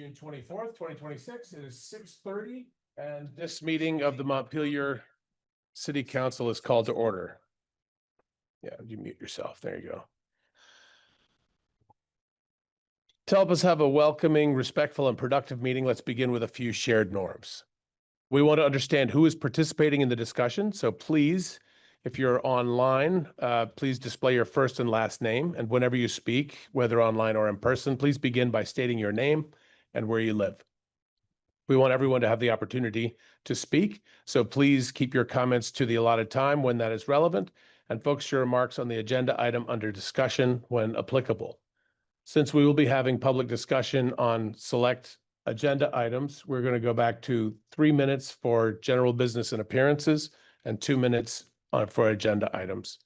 June 24th, 2026. It is 6:30, and this meeting of the Montpelier City Council is called to order. Yeah, you mute yourself. There you go. To help us have a welcoming, respectful, and productive meeting, let's begin with a few shared norms. We want to understand who is participating in the discussion, so please, if you're online, please display your first and last name, and whenever you speak, whether online or in person, please begin by stating your name and where you live. We want everyone to have the opportunity to speak, so please keep your comments to the allotted time when that is relevant, and focus your remarks on the agenda item under discussion when applicable. Since we will be having public discussion on select agenda items, we're going to go back to 3 minutes for general business and appearances and 2 minutes for agenda items.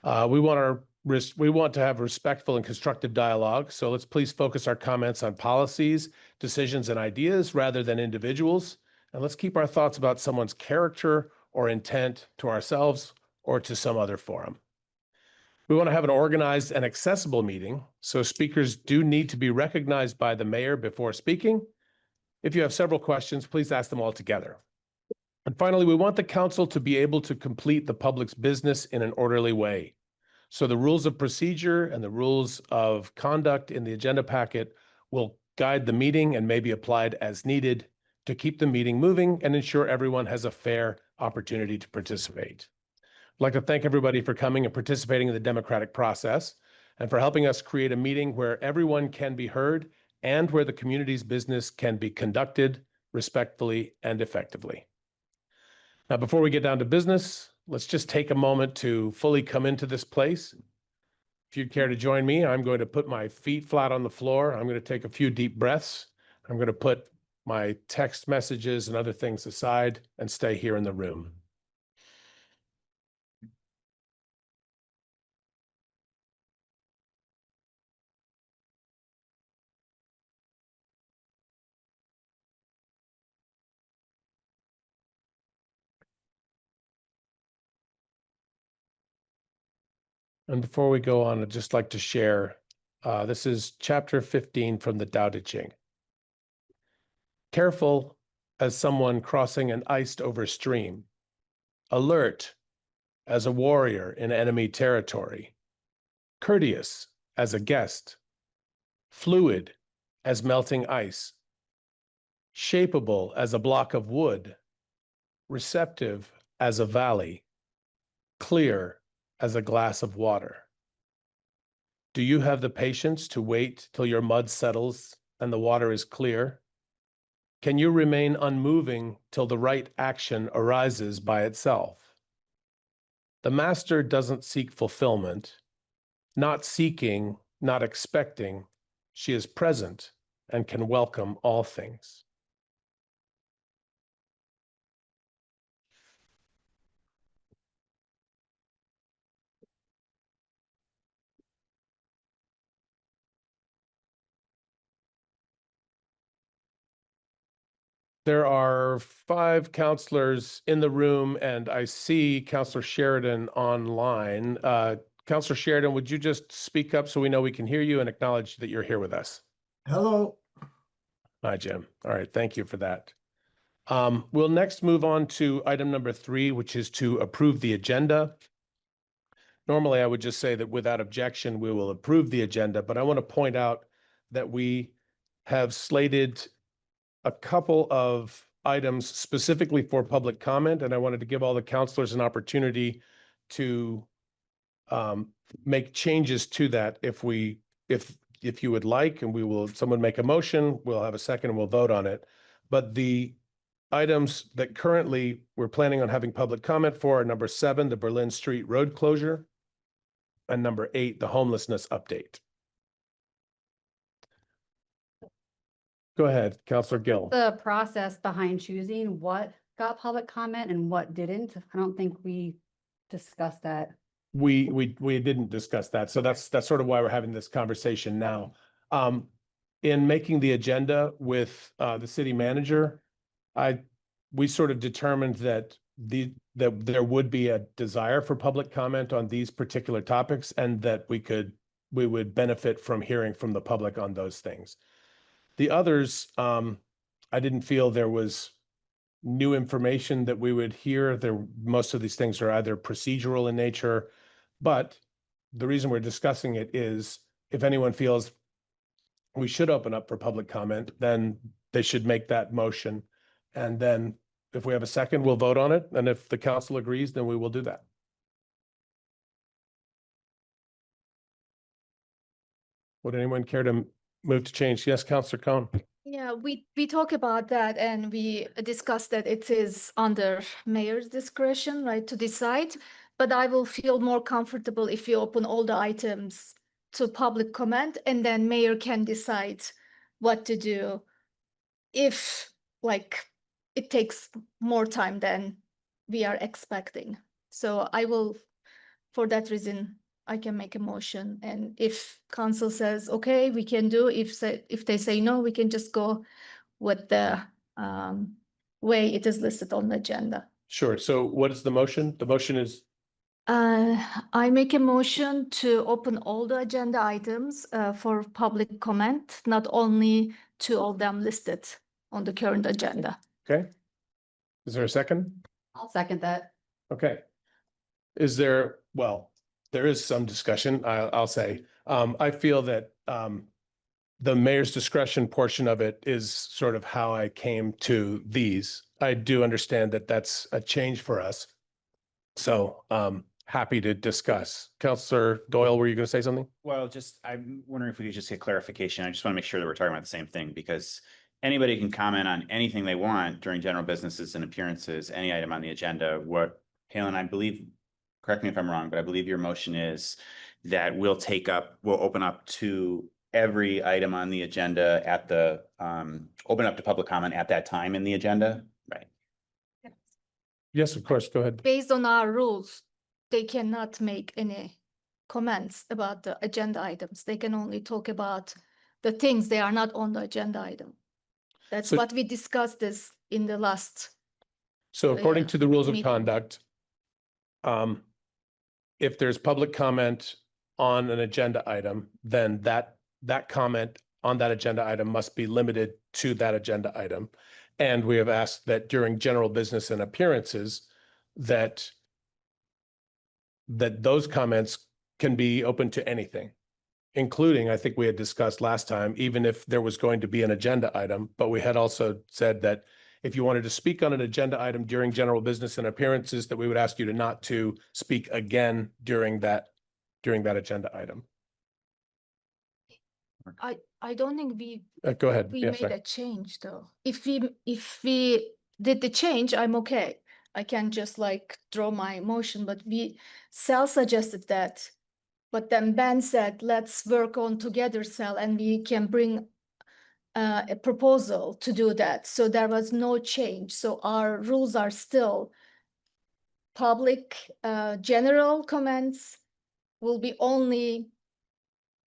We want to have respectful and constructive dialogue, so let's please focus our comments on policies, decisions, and ideas rather than individuals, and let's keep our thoughts about someone's character or intent to ourselves or to some other forum. We want to have an organized and accessible meeting, so speakers do need to be recognized by the mayor before speaking. If you have several questions, please ask them all together. And finally, we want the council to be able to complete the public's business in an orderly way. So the rules of procedure and the rules of conduct in the agenda packet will guide the meeting and may be applied as needed to keep the meeting moving and ensure everyone has a fair opportunity to participate. I'd like to thank everybody for coming and participating in the democratic process and for helping us create a meeting where everyone can be heard and where the community's business can be conducted respectfully and effectively. Now, before we get down to business, let's just take a moment to fully come into this place. If you'd care to join me, I'm going to put my feet flat on the floor. I'm going to take a few deep breaths. I'm going to put my text messages and other things aside and stay here in the room. And before we go on, I'd just like to share, this is chapter 15 from the Tao Te Ching. Careful as someone crossing an iced over stream, alert as a warrior in enemy territory, courteous as a guest, fluid as melting ice, shapeable as a block of wood, receptive as a valley, clear as a glass of water. Do you have the patience to wait till your mud settles and the water is clear? Can you remain unmoving till the right action arises by itself? The master doesn't seek fulfillment, not seeking, not expecting. She is present and can welcome all things. There are 5 counselors in the room, and I see Counselor Sheridan online. Counselor Sheridan, would you just speak up so we know we can hear you and acknowledge that you're here with us? Hello. Hi, Jim. All right, thank you for that. We'll next move on to item number 3, which is to approve the agenda. Normally, I would just say that without objection, we will approve the agenda, but I want to point out that we have slated a couple of items specifically for public comment, and I wanted to give all the counselors an opportunity to make changes to that if you would like, and someone make a motion, we'll have a second and we'll vote on it. But the items that currently we're planning on having public comment for are number 7, the Berlin Street road closure, and number 8, the homelessness update. Go ahead, Counselor Gill. The process behind choosing what got public comment and what didn't. I don't think we discussed that. We didn't discuss that. So that's sort of why we're having this conversation now. In making the agenda with the city manager, we sort of determined that there would be a desire for public comment on these particular topics, and that we would benefit from hearing from the public on those things. The others, I didn't feel there was new information that we would hear. Most of these things are either procedural in nature, but the reason we're discussing it is if anyone feels we should open up for public comment, then they should make that motion. And then if we have a second, we'll vote on it. And if the council agrees, then we will do that. Would anyone care to move to change? Yes, Councillor Cohn. Yeah, we talk about that and we discussed that it is under mayor's discretion, right, to decide. But I will feel more comfortable if we open all the items to public comment and then mayor can decide what to do if like it takes more time than we are expecting. So I will, for that reason, I can make a motion, and if council says, okay, we can do, if they say no, we can just go with the way it is listed on the agenda. Sure. So what is the motion? The motion is, I make a motion to open all the agenda items for public comment, not only two of them listed on the current agenda. okay. Is there a second? I'll second that. Okay. Is there, well, there is some discussion, I'll say. I feel that the mayor's discretion portion of it is sort of how I came to these. I do understand that that's a change for us. So happy to discuss. Councillor Doyle, were you going to say something? Well, I'm wondering if we could just get clarification. I just want to make sure that we're talking about the same thing, because anybody can comment on anything they want during general businesses and appearances, any item on the agenda. What, Palin, I believe, correct me if I'm wrong, but I believe your motion is that we'll open up to every item on the agenda at the, open up to public comment at that time in the agenda, right? Yes, of course. Go ahead. Based on our rules, they cannot make any comments about the agenda items. They can only talk about the things they are not on the agenda item. That's So- what we discussed this in the last. So according Yeah, to the rules of meeting. conduct, if there's public comment on an agenda item, then that comment on that agenda item must be limited to that agenda item. And we have asked that during general business and appearances, that those comments can be open to anything, including, I think we had discussed last time, even if there was going to be an agenda item, but we had also said that if you wanted to speak on an agenda item during general business and appearances, that we would ask you to not to speak again during that agenda item. I don't think we Go ahead. we Yeah, made sorry. a change though. If we did the change, I'm okay. I can just like draw my motion, but Sal suggested that. But then Ben said, let's work on together, Sal, and we can bring a proposal to do that. So there was no change. So our rules are still public, general comments will be only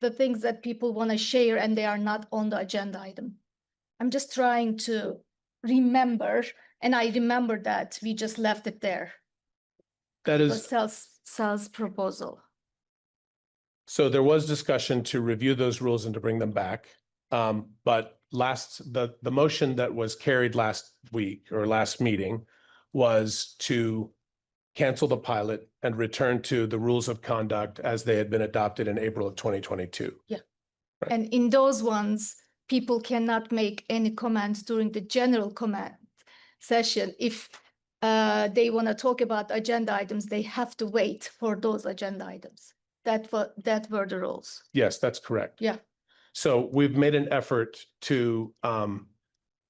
the things that people want to share and they are not on the agenda item. I'm just trying to remember, and I remember that we just left it there. That It is, was Sal's proposal. so there was discussion to review those rules and to bring them back. But the motion that was carried last week or last meeting was to cancel the pilot and return to the rules of conduct as they had been adopted in April of 2022. Right. And in those ones, people cannot make any comments during the general comment session. If they want to talk about agenda items, they have to wait for those agenda items. That were the rules. Yes, that's correct. Yeah. So we've made an effort to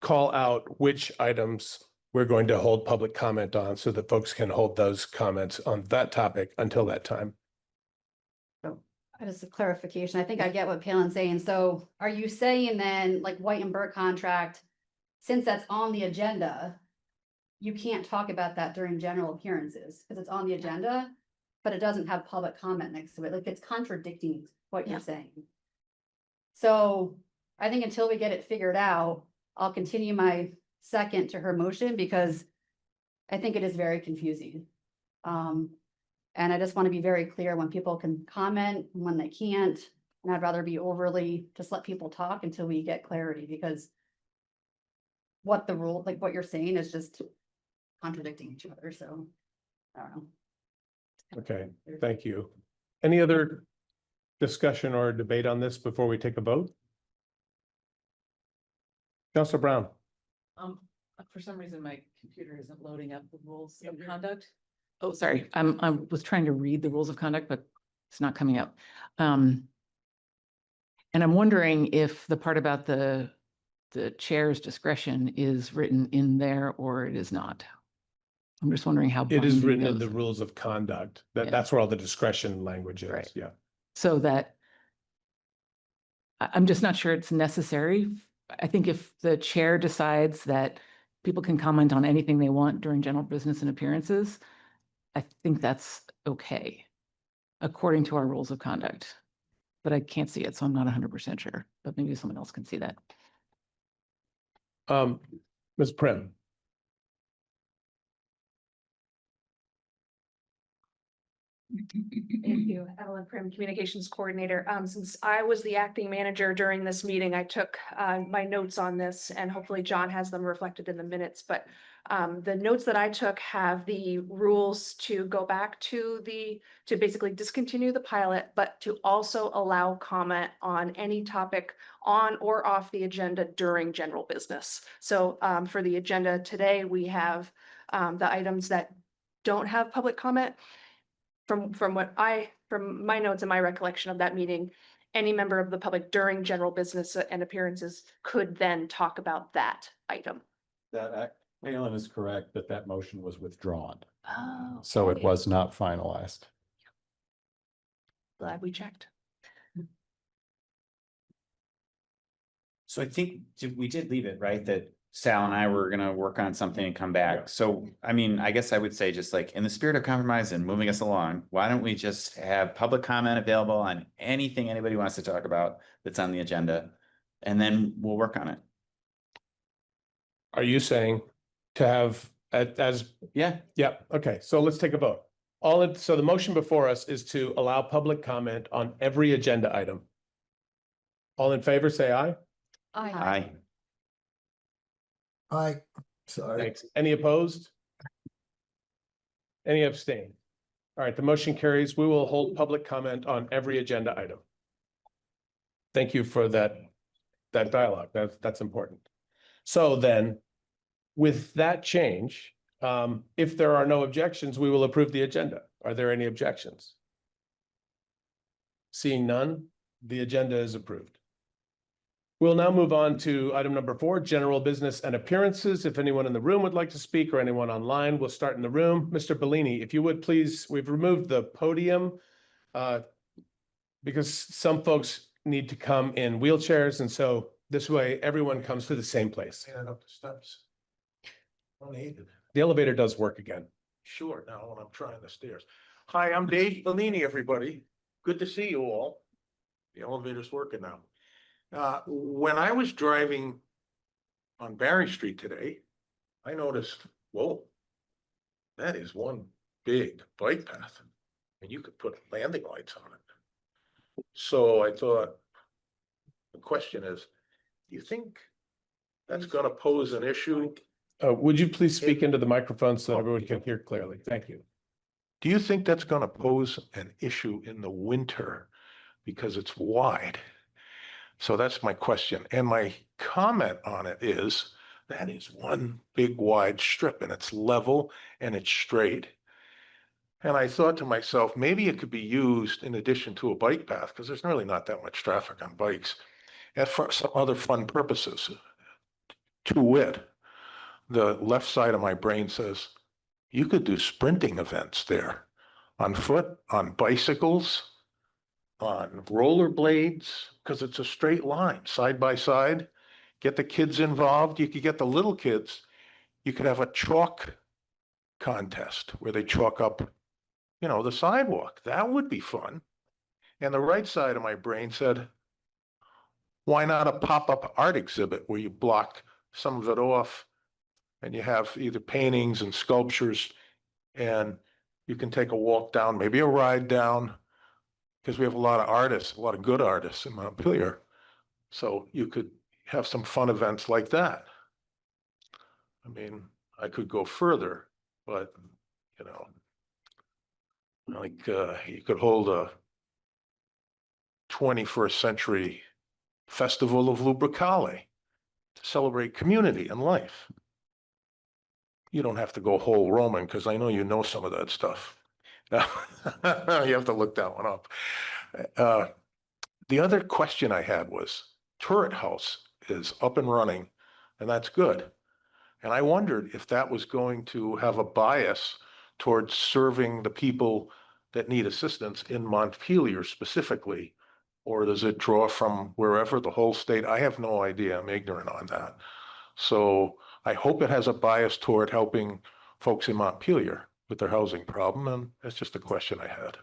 call out which items we're going to hold public comment on so that folks can hold those comments on that topic until that time. So just a clarification. I think I get what Palin's saying. So are you saying then, like White and Burke contract, since that's on the agenda, you can't talk about that during general appearances because it's on the agenda, but it doesn't have public comment next to it? Like it's contradicting what you're Yeah. saying. So I think until we get it figured out, I'll continue my second to her motion because I think it is very confusing. And I just want to be very clear when people can comment, when they can't. And I'd rather be overly, just let people talk until we get clarity, because what the rule, like what you're saying is just contradicting each other, so I don't know. Okay, thank you. Any other discussion or debate on this before we take a vote? Councilor Brown? For some reason, my computer isn't loading up the rules of conduct. Oh, sorry, I was trying to read the rules of conduct, but it's not coming up. And I'm wondering if the part about the chair's discretion is written in there or it is not. I'm just wondering how. It is binding written in those- the rules of conduct. Yeah. That's where all the discretion language is. Right. Yeah. So that I'm just not sure it's necessary. I think if the chair decides that people can comment on anything they want during general business and appearances, I think that's okay, according to our rules of conduct. But I can't see it, so I'm not 100% sure, but maybe someone else can see that. Ms. Prim? Thank you, Evelyn Prim, Communications Coordinator. Since I was the acting manager during this meeting, I took my notes on this, and hopefully John has them reflected in the minutes, but the notes that I took have the rules to go back to to basically discontinue the pilot, but to also allow comment on any topic on or off the agenda during general business. So for the agenda today, we have the items that don't have public comment. From my notes and my recollection of that meeting, any member of the public during general business and appearances could then talk about that item. Palin is correct that that motion was withdrawn, Oh. so it okay. was not finalized. Glad we checked. So I think we did leave it, right? That Sal and I were gonna work on something and come Yeah. back. So, I mean, I guess I would say just like in the spirit of compromise and moving us along, why don't we just have public comment available on anything anybody wants to talk about that's on the agenda? And then we'll work on it. Are you saying to have as, Yeah, yeah, okay, so let's take a vote. So the motion before us is to allow public comment on every agenda item. All in favor, say aye. aye. Sorry. Thanks. Any opposed? Any abstain? All right, the motion carries. We will hold public comment on every agenda item. Thank you for that dialogue. That's important. So then, with that change, if there are no objections, we will approve the agenda. Are there any objections? Seeing none, the agenda is approved. We'll now move on to item number 4, general business and appearances. If anyone in the room would like to speak or anyone online, we'll start in the room. Mr. Bellini, if you would please, we've removed the podium because some folks need to come in wheelchairs. And so this way, everyone comes to the same place. Stand up the steps. Unaided. The elevator does work again. Sure, now when I'm trying the stairs. Hi, I'm Dave Bellini, everybody. Good to see you all. The elevator's working now. When I was driving on Barry Street today, I noticed, whoa, that is one big bike path. And you could put landing lights on it. So I thought, the question is, do you think that's gonna pose an issue? Would you please speak into the microphone so that everyone can hear clearly? Thank you. Do you think that's gonna pose an issue in the winter because it's wide? So that's my question. And my comment on it is, that is one big wide strip and it's level and it's straight. And I thought to myself, maybe it could be used in addition to a bike path, because there's really not that much traffic on bikes, and for some other fun purposes. To wit, the left side of my brain says, you could do sprinting events there, on foot, on bicycles, on rollerblades, because it's a straight line, side by side. Get the kids involved. You could get the little kids. You could have a chalk contest where they chalk up, the sidewalk. That would be fun. And the right side of my brain said, why not a pop-up art exhibit where you block some of it off and you have either paintings and sculptures, and you can take a walk down, maybe a ride down, because we have a lot of artists, a lot of good artists in Montpelier. So you could have some fun events like that. I mean, I could go further, but, you know, like, you could hold a 21st century festival of Lubricale to celebrate community and life. You don't have to go whole Roman, because I know you know some of that stuff. You have to look that one up. The other question I had was, Turret House is up and running, and that's good. And I wondered if that was going to have a bias towards serving the people that need assistance in Montpelier specifically, or does it draw from wherever, the whole state? I have no idea. I'm ignorant on that. So I hope it has a bias toward helping folks in Montpelier with their housing problem, and that's just a question I had.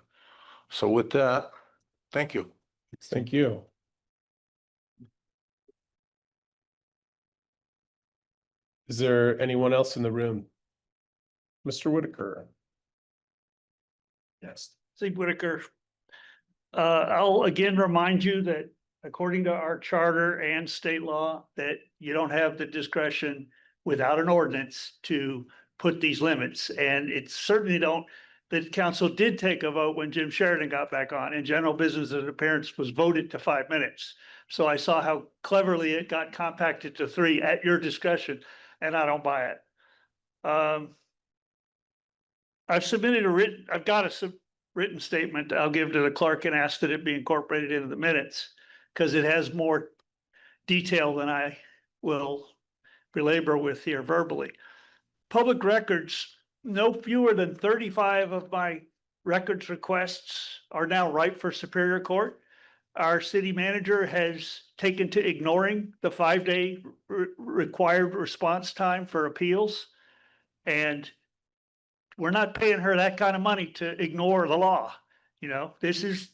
So with that, thank you. Thank you. Is there anyone else in the room? Mr. Whitaker? Yes, Steve Whitaker. I'll again remind you that according to our charter and state law, that you don't have the discretion without an ordinance to put these limits. And it certainly don't, the council did take a vote when Jim Sheridan got back on, and general business and appearance was voted to 5 minutes. So I saw how cleverly it got compacted to 3 at your discussion, and I don't buy it. I've submitted I've got a written statement I'll give to the clerk and ask that it be incorporated into the minutes, because it has more detail than I will belabor with here verbally. Public records, no fewer than 35 of my records requests are now ripe for Superior Court. Our city manager has taken to ignoring the 5-day required response time for appeals. And we're not paying her that kind of money to ignore the law. You know, this is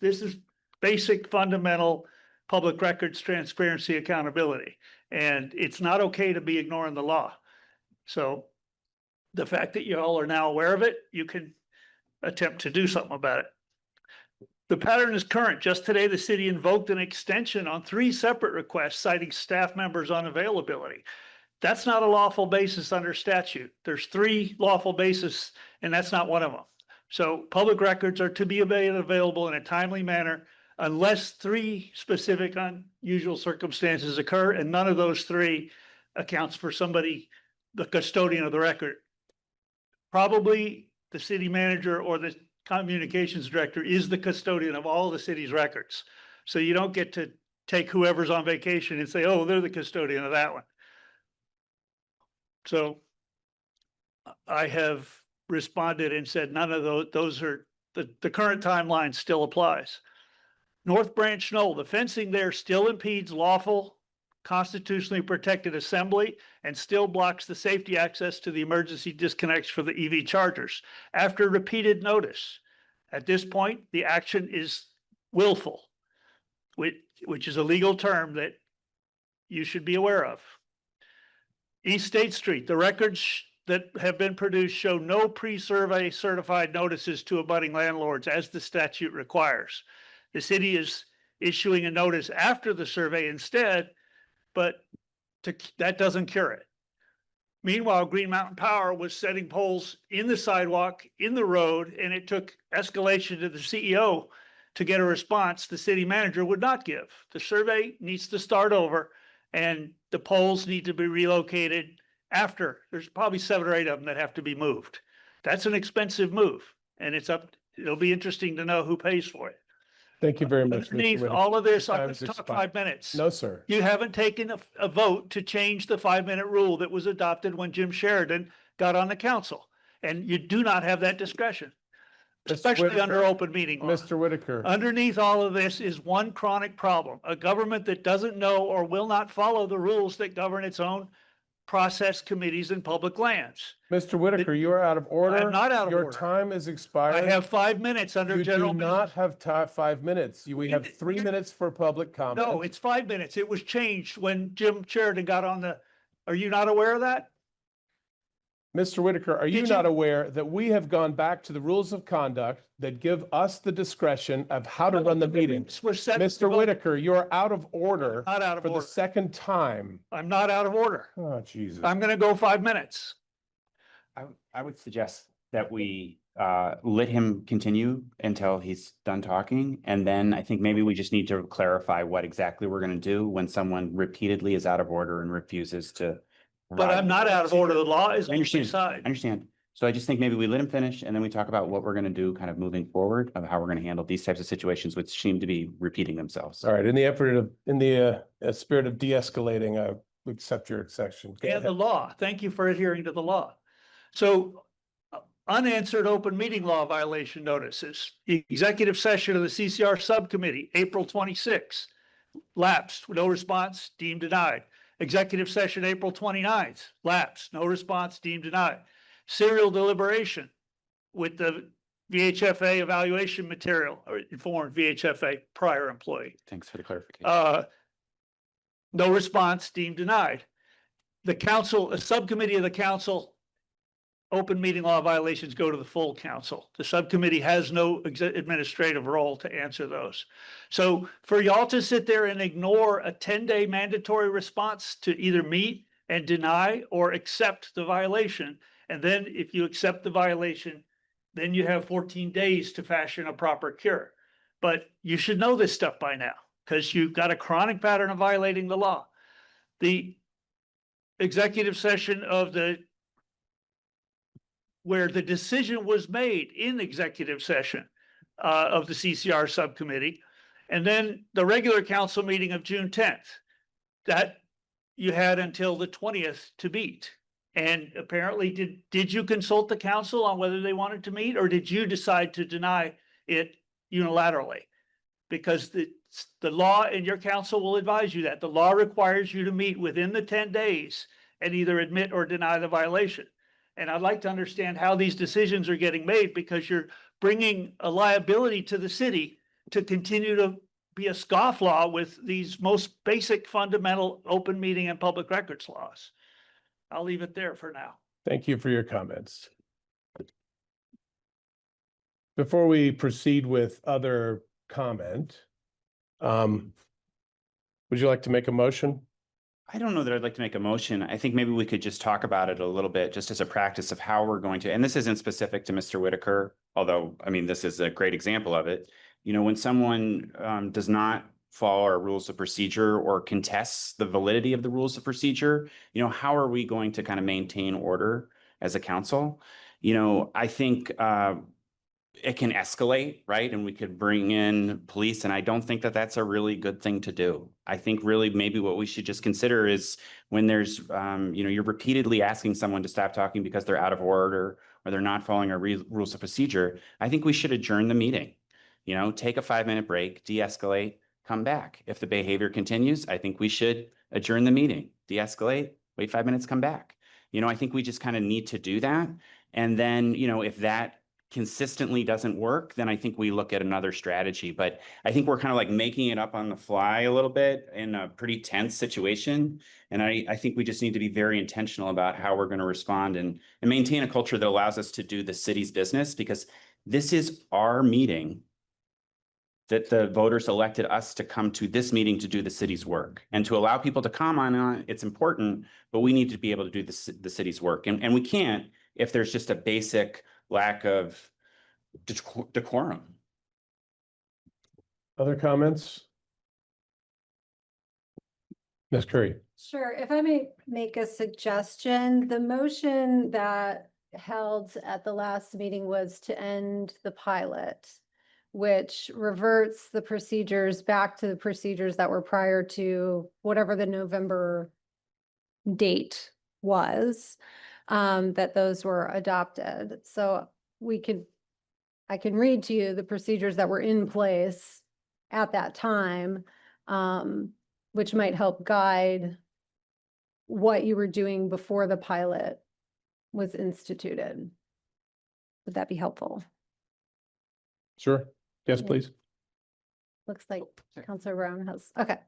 basic fundamental public records transparency accountability. And it's not okay to be ignoring the law. So the fact that you all are now aware of it, you can attempt to do something about it. The pattern is current. Just today, the city invoked an extension on 3 separate requests citing staff members' unavailability. That's not a lawful basis under statute. There's 3 lawful bases, and that's not one of them. So public records are to be made available in a timely manner unless 3 specific unusual circumstances occur, and none of those 3 accounts for somebody, the custodian of the record. Probably the city manager or the communications director is the custodian of all the city's records. So you don't get to take whoever's on vacation and say, oh, they're the custodian of that one. So I have responded and said none of those are, the current timeline still applies. North Branch Knoll, the fencing there still impedes lawful constitutionally protected assembly and still blocks the safety access to the emergency disconnects for the EV chargers after repeated notice. At this point, the action is willful, which is a legal term that you should be aware of. East State Street, the records that have been produced show no pre-survey certified notices to abutting landlords as the statute requires. The city is issuing a notice after the survey instead, but that doesn't cure it. Meanwhile, Green Mountain Power was setting poles in the sidewalk, in the road, and it took escalation to the CEO to get a response the city manager would not give. The survey needs to start over, and the poles need to be relocated after. There's probably 7 or 8 of them that have to be moved. That's an expensive move, and it'll be interesting to know who pays for it. Thank you very much, Mr. Underneath Whitaker. all of this, Your I'm time going to has talk expired. 5 minutes. No, sir. You haven't taken a vote to change the 5-minute rule that was adopted when Jim Sheridan got on the council. And you do not have that discretion, Mr. especially under Whitaker? open meeting law. Mr. Whitaker, Underneath all of this is one chronic problem, a government that doesn't know or will not follow the rules that govern its own process committees and public lands. Mr. Whitaker, you are out of order. I'm not out of Your order. time is I expired. have 5 minutes under You general do business. not have 5 minutes. We have 3 minutes for public comment. No, it's 5 minutes. It was changed when Jim Sheridan got on the, are you not aware of that? Mr. Whitaker, are you Did not you- aware that we have gone back to the rules of conduct that give us the discretion of how to run the meeting? We're set. to Mr. vote. Whitaker, you're out of order Not out of for the order. second time. I'm not out of order. Oh, Jesus. I'm gonna go 5 minutes. I would suggest that we let him continue until he's done talking. And then I think maybe we just need to clarify what exactly we're gonna do when someone repeatedly is out of order and refuses to. But I'm not out of order. The law is I on my understand, I side. understand. So I just think maybe we let him finish and then we talk about what we're gonna do kind of moving forward of how we're gonna handle these types of situations which seem to be repeating themselves. All right, in the spirit of de-escalating, I accept your exception. Go And the ahead. law. Thank you for adhering to the law. So unanswered open meeting law violation notices. The executive session of the CCR subcommittee, April 26th, lapsed, no response, deemed denied. Executive session, April 29th, lapsed, no response, deemed denied. Serial deliberation with the VHFA evaluation material or informed VHFA prior employee. Thanks for the clarification. No response, deemed denied. The council, a subcommittee of the council, open meeting law violations go to the full council. The subcommittee has no administrative role to answer those. So for y'all to sit there and ignore a 10-day mandatory response to either meet and deny or accept the violation, and then if you accept the violation, then you have 14 days to fashion a proper cure. But you should know this stuff by now because you've got a chronic pattern of violating the law. The executive session of where the decision was made in executive session of the CCR subcommittee. And then the regular council meeting of June 10th, that you had until the 20th to meet. And apparently, did you consult the council on whether they wanted to meet, or did you decide to deny it unilaterally? Because the law and your council will advise you that the law requires you to meet within the 10 days and either admit or deny the violation. And I'd like to understand how these decisions are getting made because you're bringing a liability to the city to continue to be a scofflaw with these most basic fundamental open meeting and public records laws. I'll leave it there for now. Thank you for your comments. Before we proceed with other comment, would you like to make a motion? I don't know that I'd like to make a motion. I think maybe we could just talk about it a little bit, just as a practice of how we're going to, and this isn't specific to Mr. Whitaker, although, I mean, this is a great example of it. You know, when someone does not follow our rules of procedure or contests the validity of the rules of procedure, you know, how are we going to kind of maintain order as a council? You know, I think it can escalate, right? And we could bring in police. And I don't think that that's a really good thing to do. I think really maybe what we should just consider is when there's, you know, you're repeatedly asking someone to stop talking because they're out of order or they're not following our rules of procedure. I think we should adjourn the meeting, you know, take a 5-minute break, de-escalate, come back. If the behavior continues, I think we should adjourn the meeting, de-escalate, wait 5 minutes, come back. You know, I think we just kind of need to do that. And then, you know, if that consistently doesn't work, then I think we look at another strategy. But I think we're kind of like making it up on the fly a little bit in a pretty tense situation. And I think we just need to be very intentional about how we're going to respond and maintain a culture that allows us to do the city's business, because this is our meeting that the voters elected us to come to this meeting to do the city's work. And to allow people to comment on it, it's important, but we need to be able to do the city's work. And we can't if there's just a basic lack of decorum. Other comments? Ms. Curry. Sure, if I may make a suggestion, the motion that held at the last meeting was to end the pilot, which reverts the procedures back to the procedures that were prior to whatever the November date was, that those were adopted. So I can read to you the procedures that were in place at that time, which might help guide what you were doing before the pilot was instituted. Would that be helpful? Sure. Yes, Yeah. please. Looks like Sure. Councilor Brown has, okay.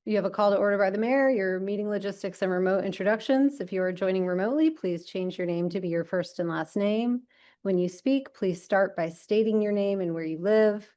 You have a call to order by the mayor, your meeting logistics and remote introductions. If you are joining remotely, please change your name to be your first and last name. When you speak, please start by stating your name and where you live.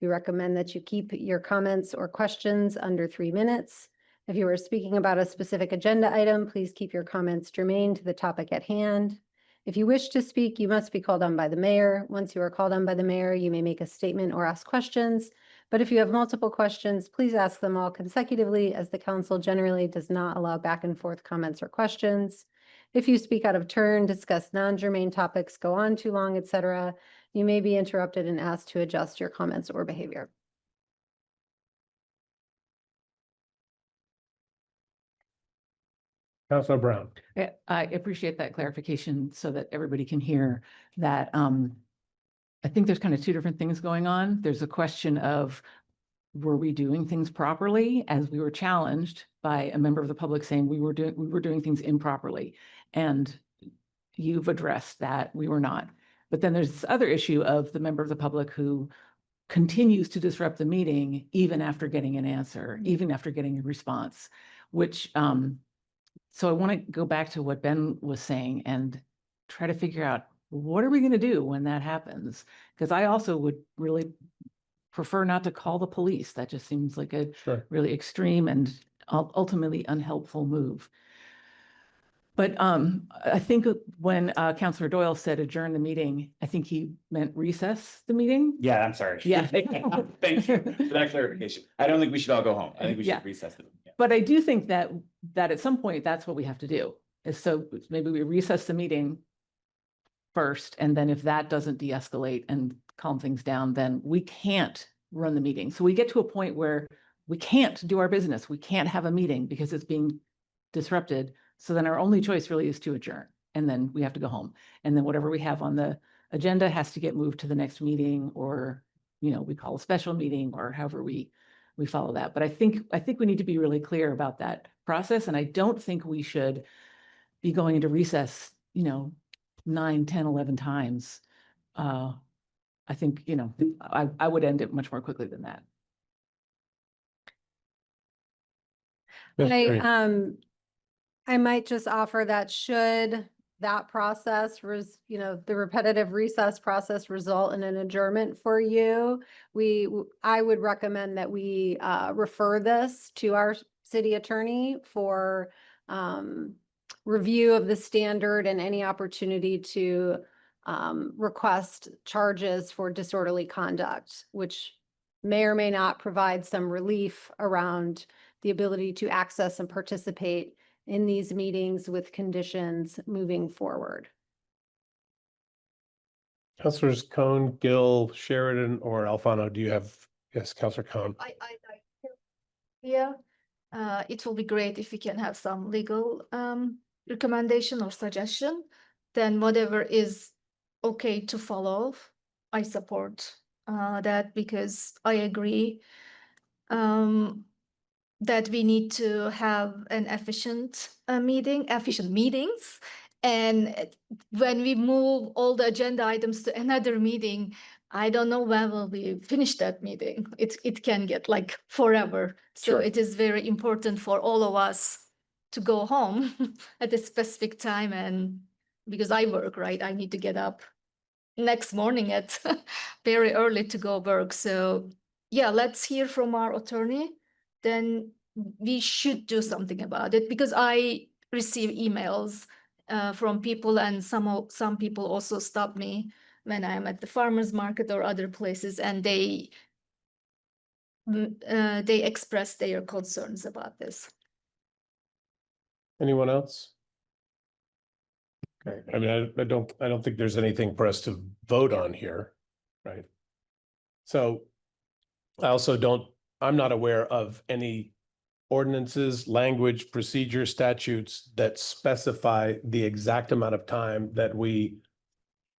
We recommend that you keep your comments or questions under 3 minutes. If you are speaking about a specific agenda item, please keep your comments germane to the topic at hand. If you wish to speak, you must be called on by the mayor. Once you are called on by the mayor, you may make a statement or ask questions. But if you have multiple questions, please ask them all consecutively, as the council generally does not allow back and forth comments or questions. If you speak out of turn, discuss non-germane topics, go on too long, etc., you may be interrupted and asked to adjust your comments or behavior. Councilor Brown. Yeah, I appreciate that clarification so that everybody can hear that. I think there's kind of two different things going on. There's a question of, were we doing things properly, as we were challenged by a member of the public saying we were doing things improperly, and you've addressed that we were not. But then there's this other issue of the member of the public who continues to disrupt the meeting even after getting an answer, even after getting a response, which so I want to go back to what Ben was saying and try to figure out, what are we going to do when that happens? Because I also would really prefer not to call the police. That just seems like a Sure. really extreme and ultimately unhelpful move. But I think when Councilor Doyle said adjourn the meeting, I think he meant recess the meeting. Yeah, I'm sorry. Yeah. Thank you for that clarification. I don't think we should all go home. I think we Yeah. should recess them. Yeah. But I do think that at some point, that's what we have to do. Is so maybe we recess the meeting first, and then if that doesn't de-escalate and calm things down, then we can't run the meeting. So we get to a point where we can't do our business. We can't have a meeting because it's being disrupted. So then our only choice really is to adjourn, and then we have to go home. And then whatever we have on the agenda has to get moved to the next meeting, or, we call a special meeting, or however we follow that. But I think we need to be really clear about that process. And I don't think we should be going into recess, 9, 10, 11 times. I think, I would end it much more quickly than that. That's great. I might just offer that should that process, the repetitive recess process result in an adjournment for you, I would recommend that we refer this to our city attorney for review of the standard and any opportunity to request charges for disorderly conduct, which may or may not provide some relief around the ability to access and participate in these meetings with conditions moving forward. Councilors Cone, Gill, Sheridan, or Alfano, do you have, yes, Councilor Cone? Yeah, it will be great if we can have some legal recommendation or suggestion. Then whatever is okay to follow, I support that, because I agree that we need to have an efficient meetings. And when we move all the agenda items to another meeting, I don't know when will we finish that meeting. It can get like forever. So Sure. it is very important for all of us to go home at a specific time. And because I work, right, I need to get up next morning at very early to go work. So yeah, let's hear from our attorney. Then we should do something about it, because I receive emails from people, and some people also stop me when I'm at the farmer's market or other places, and they express their concerns about this. Anyone else? Okay, I mean, I don't think there's anything for us to vote on here, right? So I also I'm not aware of any ordinances, language, procedure, statutes that specify the exact amount of time that we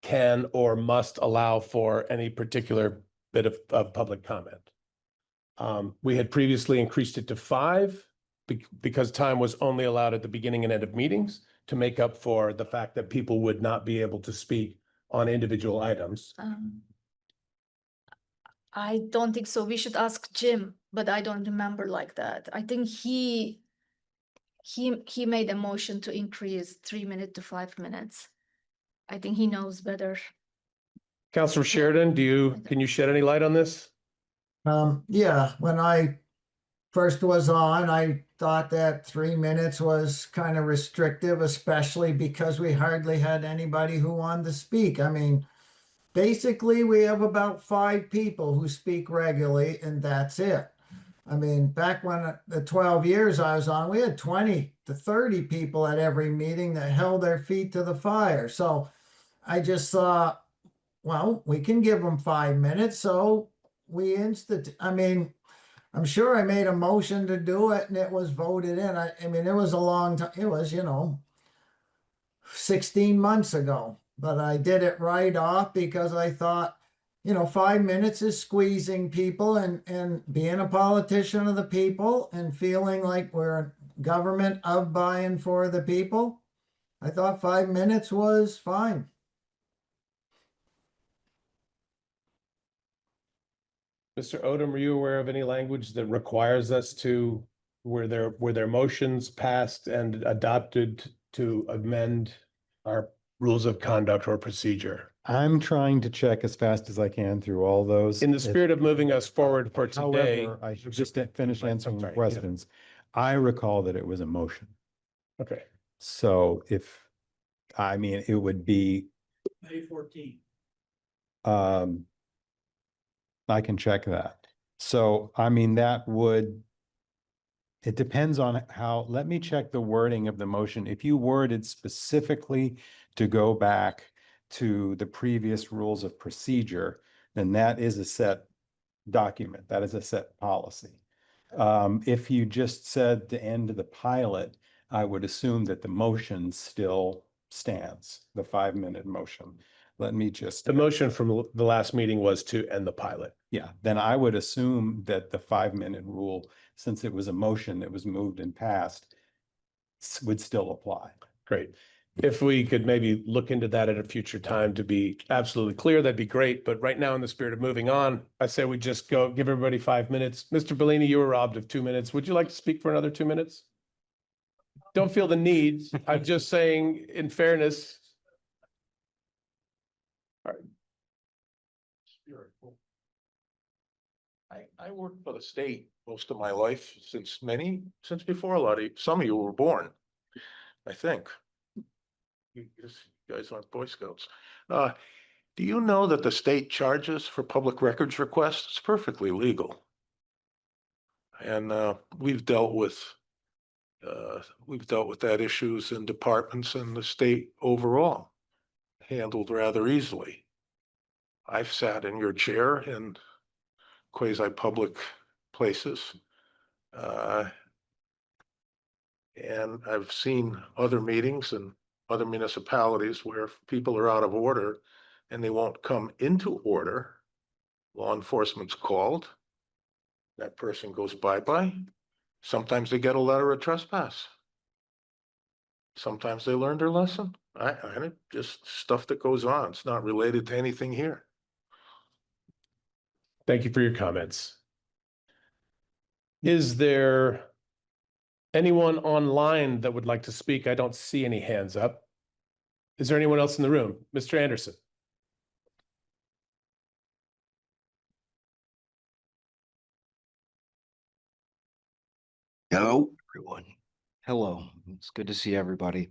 can or must allow for any particular bit of public comment. We had previously increased it to 5 because time was only allowed at the beginning and end of meetings to make up for the fact that people would not be able to speak on individual items. I don't think so. We should ask Jim, but I don't remember like that. I think he made a motion to increase 3 minutes to 5 minutes. I think he knows better. Counselor Sheridan, can you shed any light on this? Yeah, when I first was on, I thought that 3 minutes was kind of restrictive, especially because we hardly had anybody who wanted to speak. I mean, basically, we have about 5 people who speak regularly, and that's it. I mean, back when the 12 years I was on, we had 20 to 30 people at every meeting that held their feet to the fire. So I just thought, well, we can give them 5 minutes. So I mean, I'm sure I made a motion to do it and it was voted in. I mean, it was a long time. It was, 16 months ago, but I did it right off because I thought, 5 minutes is squeezing people and being a politician of the people and feeling like we're a government of, by, and for the people. I thought 5 minutes was fine. Mr. Odom, are you aware of any language that requires us to, were there motions passed and adopted to amend our rules of conduct or procedure? I'm trying to check as fast as I can through all those. In the spirit of moving us forward for today. However, I should just finish I'm answering the sorry, yeah. questions. I recall that it was a motion. Okay, So it would be, May 14. I can check that. So, it depends on how, let me check the wording of the motion. If you worded specifically to go back to the previous rules of procedure, then that is a set document. That is a set policy. If you just said to end the pilot, I would assume that the motion still stands, the 5-minute motion. Let me just. the motion from the last meeting was to end the pilot. Yeah, then I would assume that the 5-minute rule, since it was a motion that was moved and passed, would still apply. Great. If we could maybe look into that at a future time to be absolutely clear, that'd be great. But right now, in the spirit of moving on, I say we just go give everybody 5 minutes. Mr. Bellini, you were robbed of 2 minutes. Would you like to speak for another 2 minutes? Don't feel the need. I'm just saying, in fairness. I worked for the state most of my life since before some of you were born, I think. You guys aren't Boy Scouts. Do you know that the state charges for public records requests? It's perfectly legal. And we've dealt with that issues in departments and the state overall, handled rather easily. I've sat in your chair in quasi-public places. And I've seen other meetings in other municipalities where people are out of order and they won't come into order. Law enforcement's called. That person goes bye-bye. Sometimes they get a letter of trespass. Sometimes they learn their lesson. I just stuff that goes on. It's not related to anything here. Thank you for your comments. Is there anyone online that would like to speak? I don't see any hands up. Is there anyone else in the room? Mr. Anderson? Hello, everyone. Hello, it's good to see everybody.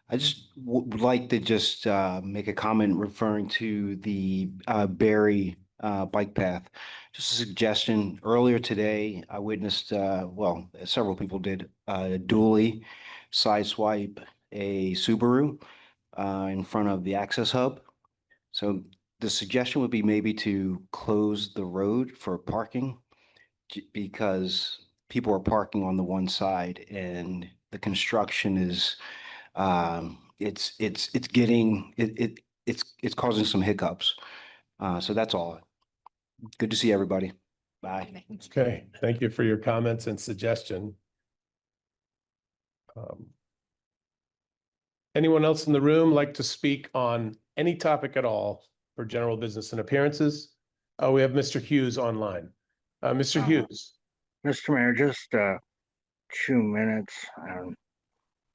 I just would like to just make a comment referring to the Berry bike path. Just a suggestion. Earlier today, I witnessed, well, several people did, dually sideswipe a Subaru in front of the access hub. So the suggestion would be maybe to close the road for parking because people are parking on the one side and the construction is it's causing some hiccups. So that's all. Good to see everybody. Bye. Okay, thank you for your comments and suggestion. Anyone else in the room like to speak on any topic at all for general business and appearances? Oh, we have Mr. Hughes online. Mr. Hughes. Mr. Mayor, just 2 minutes.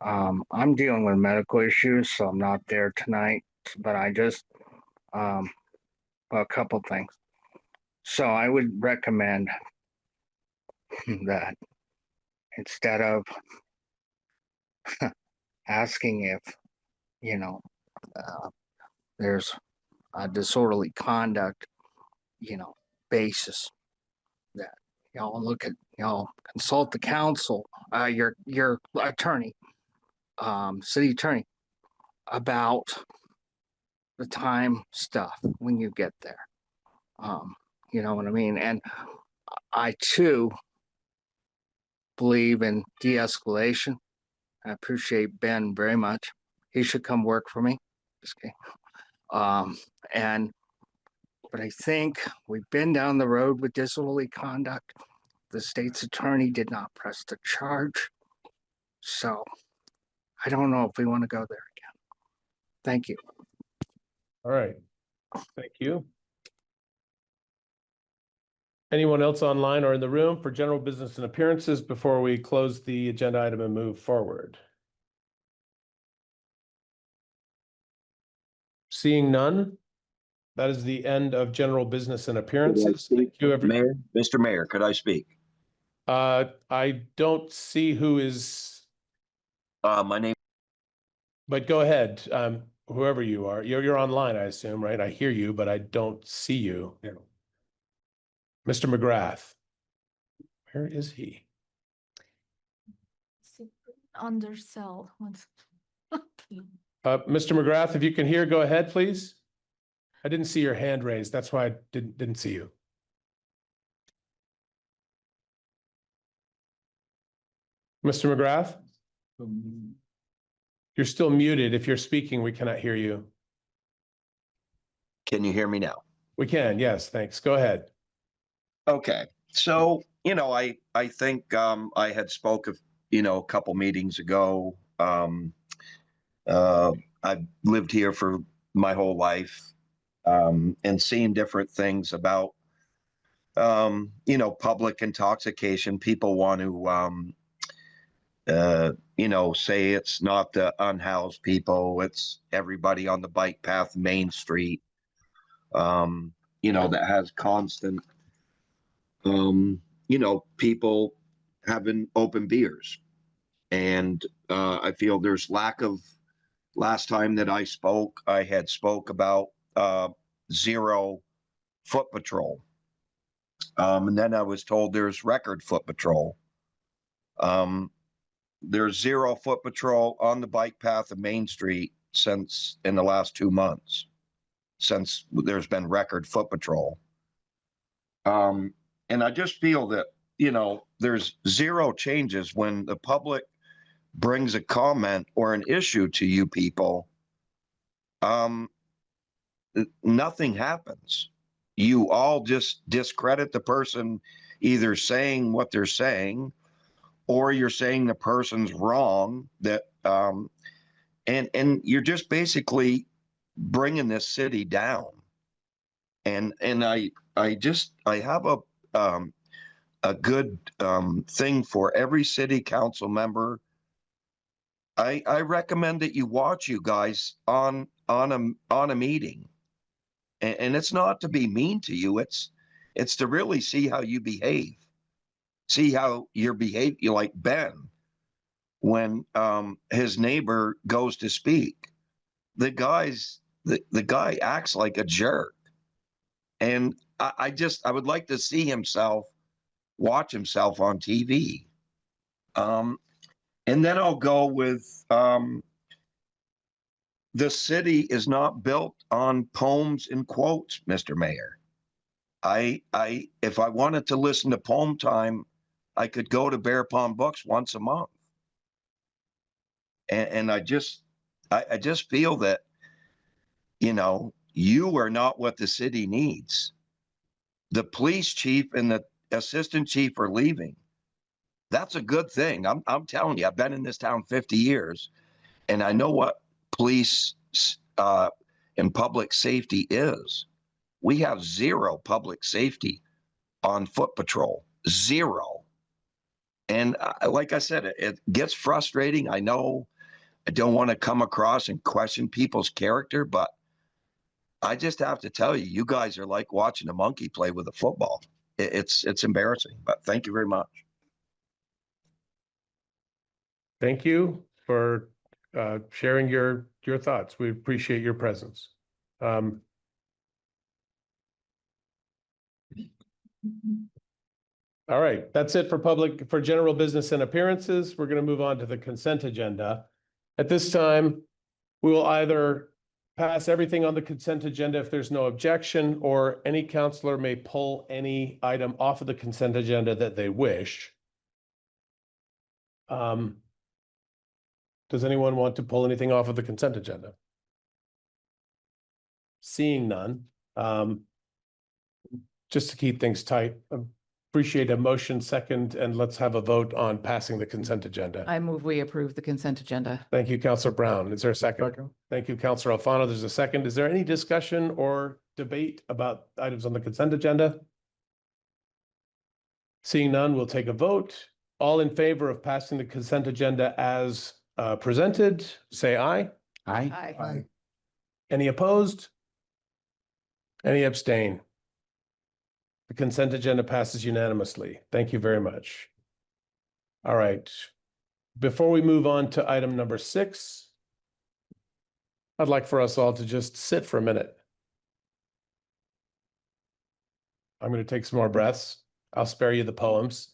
I'm dealing with medical issues, so I'm not there tonight. But I just a couple things. So I would recommend that instead of asking if there's a disorderly conduct, basis, that y'all look at consult the council, your attorney, city attorney, about the time stuff when you get there. You know what I mean? And I too believe in de-escalation. I appreciate Ben very much. He should come work for me. Just kidding. But I think we've been down the road with disorderly conduct. The state's attorney did not press the charge. So I don't know if we want to go there again. Thank you. All right. Thank you. Anyone else online or in the room for general business and appearances before we close the agenda item and move forward? Seeing none, that is the end of general business and appearances. Thank you, everyone. Mr. Mayor, could I speak? I don't see who is, My name, but go ahead. Whoever you are, you're online, I assume, right? I hear you, but I don't see you. Mr. McGrath. Where is he? Undersell. Mr. McGrath, if you can hear, go ahead, please. I didn't see your hand raised. That's why I didn't see you. Mr. McGrath? You're still muted. If you're speaking, we cannot hear you. can you hear me now? We can, yes, thanks. Go ahead. Okay, so, I think I had spoke of, a couple meetings ago. I've lived here for my whole life, and seen different things about, public intoxication. People want to, say it's not the unhoused people, it's everybody on the bike path, Main Street, that has constant, people having open beers. And I feel there's lack of, last time that I spoke, I had spoke about zero foot patrol. And then I was told there's record foot patrol. There's zero foot patrol on the bike path of Main Street since in the last 2 months, since there's been record foot patrol. And I just feel that, there's zero changes when the public brings a comment or an issue to you people. Nothing happens. You all just discredit the person either saying what they're saying, or you're saying the person's wrong, that and you're just basically bringing this city down. And I have a good thing for every city council member. I recommend that you watch you guys on a meeting, and it's not to be mean to you. It's to really see how you behave, see how your behavior. You like Ben, when his neighbor goes to speak, the guy acts like a jerk, and I would like to see watch himself on TV. And then I'll go with the city is not built on poems and quotes, Mr. Mayor. If I wanted to listen to poem time, I could go to Bear Pond Books once a month. And I just feel that, you are not what the city needs. The police chief and the assistant chief are leaving. That's a good thing. I'm telling you, I've been in this town 50 years, and I know what police and public safety is. We have zero public safety on foot patrol, zero. And like I said, it gets frustrating. I know I don't want to come across and question people's character, but I just have to tell you, you guys are like watching a monkey play with a football. It's embarrassing, but thank you very much. Thank you for sharing your thoughts. We appreciate your presence. All right, that's it for general business and appearances. We're going to move on to the consent agenda. At this time, we will either pass everything on the consent agenda if there's no objection, or any counselor may pull any item off of the consent agenda that they wish. Does anyone want to pull anything off of the consent agenda? Seeing none, just to keep things tight, appreciate a motion second, and let's have a vote on passing the consent agenda. I move we approve the consent agenda. Thank you, Counselor Brown. Is there a second? Thank you, Counselor Alfano. There's a second. Is there any discussion or debate about items on the consent agenda? Seeing none, we'll take a vote. All in favor of passing the consent agenda as presented, say aye. Aye. Aye. Any opposed? Any abstain? The consent agenda passes unanimously. Thank you very much. All right. Before we move on to item number 6, I'd like for us all to just sit for a minute. I'm going to take some more breaths. I'll spare you the poems.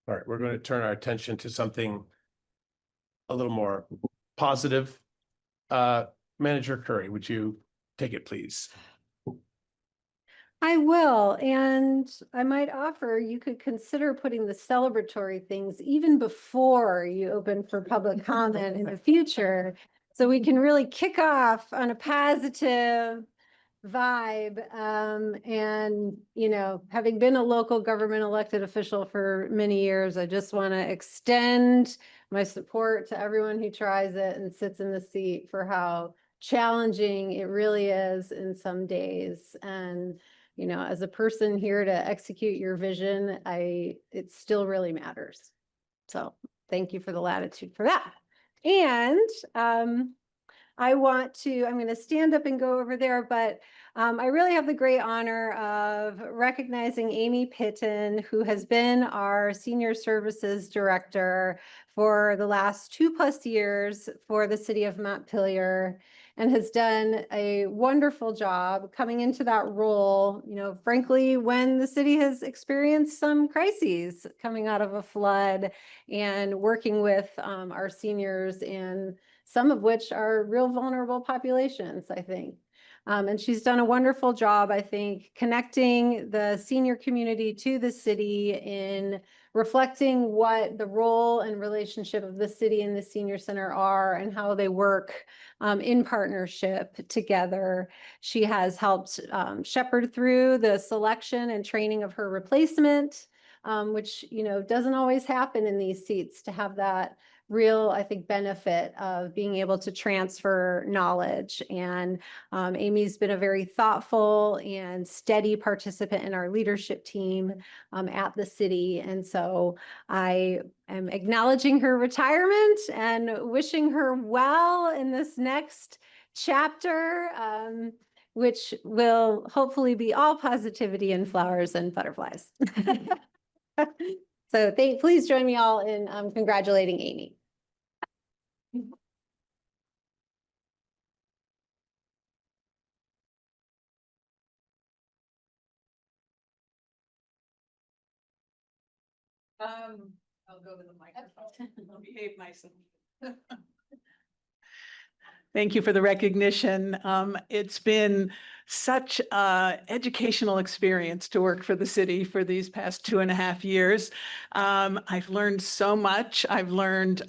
All right, we're going to turn our attention to something a little more positive. Manager Curry, would you take it, please? I will, and I might offer you could consider putting the celebratory things even before you open for public comment in the future, so we can really kick off on a positive vibe. And, you know, having been a local government elected official for many years, I just want to extend my support to everyone who tries it and sits in the seat for how challenging it really is in some days. And, you know, as a person here to execute your vision, it still really matters. So thank you for the latitude for that. And I'm going to stand up and go over there, but I really have the great honor of recognizing Amy Pitton, who has been our Senior Services Director for the last 2+ years for the city of Montpelier, and has done a wonderful job coming into that role, you know, frankly, when the city has experienced some crises coming out of a flood, and working with our seniors, and some of which are real vulnerable populations, I think. And she's done a wonderful job, I think, connecting the senior community to the city in reflecting what the role and relationship of the city and the senior center are, and how they work in partnership together. She has helped shepherd through the selection and training of her replacement, which, you know, doesn't always happen in these seats, to have that real, I think, benefit of being able to transfer knowledge. And Amy's been a very thoughtful and steady participant in our leadership team at the city. And so I am acknowledging her retirement and wishing her well in this next chapter, which will hopefully be all positivity and flowers and butterflies. So please join me all in congratulating Amy. I'll go to the microphone. I'll behave myself. Thank you for the recognition. It's been such an educational experience to work for the city for these past 2.5 years. I've learned so much. I've learned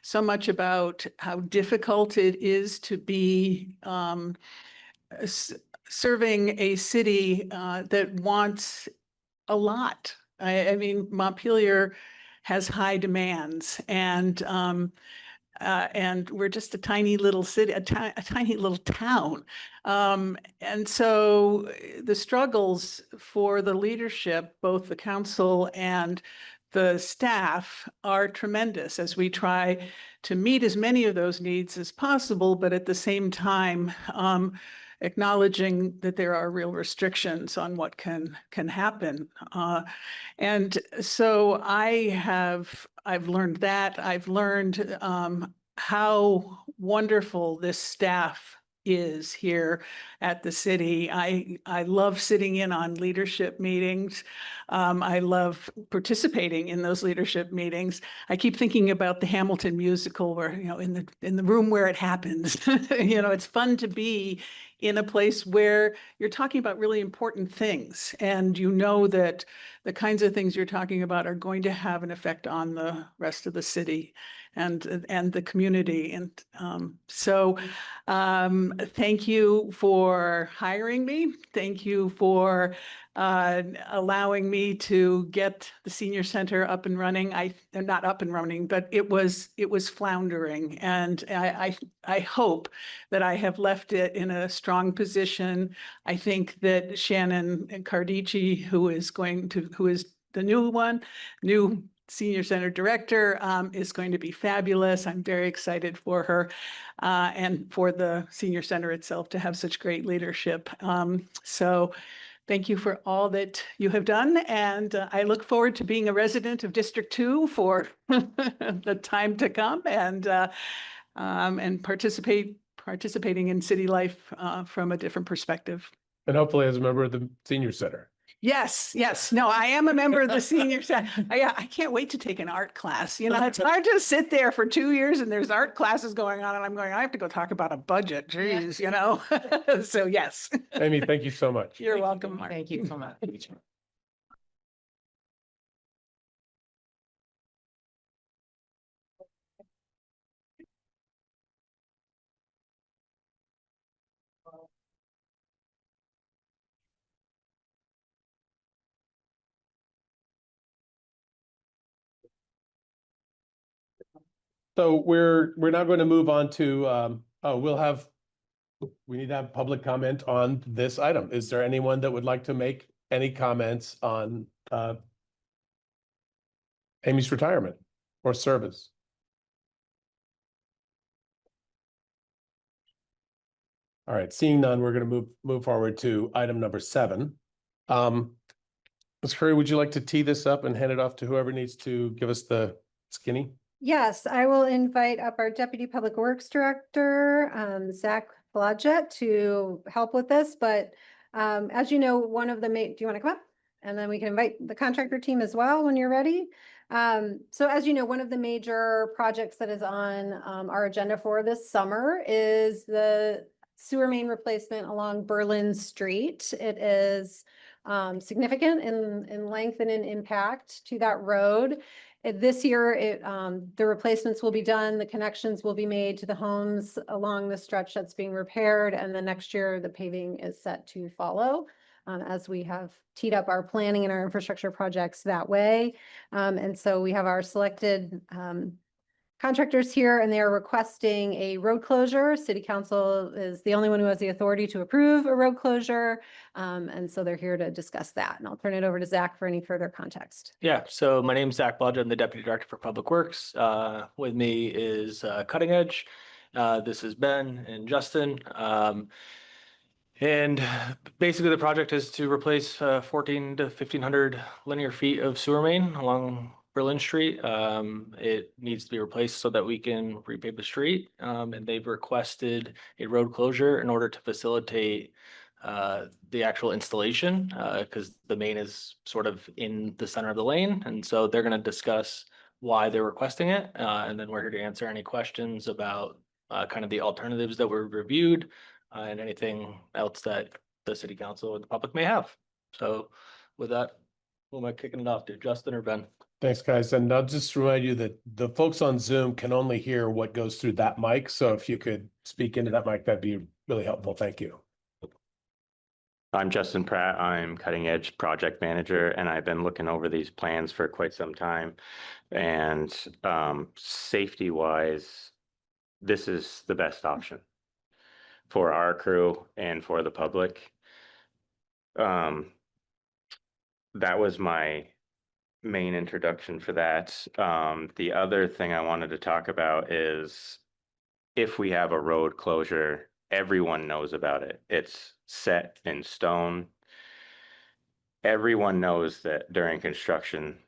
so much about how difficult it is to be serving a city that wants a lot. I mean, Montpelier has high demands, and we're just a tiny little city, a tiny little town. And so the struggles for the leadership, both the council and the staff, are tremendous as we try to meet as many of those needs as possible, but at the same time, acknowledging that there are real restrictions on what can happen. And so I've learned that. I've learned how wonderful this staff is here at the city. I love sitting in on leadership meetings. I love participating in those leadership meetings. I keep thinking about the Hamilton musical, where, you know, in the room where it happens. You know, it's fun to be in a place where you're talking about really important things, and you know that the kinds of things you're talking about are going to have an effect on the rest of the city and the community. And so thank you for hiring me. Thank you for allowing me to get the senior center up and running. Not up and running, but it was floundering, and I hope that I have left it in a strong position. I think that Shannon Cardici, who is the new senior center director, is going to be fabulous. I'm very excited for her and for the senior center itself to have such great leadership. So thank you for all that you have done, and I look forward to being a resident of District 2 for the time to come, and participating in city life from a different perspective. And hopefully as a member of the senior center. Yes. No, I am a member of the senior center. I can't wait to take an art class. You know, it's hard to sit there for 2 years and there's art classes going on, and I'm going, I have to go talk about a budget. Geez, you know. So yes. Amy, thank you so much. You're welcome, Mark. Thank you so much. So we're now going to move on to, we need to have public comment on this item. Is there anyone that would like to make any comments on Amy's retirement or service? All right, seeing none, we're going to move forward to item number 7. Ms. Curry, would you like to tee this up and hand it off to whoever needs to give us the skinny? Yes, I will invite up our Deputy Public Works Director, Zach Blodgett, to help with this. But as you know, do you want to come up? And then we can invite the contractor team as well when you're ready. So as you know, one of the major projects that is on our agenda for this summer is the sewer main replacement along Berlin Street. It is significant in length and in impact to that road. This year, the replacements will be done, the connections will be made to the homes along the stretch that's being repaired, and the next year, the paving is set to follow as we have teed up our planning and our infrastructure projects that way. And so we have our selected contractors here, and they are requesting a road closure. City Council is the only one who has the authority to approve a road closure. And so they're here to discuss that. And I'll turn it over to Zach for any further context. Yeah, so my name's Zach Blodgett. I'm the Deputy Director for Public Works. With me is Cutting Edge. This is Ben and Justin. And basically the project is to replace 14 to 1,500 linear feet of sewer main along Berlin Street. It needs to be replaced so that we can repave the street. And they've requested a road closure in order to facilitate the actual installation, because the main is sort of in the center of the lane. And so they're going to discuss why they're requesting it. And then we're here to answer any questions about kind of the alternatives that were reviewed and anything else that the city council and the public may have. So with that, who am I kicking it off to, Justin or Ben? Thanks, guys. And I'll just remind you that the folks on Zoom can only hear what goes through that mic. So if you could speak into that mic, that'd be really helpful. Thank you. I'm Justin Pratt. I'm Cutting Edge Project Manager, and I've been looking over these plans for quite some time. And safety wise, this is the best option for our crew and for the public. That was my main introduction for that. The other thing I wanted to talk about is if we have a road closure, everyone knows about it. It's set in stone. Everyone knows that during construction,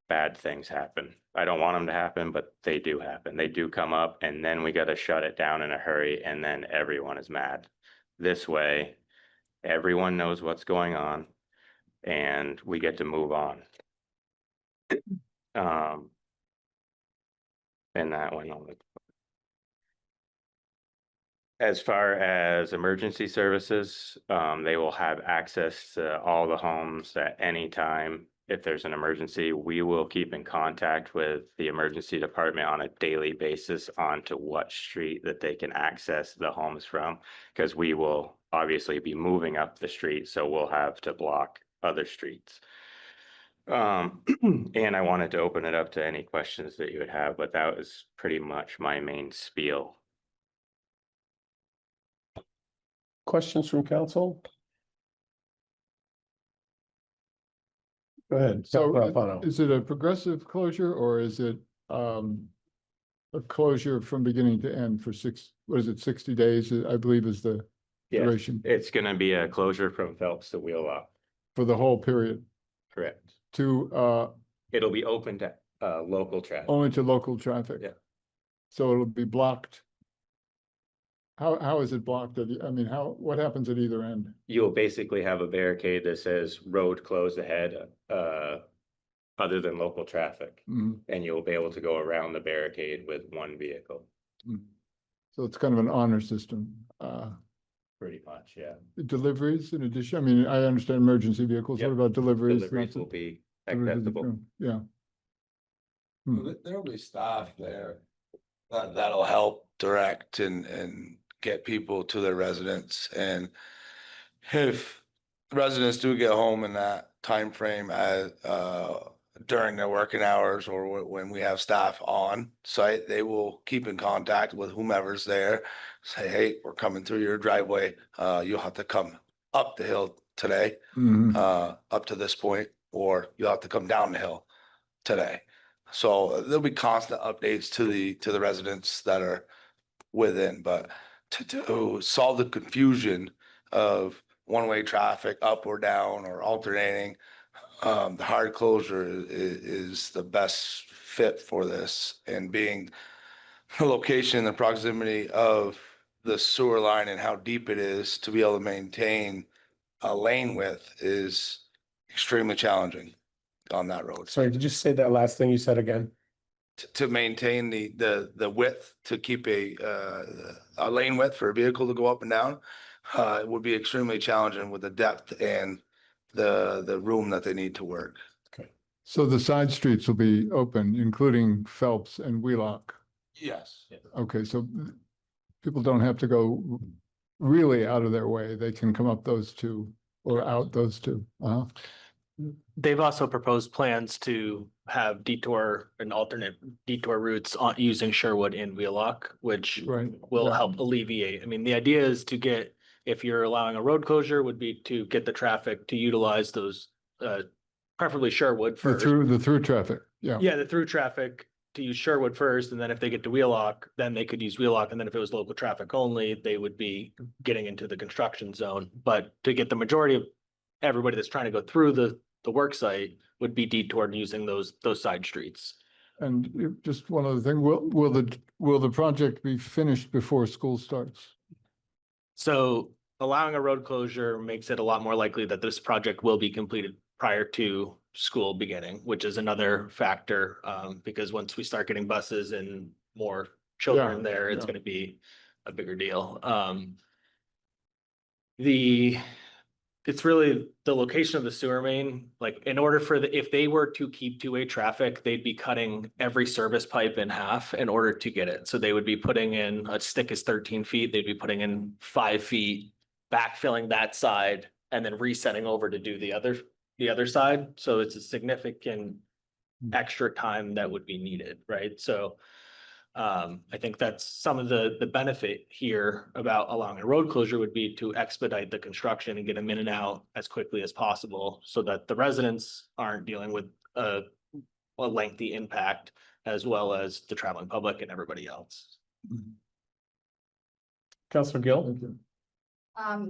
bad things happen. I don't want them to happen, but they do happen. They do come up, and then we got to shut it down in a hurry, and then everyone is mad. This way, everyone knows what's going on, and we get to move on. And that went on. As far as emergency services, they will have access to all the homes at any time. If there's an emergency, we will keep in contact with the emergency department on a daily basis onto what street that they can access the homes from, because we will obviously be moving up the street, so we'll have to block other streets. And I wanted to open it up to any questions that you would have, but that was pretty much my main spiel. Questions from council? Go ahead. So Councilor Alfano. is it a progressive closure or is it a closure from beginning to end for 60 days, I believe is the Yes, duration it's gonna be a closure from Phelps to Wheelock, for the whole period correct? to It'll be open to local traffic. only to local traffic? Yeah. So it'll be blocked? How is it blocked? I mean, what happens at either end? You'll basically have a barricade that says road closed ahead, other than local traffic. Mhm. And you'll be able to go around the barricade with one vehicle, So it's kind of an honor system. pretty much, yeah. Deliveries in addition, I mean, I understand emergency vehicles. Yep. What about deliveries? Deliveries will be Deliveries to the accessible. firm? Yeah. There'll be staff there that'll help direct and get people to their residents. And if residents do get home in that timeframe during their working hours or when we have staff on site, they will keep in contact with whomever's there. Say, hey, we're coming through your driveway. You'll have to come up the hill today, up to this point, or you'll have to come down the hill today. So there'll be constant updates to the residents that are within, but to solve the confusion of one-way traffic up or down or alternating, the hard closure is the best fit for this, and being the location, the proximity of the sewer line and how deep it is to be able to maintain a lane width is extremely challenging on that road. Sorry, did you say that last thing you said again? To maintain the width, to keep a lane width for a vehicle to go up and down, it would be extremely challenging with the depth and the room that they need to work. So the side streets will be open, including Phelps and Wheelock. Yes. Okay, so people don't have to go really out of their way. They can come up those two or out those two. They've also proposed plans to have detour and alternate detour routes on using Sherwood and Wheelock, which will help alleviate. I mean, the idea is to get, if you're allowing a road closure, would be to get the traffic to utilize those, preferably Sherwood first. The through traffic, yeah. Yeah, the through traffic to use Sherwood first, and then if they get to Wheelock, then they could use Wheelock, and then if it was local traffic only, they would be getting into the construction zone. But to get the majority of everybody that's trying to go through the work site would be detoured using those side streets. And just one other thing, will the project be finished before school starts? So allowing a road closure makes it a lot more likely that this project will be completed prior to school beginning, which is another factor, because once we start getting buses and more children there, it's going to be a bigger deal. It's really the location of the sewer main. Like, in order for if they were to keep two-way traffic, they'd be cutting every service pipe in half in order to get it. So they would be putting in, a stick is 13 feet, they'd be putting in 5 feet, backfilling that side, and then resetting over to do the other side. So it's a significant extra time that would be needed, right? So I think that's some of the benefit here about allowing a road closure would be to expedite the construction and get them in and out as quickly as possible so that the residents aren't dealing with a lengthy impact as well as the traveling public and everybody else. Councilor Gill?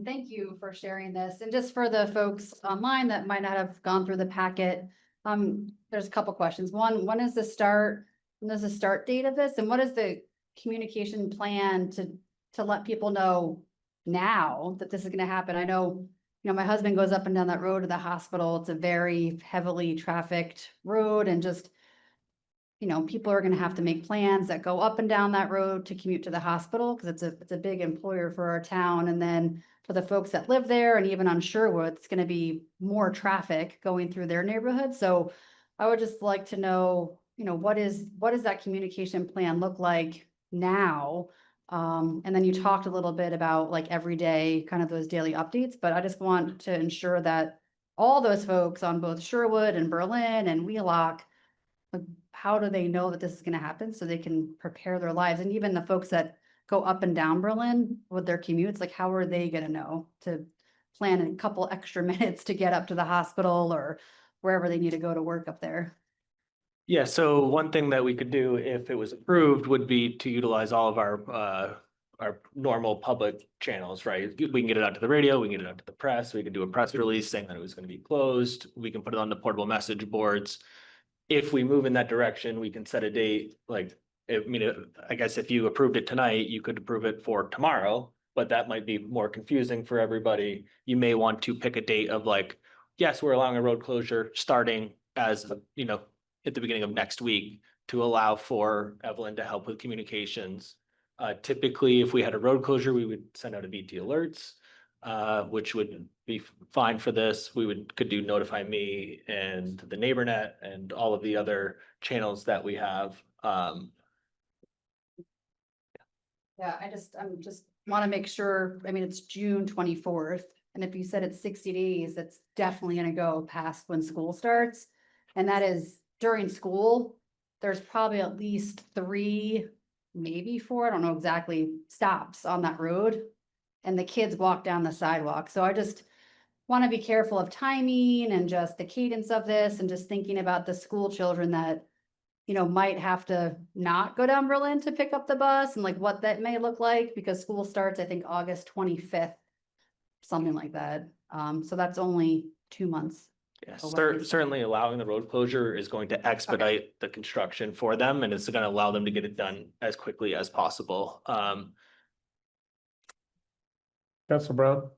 Thank you for sharing this. And just for the folks online that might not have gone through the packet, there's a couple questions. One, when is the start date of this? And what is the communication plan to let people know now that this is gonna happen? I know, my husband goes up and down that road to the hospital. It's a very heavily trafficked road, and just, people are gonna have to make plans that go up and down that road to commute to the hospital, because it's a big employer for our town. And then for the folks that live there, and even on Sherwood, it's gonna be more traffic going through their neighborhood. So I would just like to know, what does that communication plan look like now? And then you talked a little bit about like every day, kind of those daily updates, but I just want to ensure that all those folks on both Sherwood and Berlin and Wheelock, like, how do they know that this is going to happen so they can prepare their lives? And even the folks that go up and down Berlin with their commutes, like, how are they going to know to plan a couple extra minutes to get up to the hospital or wherever they need to go to work up there? Yeah, so one thing that we could do if it was approved would be to utilize all of our normal public channels, right? We can get it out to the radio, we can get it out to the press, we can do a press release saying that it was going to be closed. We can put it on the portable message boards. If we move in that direction, we can set a date, like, I guess if you approved it tonight, you could approve it for tomorrow, but that might be more confusing for everybody. You may want to pick a date of like, yes, we're allowing a road closure starting as, at the beginning of next week to allow for Evelyn to help with communications. Typically, if we had a road closure, we would send out a VT alerts, which would be fine for this. We could do notify me and the NeighborNet and all of the other channels that we have. Yeah, I'm just want to make sure, it's June 24th. And if you said it's 60 days, that's definitely going to go past when school starts. And that is during school, there's probably at least 3, maybe 4, I don't know exactly, stops on that road. And the kids walk down the sidewalk. So I just want to be careful of timing and just the cadence of this, and just thinking about the school children that, might have to not go down Berlin to pick up the bus, and like what that may look like, because school starts, I think, August 25th, something like that. So that's only 2 months. Yeah, certainly allowing the road closure is going to expedite the construction for them, and it's going to allow them to get it done as quickly as possible. Councilor Brown?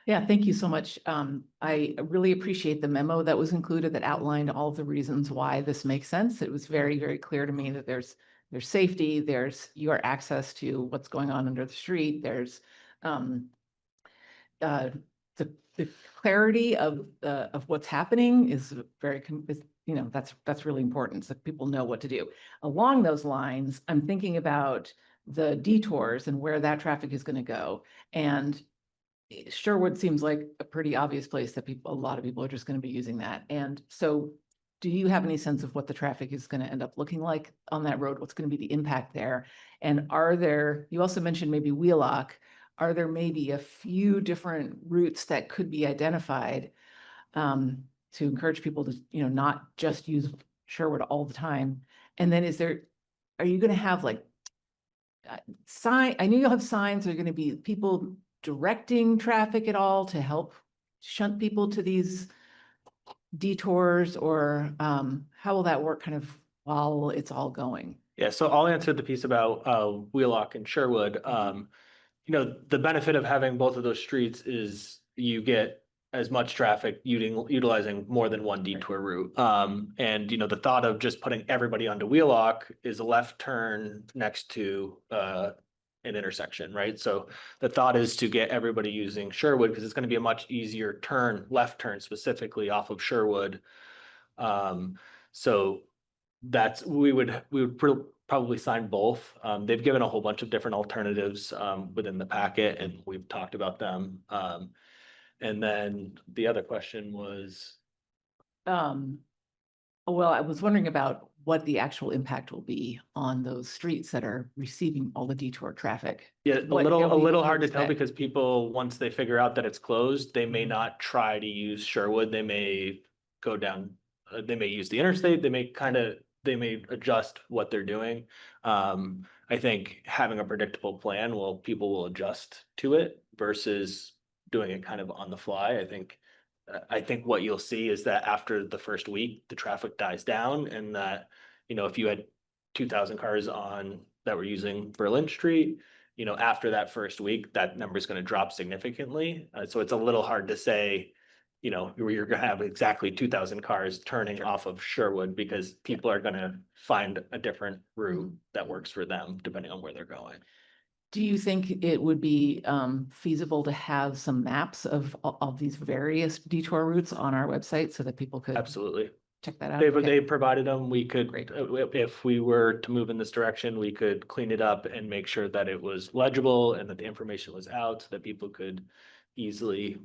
Yeah, thank you so much. I really appreciate the memo that was included that outlined all of the reasons why this makes sense. It was very, very clear to me that there's safety, there's your access to what's going on under the street, there's the clarity of what's happening is very, that's really important, so people know what to do. Along those lines, I'm thinking about the detours and where that traffic is going to go. And Sherwood seems like a pretty obvious place that a lot of people are just going to be using that. And so do you have any sense of what the traffic is going to end up looking like on that road? What's going to be the impact there? And you also mentioned maybe Wheelock. Are there maybe a few different routes that could be identified to encourage people to, not just use Sherwood all the time? And then are you going to have like I know you'll have signs. Are going to be people directing traffic at all to help shunt people to these detours, or how will that work kind of while it's all going? Yeah, so I'll answer the piece about Wheelock and Sherwood. The benefit of having both of those streets is you get as much traffic utilizing more than one detour route. And the thought of just putting everybody onto Wheelock is a left turn next to an intersection, right? So the thought is to get everybody using Sherwood, because it's going to be a much easier left turn specifically off of Sherwood. So we would probably sign both. They've given a whole bunch of different alternatives within the packet, and we've talked about them. And then the other question was, Well, I was wondering about what the actual impact will be on those streets that are receiving all the detour traffic. yeah, a What can we little hard to tell expect? because people, once they figure out that it's closed, they may not try to use Sherwood. They may go down, they may use the interstate. They may adjust what they're doing. I think having a predictable plan, people will adjust to it versus doing it kind of on the fly. I think what you'll see is that after the first week, the traffic dies down and that, if you had 2,000 cars that were using Berlin Street, after that first week, that number is going to drop significantly. So it's a little hard to say, you're going to have exactly 2,000 cars turning off of Sherwood because people are going to find a different route that works for them depending on where they're going. Do you think it would be feasible to have some maps of these various detour routes on our website so that people could Absolutely. check that out? They Okay. provided them. We could, Great. if we were to move in this direction, we could clean it up and make sure that it was legible and that the information was out so that people could easily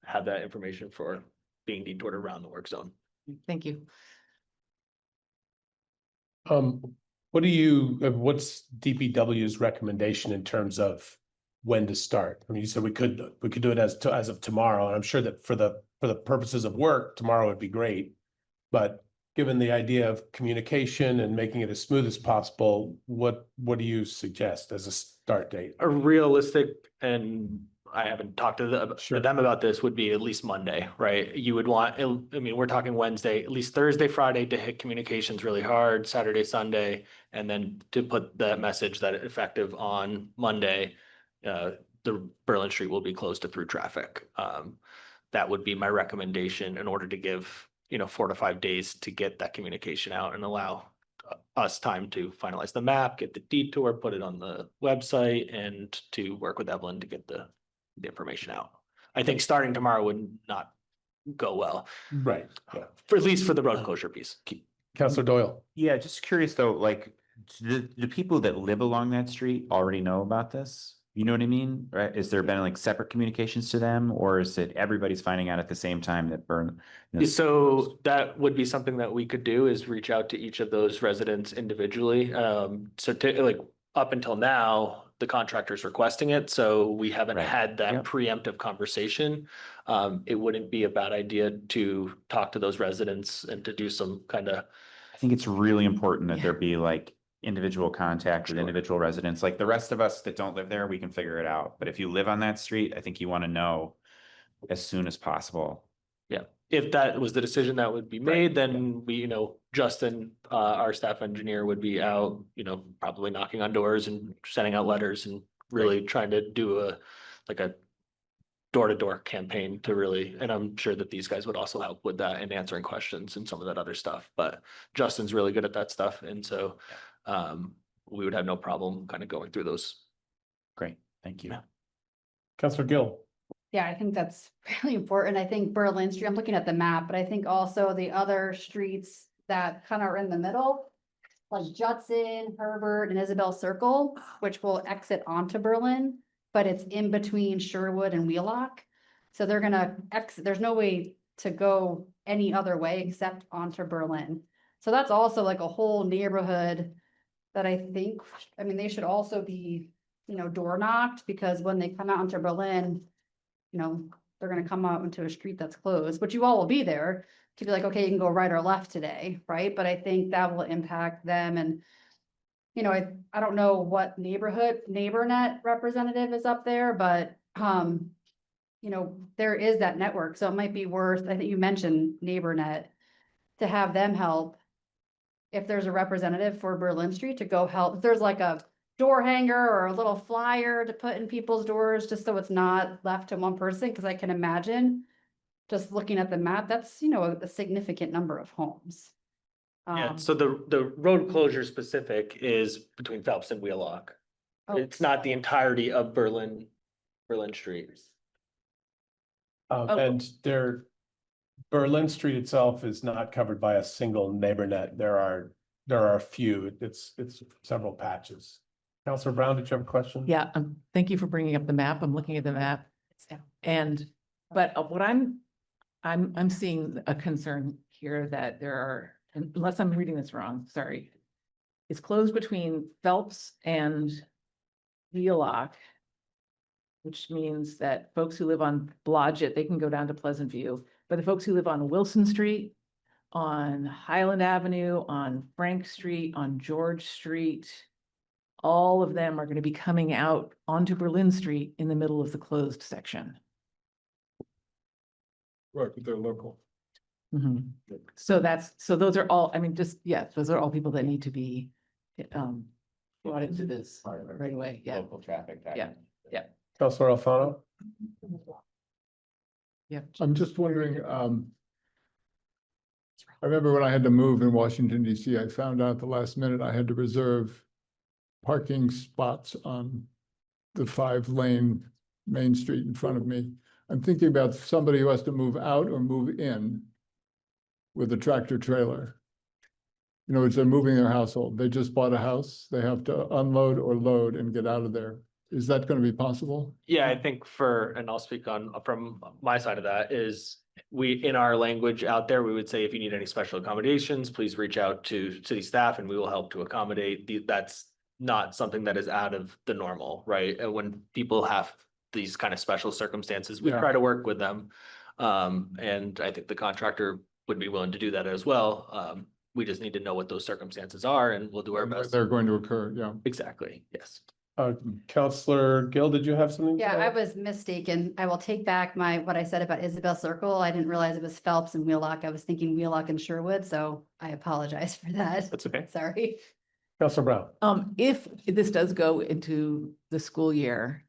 have that information for being detoured around the work zone. Thank you. What's DPW's recommendation in terms of when to start? I mean, you said we could do it as of tomorrow, and I'm sure that for the purposes of work, tomorrow would be great. But given the idea of communication and making it as smooth as possible, what do you suggest as a start date? A realistic, and I haven't talked to them about this, would be at least Monday, right? You would want, I mean, we're talking Wednesday, at least Thursday, Friday to hit communications really hard, Saturday, Sunday, and then to put that message that effective on Monday, the Berlin Street will be closed to through traffic. That would be my recommendation in order to give, 4 to 5 days to get that communication out and allow us time to finalize the map, get the detour, put it on the website, and to work with Evelyn to get the information out. I think starting tomorrow would not go well. Right. Yeah. For at least for the road closure piece. Councilor Doyle. Yeah, just curious though, like, do the people that live along that street already know about this? You know what I mean? Right? Is there been like separate communications to them, or is it everybody's finding out at the same time that So that would be something that we could do, is reach out to each of those residents individually. Up until now, the contractor's requesting it, so we haven't had that preemptive conversation. It wouldn't be a bad idea to talk to those residents and to do some kind of. I think it's really important that there be like individual contact with individual residents. Like the rest of us that don't live there, we can figure it out. But if you live on that street, I think you want to know as soon as possible. Yeah, if that was the decision that would be made, then we, Justin, our staff engineer, would be out, probably knocking on doors and sending out letters and really trying to do a door-to-door campaign to really, and I'm sure that these guys would also help with that and answering questions and some of that other stuff. But Justin's really good at that stuff. And so we would have no problem kind of going through those. Great, thank you. Councilor Gill. Yeah, I think that's really important. I think Berlin Street, I'm looking at the map, but I think also the other streets that kind of are in the middle, like Judson, Herbert, and Isabel Circle, which will exit onto Berlin, but it's in between Sherwood and Wheelock. So they're gonna exit, there's no way to go any other way except onto Berlin. So that's also like a whole neighborhood that I think, they should also be, door knocked, because when they come out into Berlin, they're gonna come out into a street that's closed, but you all will be there to be like, okay, you can go right or left today, right? But I think that will impact them. And, I don't know what NeighborNet representative is up there, but, there is that network. So it might be worth, I think you mentioned NeighborNet, to have them help. If there's a representative for Berlin Street to go help, if there's like a door hanger or a little flyer to put in people's doors, just so it's not left to one person, because I can imagine, just looking at the map, that's, a significant number of homes. Yeah, so the road closure specific is between Phelps and Wheelock. It's not the entirety of Berlin Street. And Berlin Street itself is not covered by a single NeighborNet. There are a few. It's several patches. Councilor Brown, did you have a question? Yeah, thank you for bringing up the map. I'm looking at the map. And, but what I'm seeing a concern here that there are, unless I'm reading this wrong, sorry. It's closed between Phelps and Wheelock, which means that folks who live on Blodgett, they can go down to Pleasant View. But the folks who live on Wilson Street, on Highland Avenue, on Frank Street, on George Street, all of them are going to be coming out onto Berlin Street in the middle of the closed section. Right, but they're local. Mhm. So so those are all, I mean, just, yeah, those are all people that need to be brought into this right away. Yeah. Local traffic. Yeah. Yeah. Counselor Alfano? Yeah. I'm just wondering, I remember when I had to move in Washington DC, I found out the last minute I had to reserve parking spots on the 5-lane Main Street in front of me. I'm thinking about somebody who has to move out or move in with a tractor trailer. In other words, they're moving their household. They just bought a house. They have to unload or load and get out of there. Is that going to be possible? Yeah, I think and I'll speak on from my side of that is in our language out there, we would say if you need any special accommodations, please reach out to city staff and we will help to accommodate. That's not something that is out of the normal, right? And when people have these kind of special circumstances, we try to work with them. And I think the contractor would be willing to do that as well. We just need to know what those circumstances are and we'll do our best. They're going to occur, yeah. Exactly, yes. Counselor Gill, did you have something? Yeah, I was mistaken. I will take back what I said about Isabel Circle. I didn't realize it was Phelps and Wheelock. I was thinking Wheelock and Sherwood, so I apologize for that. That's okay. Sorry. Counselor Brown? If this does go into the school year,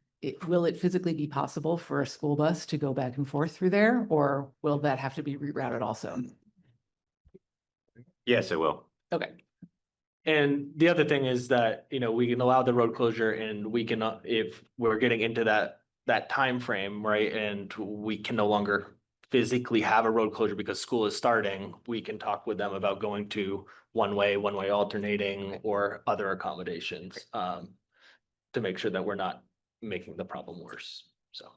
will it physically be possible for a school bus to go back and forth through there? Or will that have to be rerouted also? Yes, it will. Okay. And the other thing is that, we can allow the road closure and we can, if we're getting into that time frame, right? And we can no longer physically have a road closure because school is starting, we can talk with them about going to one-way alternating or other accommodations to make sure that we're not making the problem worse. So.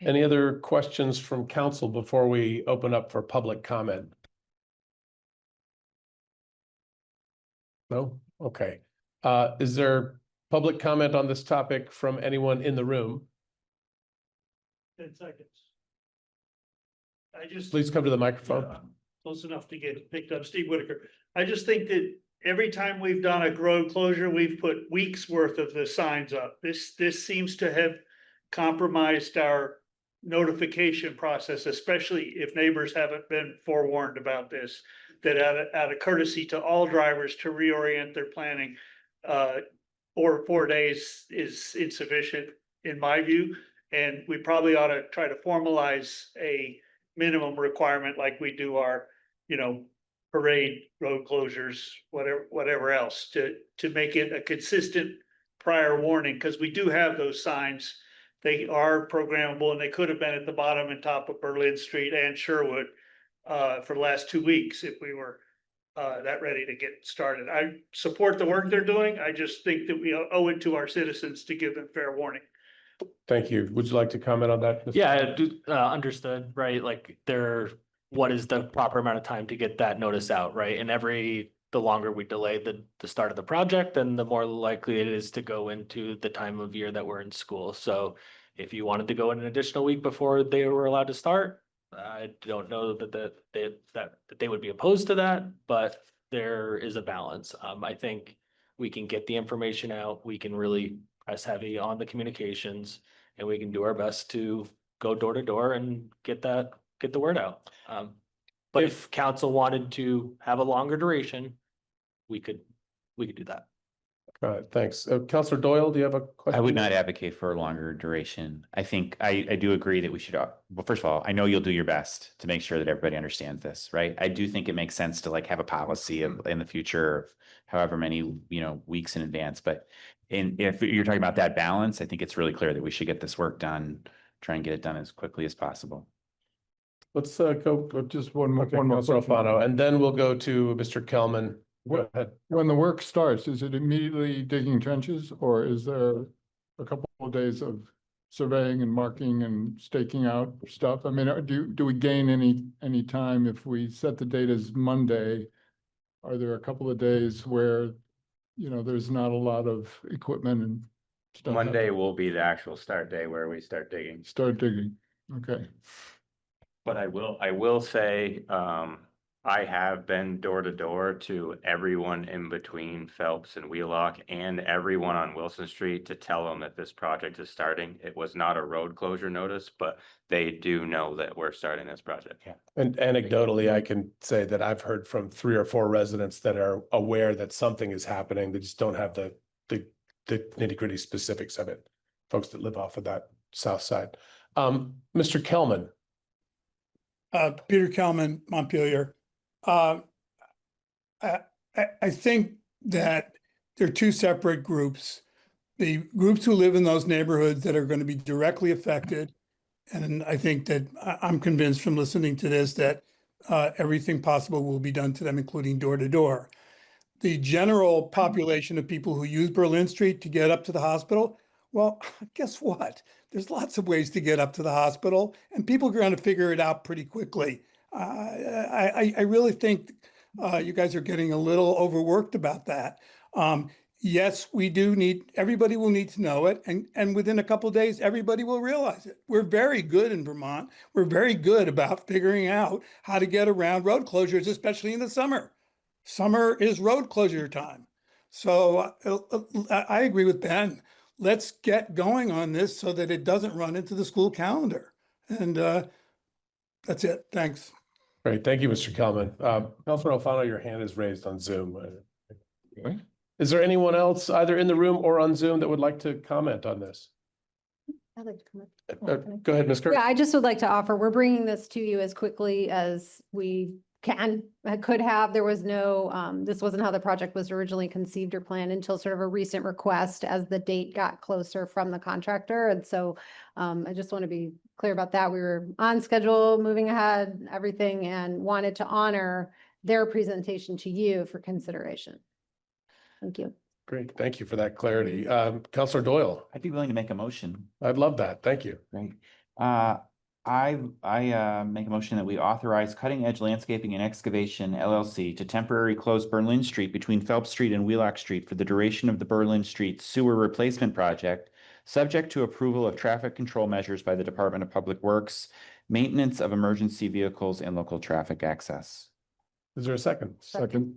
Any other questions from council before we open up for public comment? No? Okay. Is there public comment on this topic from anyone in the room? 10 seconds. Please come to the microphone. Close enough to get picked up. Steve Whitaker. I just think that every time we've done a road closure, we've put weeks worth of the signs up. This seems to have compromised our notification process, especially if neighbors haven't been forewarned about this, that out of courtesy to all drivers to reorient their planning, or 4 days is insufficient in my view. And we probably ought to try to formalize a minimum requirement like we do our, parade road closures, whatever else, to make it a consistent prior warning, because we do have those signs. They are programmable and they could have been at the bottom and top of Berlin Street and Sherwood for the last 2 weeks if we were that ready to get started. I support the work they're doing. I just think that we owe it to our citizens to give them fair warning. Thank you. Would you like to comment on that? Mr. Yeah, understood, right? Like what is the proper amount of time to get that notice out, right? And the longer we delay the start of the project, then the more likely it is to go into the time of year that we're in school. So if you wanted to go in an additional week before they were allowed to start, I don't know that they would be opposed to that, but there is a balance. I think we can get the information out. We can really press heavy on the communications and we can do our best to go door to door and get the word out. But if council wanted to have a longer duration, we could do that. All right, thanks. Counselor Doyle, do you have a question? I would not advocate for a longer duration. I think I do agree that we should, well, first of all, I know you'll do your best to make sure that everybody understands this, right? I do think it makes sense to have a policy in the future of however many, weeks in advance. But if you're talking about that balance, I think it's really clear that we should get this work done, try and get it done as quickly as possible. Let's go. Just one more Counselor question. Alfano, and then we'll go to Mr. Kelman. Go ahead. When the work starts, is it immediately digging trenches or is there a couple of days of surveying and marking and staking out stuff? I mean, do we gain any time if we set the date as Monday? Are there a couple of days where, there's not a lot of equipment and stuff? Monday will be the actual start day where we start digging. Start digging, okay. But I will say, I have been door to door to everyone in between Phelps and Wheelock and everyone on Wilson Street to tell them that this project is starting. It was not a road closure notice, but they do know that we're starting this project. Yeah. And anecdotally, I can say that I've heard from 3 or 4 residents that are aware that something is happening. They just don't have the nitty-gritty specifics of it. Folks that live off of that south side. Mr. Kelman. Peter Kelman, Montpelier. I think that there are 2 separate groups. The groups who live in those neighborhoods that are going to be directly affected. And I think that I'm convinced from listening to this that everything possible will be done to them, including door to door. The general population of people who use Berlin Street to get up to the hospital, well, guess what? There's lots of ways to get up to the hospital, and people are going to figure it out pretty quickly. I really think you guys are getting a little overworked about that. Yes, everybody will need to know it. And within a couple of days, everybody will realize it. We're very good in Vermont. We're very good about figuring out how to get around road closures, especially in the summer. Summer is road closure time. So I agree with Ben. Let's get going on this so that it doesn't run into the school calendar. And that's it. Thanks. Great. Thank you, Mr. Kelman. Councilor Alfano, your hand is raised on Zoom. Is there anyone else either in the room or on Zoom that would like to comment on this? I'd like to comment. Go ahead, Ms. Kirk. Yeah, I just would like to offer, we're bringing this to you as quickly as we could have. There was no, this wasn't how the project was originally conceived or planned until sort of a recent request as the date got closer from the contractor. And so I just want to be clear about that. We were on schedule, moving ahead, everything, and wanted to honor their presentation to you for consideration. Thank you. Great. Thank you for that clarity. Councilor Doyle. I'd be willing to make a motion. I'd love that. Thank you. Great. I make a motion that we authorize Cutting Edge Landscaping and Excavation LLC to temporarily close Berlin Street between Phelps Street and Wheelock Street for the duration of the Berlin Street sewer replacement project, subject to approval of traffic control measures by the Department of Public Works, maintenance of emergency vehicles, and local traffic access. Is there a second? Second.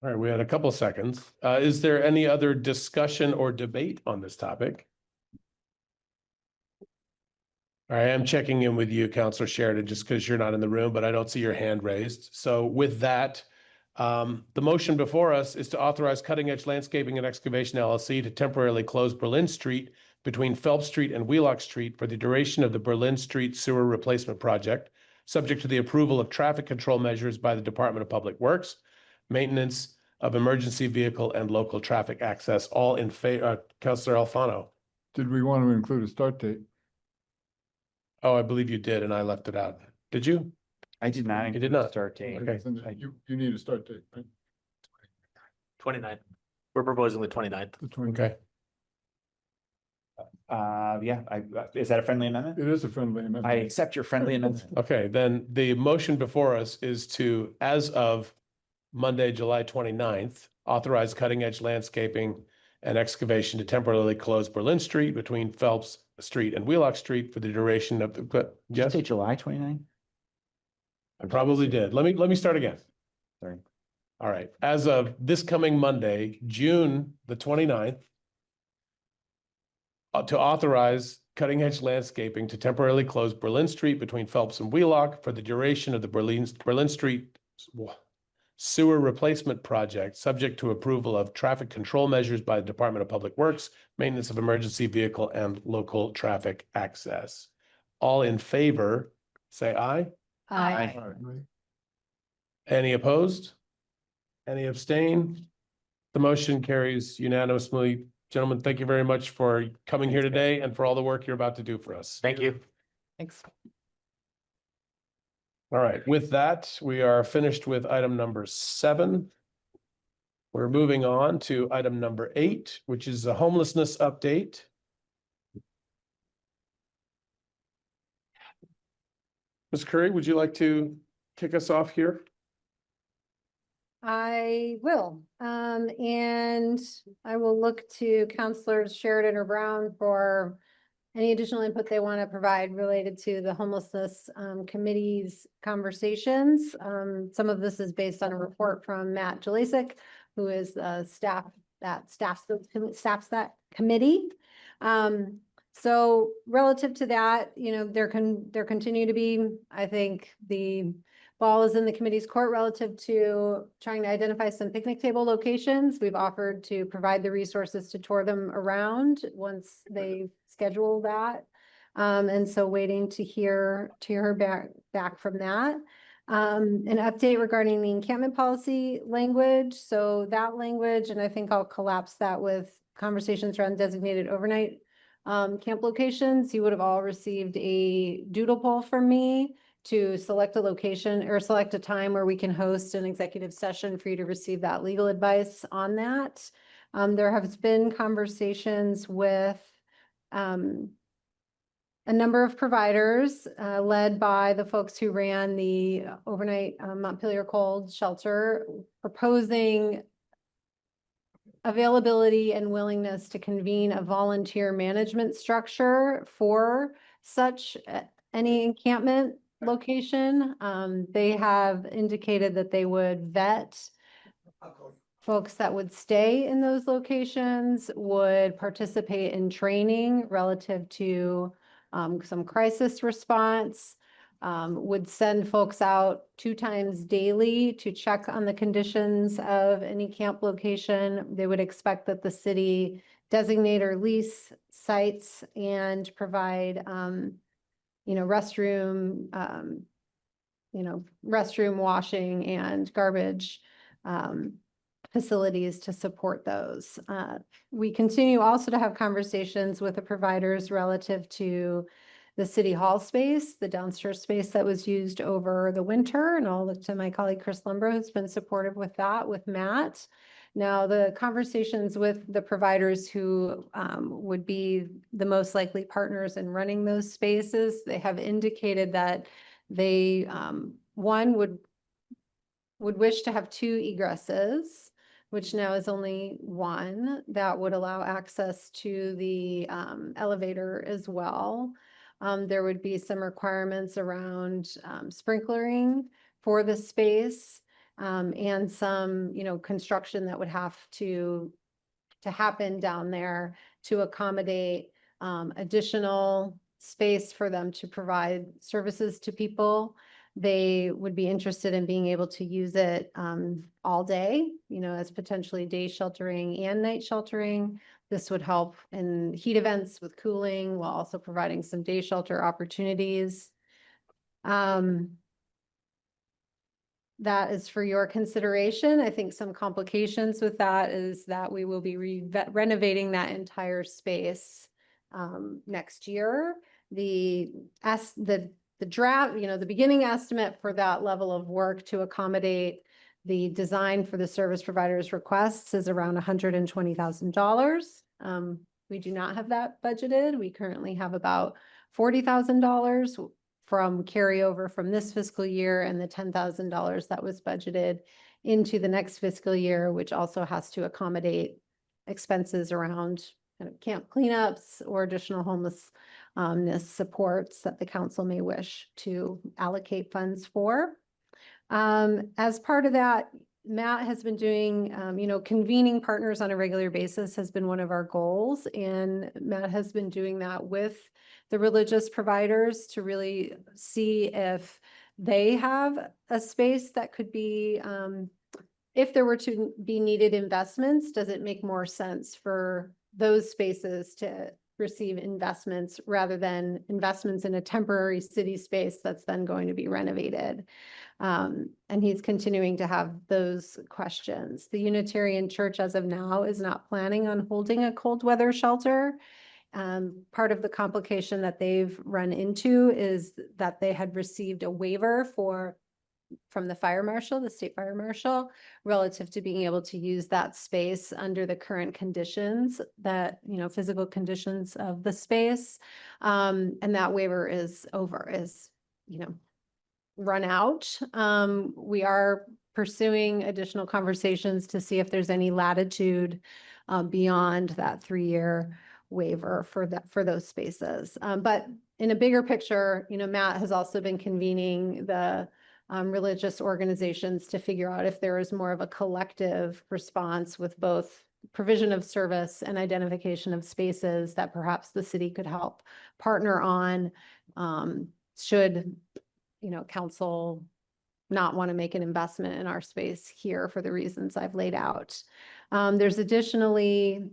All right, we had a couple seconds. Is there any other discussion or debate on this topic? All right, I'm checking in with you, Councilor Sheridan, just because you're not in the room, but I don't see your hand raised. So with that, the motion before us is to authorize Cutting Edge Landscaping and Excavation LLC to temporarily close Berlin Street between Phelps Street and Wheelock Street for the duration of the Berlin Street sewer replacement project, subject to the approval of traffic control measures by the Department of Public Works, maintenance of emergency vehicle and local traffic access, all in favor. Councilor Alfano. Did we want to include a start date? Oh, I believe you did, and I left it out. Did you? I did not. You did not. Start date. Okay. You need a start date, right? 29th. We're proposing the 29th. The 20th. Okay. Yeah, is that a friendly amendment? It is a friendly amendment. I accept your friendly amendment. Okay, then the motion before us is to, as of Monday, July 29th, authorize Cutting Edge Landscaping and Excavation to temporarily close Berlin Street between Phelps Street and Wheelock Street for the duration of the. Did you say July 29th? I probably did. Let me start again. Sorry. All right. As of this coming Monday, June the 29th, to authorize Cutting Edge Landscaping to temporarily close Berlin Street between Phelps and Wheelock for the duration of the Berlin Street sewer replacement project, subject to approval of traffic control measures by the Department of Public Works, maintenance of emergency vehicle and local traffic access. All in favor, say aye. Aye. Any opposed? Any abstain? The motion carries unanimously. Gentlemen, thank you very much for coming here today and for all the work you're about to do for us. Thank you. Thanks. All right, with that, we are finished with item number 7. We're moving on to item number 8, which is a homelessness update. Ms. Curry, would you like to kick us off here? I will, and I will look to Counselors Sheridan or Brown for any additional input they want to provide related to the homelessness committee's conversations. Some of this is based on a report from Matt Jalisik, who is staffs that committee. So relative to that, you know, there continue to be, I think the ball is in the committee's court relative to trying to identify some picnic table locations. We've offered to provide the resources to tour them around once they schedule that. And so waiting to hear back from that. An update regarding the encampment policy language. So that language, and I think I'll collapse that with conversations around designated overnight camp locations. You would have all received a doodle poll from me to select a location or select a time where we can host an executive session for you to receive that legal advice on that. There has been conversations with a number of providers led by the folks who ran the overnight Montpelier cold shelter, proposing availability and willingness to convene a volunteer management structure for such any encampment location. They have indicated that they would vet folks that would stay in those locations, would participate in training relative to some crisis response, would send folks out 2 times daily to check on the conditions of any camp location. They would expect that the city designate or lease sites and provide restroom, restroom washing and garbage facilities to support those. We continue also to have conversations with the providers relative to the city hall space, the downstairs space that was used over the winter. And I'll look to my colleague, Chris Lumbro, who's been supportive with that, with Matt. Now, the conversations with the providers who would be the most likely partners in running those spaces, they have indicated that they, one, would wish to have 2 egresses, which now is only 1, that would allow access to the elevator as well. There would be some requirements around sprinklering for the space. And some, construction that would have to happen down there to accommodate additional space for them to provide services to people. They would be interested in being able to use it all day, as potentially day sheltering and night sheltering. This would help in heat events with cooling while also providing some day shelter opportunities. That is for your consideration. I think some complications with that is that we will be renovating that entire space next year. The draft, the beginning estimate for that level of work to accommodate the design for the service provider's requests is around $120,000. We do not have that budgeted. We currently have about $40,000 from carryover from this fiscal year and the $10,000 that was budgeted into the next fiscal year, which also has to accommodate expenses around kind of camp cleanups or additional homelessness supports that the council may wish to allocate funds for. As part of that, Matt has been doing, convening partners on a regular basis has been one of our goals. And Matt has been doing that with the religious providers to really see if they have a space that could be, if there were to be needed investments, does it make more sense for those spaces to receive investments rather than investments in a temporary city space that's then going to be renovated? And he's continuing to have those questions. The Unitarian Church as of now is not planning on holding a cold weather shelter. Part of the complication that they've run into is that they had received a waiver from the fire marshal, the state fire marshal, relative to being able to use that space under the current conditions that, physical conditions of the space. And that waiver is over, run out. We are pursuing additional conversations to see if there's any latitude beyond that 3-year waiver for that, for those spaces. But in a bigger picture, you know, Matt has also been convening the religious organizations to figure out if there is more of a collective response with both provision of service and identification of spaces that perhaps the city could help partner on, should, you know, council not want to make an investment in our space here for the reasons I've laid out. There's additionally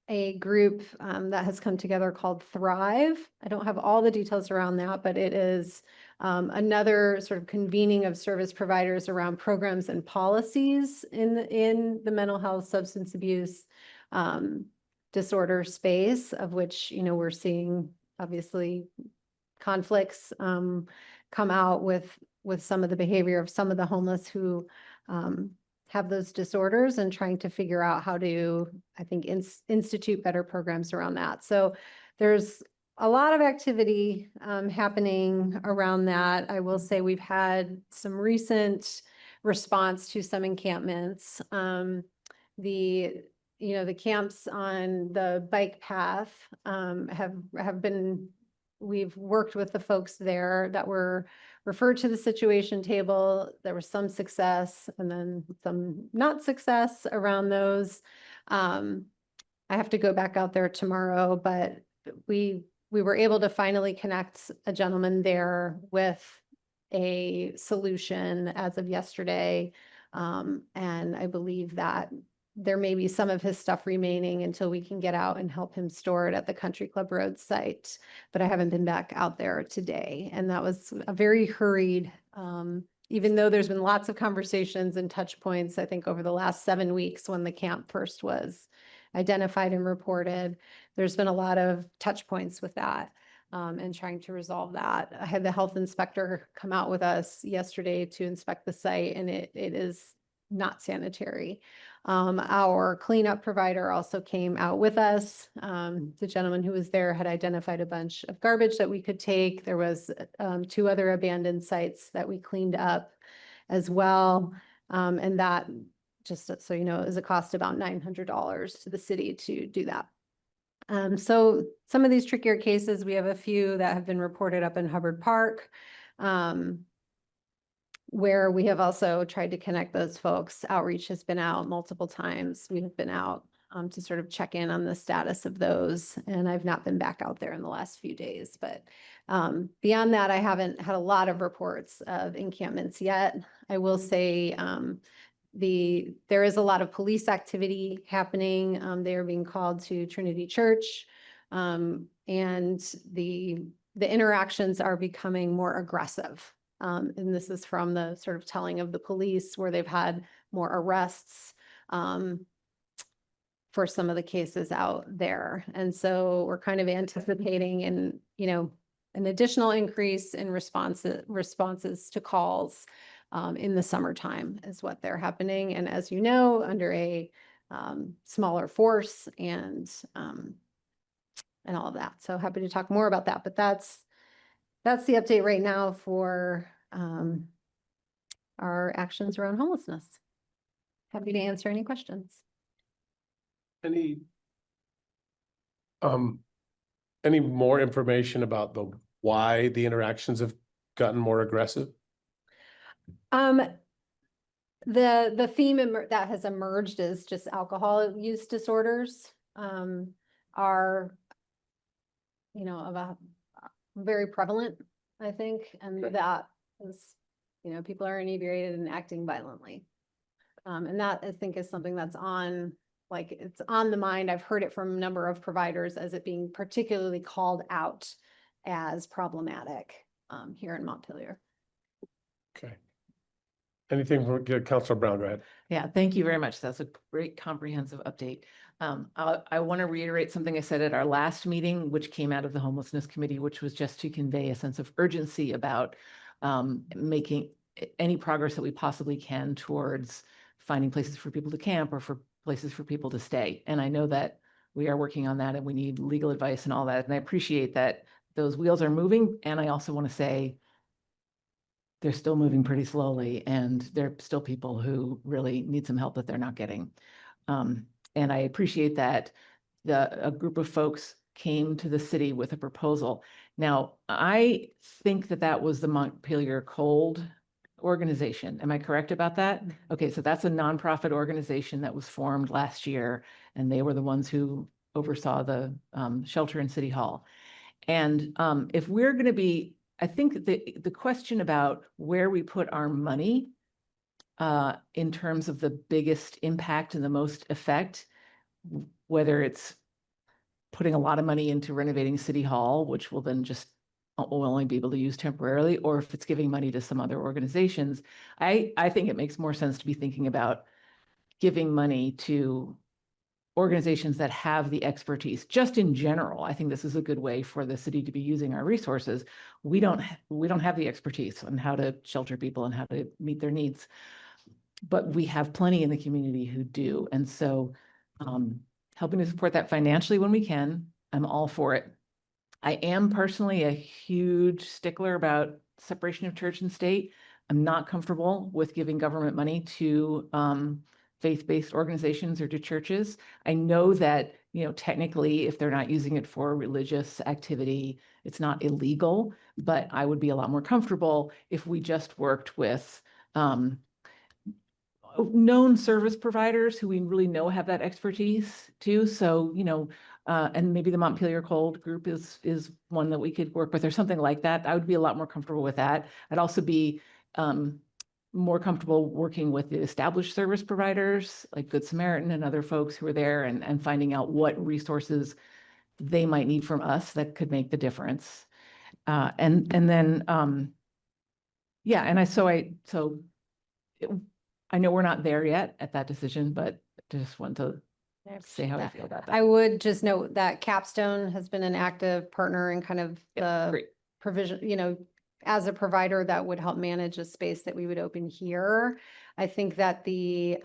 a group that has come together called Thrive. I don't have all the details around that, but it is another sort of convening of service providers around programs and policies in the mental health, substance abuse disorder space, of which, you know, we're seeing obviously conflicts come out with some of the behavior of some of the homeless who have those disorders, and trying to figure out how to, I think, institute better programs around that. So there's a lot of activity happening around that. I will say we've had some recent response to some encampments. The camps on the bike path have been, we've worked with the folks there that were referred to the situation table. There was some success and then some not success around those. I have to go back out there tomorrow, but we were able to finally connect a gentleman there with a solution as of yesterday. And I believe that there may be some of his stuff remaining until we can get out and help him store it at the Country Club Road site. But I haven't been back out there today. And that was a very hurried, even though there's been lots of conversations and touch points, I think over the last 7 weeks when the camp first was identified and reported, there's been a lot of touch points with that and trying to resolve that. I had the health inspector come out with us yesterday to inspect the site, and it is not sanitary. Our cleanup provider also came out with us. The gentleman who was there had identified a bunch of garbage that we could take. There was 2 other abandoned sites that we cleaned up as well. And that, just so you know, is a cost about $900 to the city to do that. So some of these trickier cases, we have a few that have been reported up in Hubbard Park, where we have also tried to connect those folks. Outreach has been out multiple times. We have been out to sort of check in on the status of those. And I've not been back out there in the last few days. But beyond that, I haven't had a lot of reports of encampments yet. I will say there is a lot of police activity happening. They are being called to Trinity Church. And the interactions are becoming more aggressive. And this is from the sort of telling of the police, where they've had more arrests for some of the cases out there. And so we're kind of anticipating an additional increase in responses to calls in the summertime is what they're happening. And as you know, under a smaller force and all of that. So happy to talk more about that, but that's the update right now for our actions around homelessness. Happy to answer any questions. Any more information about why the interactions have gotten more aggressive? The theme that has emerged is just alcohol use disorders are, very prevalent, I think, and that is, people are inebriated and acting violently. And that, I think, is something that's it's on the mind. I've heard it from a number of providers as it being particularly called out as problematic here in Montpelier. Okay. Anything from Councilor Brown? Go ahead. Yeah, thank you very much. That's a great comprehensive update. I want to reiterate something I said at our last meeting, which came out of the Homelessness Committee, which was just to convey a sense of urgency about making any progress that we possibly can towards finding places for people to camp or for places for people to stay. And I know that we are working on that and we need legal advice and all that. And I appreciate that those wheels are moving. And I also want to say, they're still moving pretty slowly, and there are still people who really need some help that they're not getting. And I appreciate that a group of folks came to the city with a proposal. Now, I think that was the Montpelier Cold organization. Am I correct about that? Okay, so that's a nonprofit organization that was formed last year, and they were the ones who oversaw the shelter in City Hall. And if we're going to be, I think the question about where we put our money in terms of the biggest impact and the most effect, whether it's putting a lot of money into renovating City Hall, which will then just will only be able to use temporarily, or if it's giving money to some other organizations, I think it makes more sense to be thinking about giving money to organizations that have the expertise. Just in general, I think this is a good way for the city to be using our resources. We don't have the expertise on how to shelter people and how to meet their needs, but we have plenty in the community who do. And so helping to support that financially when we can, I'm all for it. I am personally a huge stickler about separation of church and state. I'm not comfortable with giving government money to faith-based organizations or to churches. I know that, technically, if they're not using it for religious activity, it's not illegal, but I would be a lot more comfortable if we just worked with known service providers who we really know have that expertise too. So, and maybe the Montpelier Cold group is one that we could work with or something like that. I would be a lot more comfortable with that. I'd also be more comfortable working with the established service providers like Good Samaritan and other folks who are there and finding out what resources they might need from us that could make the difference. And then, yeah, and I know we're not there yet at that decision, but just want to say how I feel about that. I would just note that Capstone has been an active partner in kind of the provision, as a provider that would help manage a space that we would open here. I think that the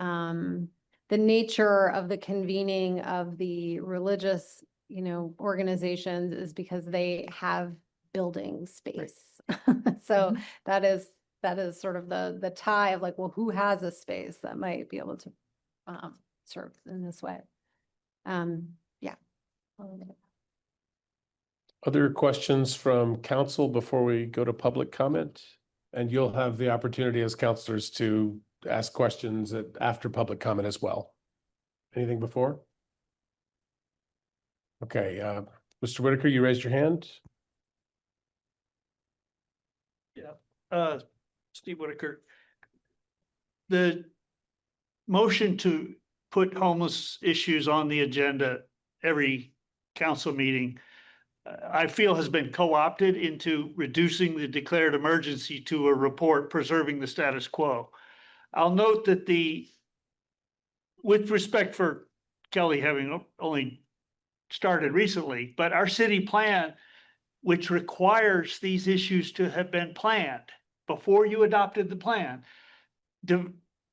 nature of the convening of the religious, organizations is because they have building space. So that is sort of the tie of like, well, who has a space that might be able to serve in this way? Yeah. Other questions from council before we go to public comment? And you'll have the opportunity as counselors to ask questions after public comment as well. Anything before? Okay, Mr. Whitaker, you raised your hand. Yeah, Steve Whitaker. The motion to put homeless issues on the agenda every council meeting, I feel has been co-opted into reducing the declared emergency to a report preserving the status quo. I'll note that with respect for Kelly having only started recently, but our city plan, which requires these issues to have been planned before you adopted the plan,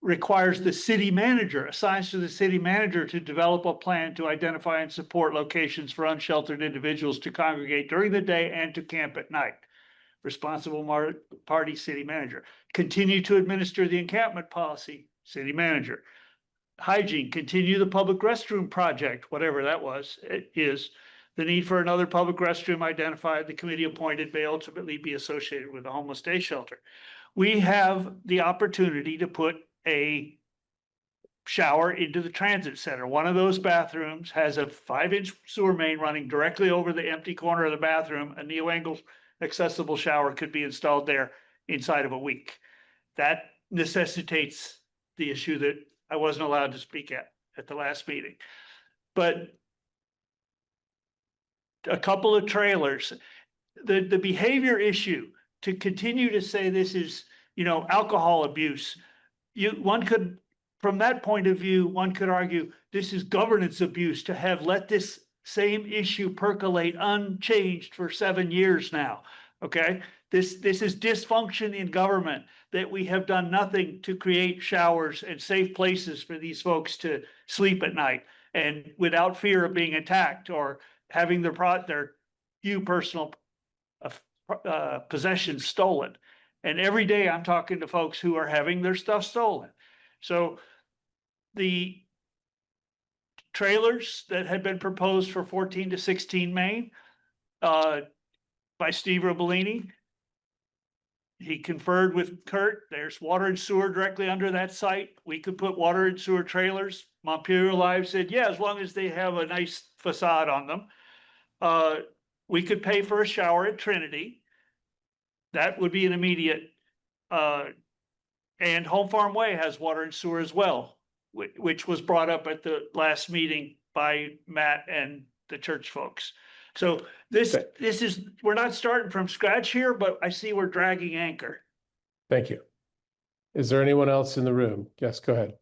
requires the city manager, assigns to the city manager to develop a plan to identify and support locations for unsheltered individuals to congregate during the day and to camp at night. Responsible party, city manager. Continue to administer the encampment policy, city manager. Hygiene, continue the public restroom project, whatever that was, it is. The need for another public restroom identified, the committee appointed may ultimately be associated with a homeless day shelter. We have the opportunity to put a shower into the transit center. One of those bathrooms has a 5-inch sewer main running directly over the empty corner of the bathroom. A neo-angle accessible shower could be installed there inside of a week. That necessitates the issue that I wasn't allowed to speak at the last meeting. But a couple of trailers, the behavior issue, to continue to say this is, alcohol abuse, one could, from that point of view, one could argue this is governance abuse to have let this same issue percolate unchanged for 7 years now. Okay, this is dysfunction in government, that we have done nothing to create showers and safe places for these folks to sleep at night and without fear of being attacked or having their personal possessions stolen. And every day I'm talking to folks who are having their stuff stolen. So the trailers that had been proposed for 14 to 16 Main by Steve Robellini, he conferred with Kurt. There's water and sewer directly under that site. We could put water and sewer trailers. Montpelier Live said, yeah, as long as they have a nice facade on them. We could pay for a shower at Trinity. That would be an immediate, and Home Farm Way has water and sewer as well, which was brought up at the last meeting by Matt and the church folks. So this is, we're not starting from scratch here, but I see we're dragging anchor. Thank you. Is there anyone else in the room? Yes, go ahead.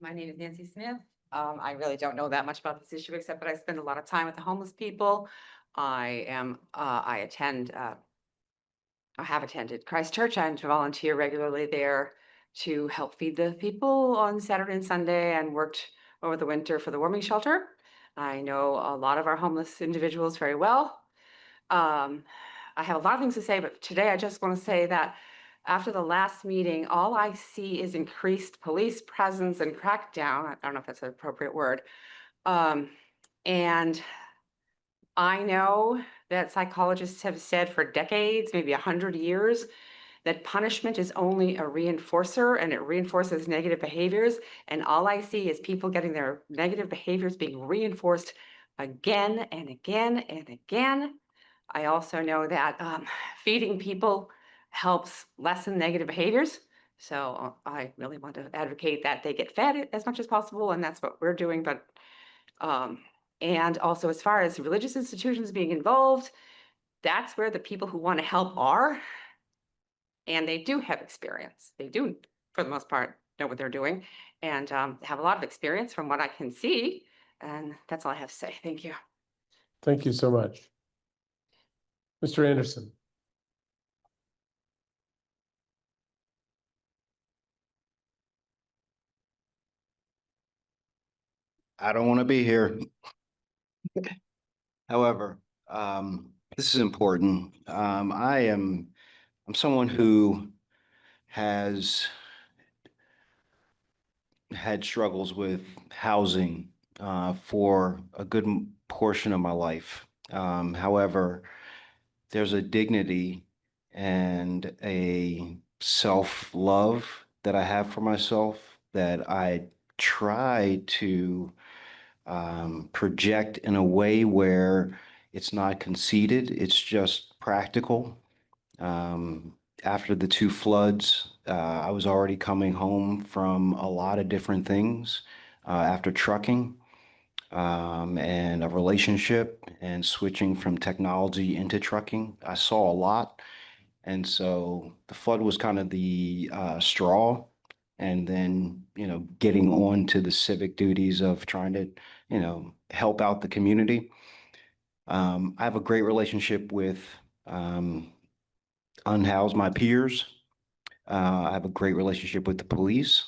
My name is Nancy Smith. I really don't know that much about this issue, except that I spend a lot of time with the homeless people. I have attended Christ Church. I volunteer regularly there to help feed the people on Saturday and Sunday, and worked over the winter for the warming shelter. I know a lot of our homeless individuals very well. I have a lot of things to say, but today I just want to say that after the last meeting, all I see is increased police presence and crackdown. I don't know if that's an appropriate word. And I know that psychologists have said for decades, maybe 100 years, that punishment is only a reinforcer, and it reinforces negative behaviors. And all I see is people getting their negative behaviors being reinforced again and again and again. I also know that feeding people helps lessen negative behaviors. So I really want to advocate that they get fed as much as possible, and that's what we're doing. But and also, as far as religious institutions being involved, that's where the people who want to help are. And they do have experience. They do, for the most part, know what they're doing, and have a lot of experience from what I can see. And that's all I have to say. Thank you. Thank you so much. Mr. Anderson. I don't want to be here. However, this is important. I'm someone who has had struggles with housing for a good portion of my life. However, there's a dignity and a self-love that I have for myself that I try to project in a way where it's not conceited, it's just practical. After the two floods, I was already coming home from a lot of different things after trucking and a relationship and switching from technology into trucking. I saw a lot. And so the flood was kind of the straw. And then, getting on to the civic duties of trying to, help out the community. I have a great relationship with Unhouse my peers. I have a great relationship with the police.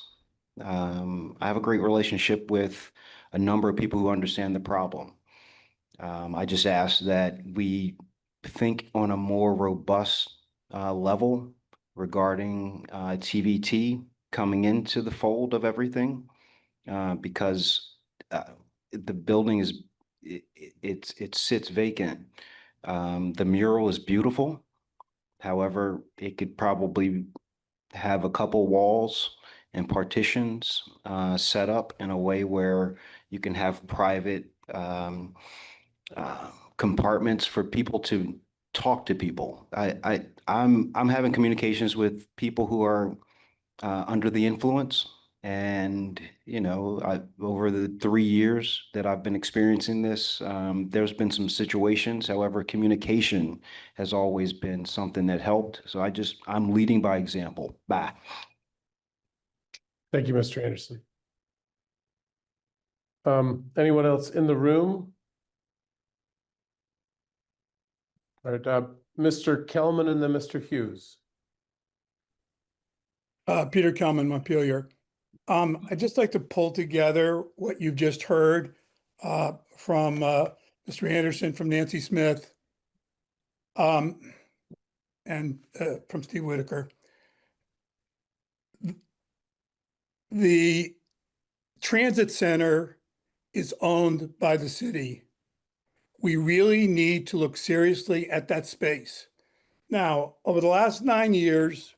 I have a great relationship with a number of people who understand the problem. I just ask that we think on a more robust level regarding TVT coming into the fold of everything, because the building it sits vacant. The mural is beautiful. However, it could probably have a couple walls and partitions set up in a way where you can have private compartments for people to talk to people. I'm having communications with people who are under the influence, and over the 3 years that I've been experiencing this, there's been some situations. However, communication has always been something that helped. So I'm leading by example. Bye. Thank you, Mr. Anderson. Anyone else in the room? All right, Mr. Kelman and then Mr. Hughes. Peter Kelman, Montpelier. I'd just like to pull together what you've just heard from Mr. Anderson, from Nancy Smith, and from Steve Whitaker. The transit center is owned by the city. We really need to look seriously at that space. Now, over the last 9 years,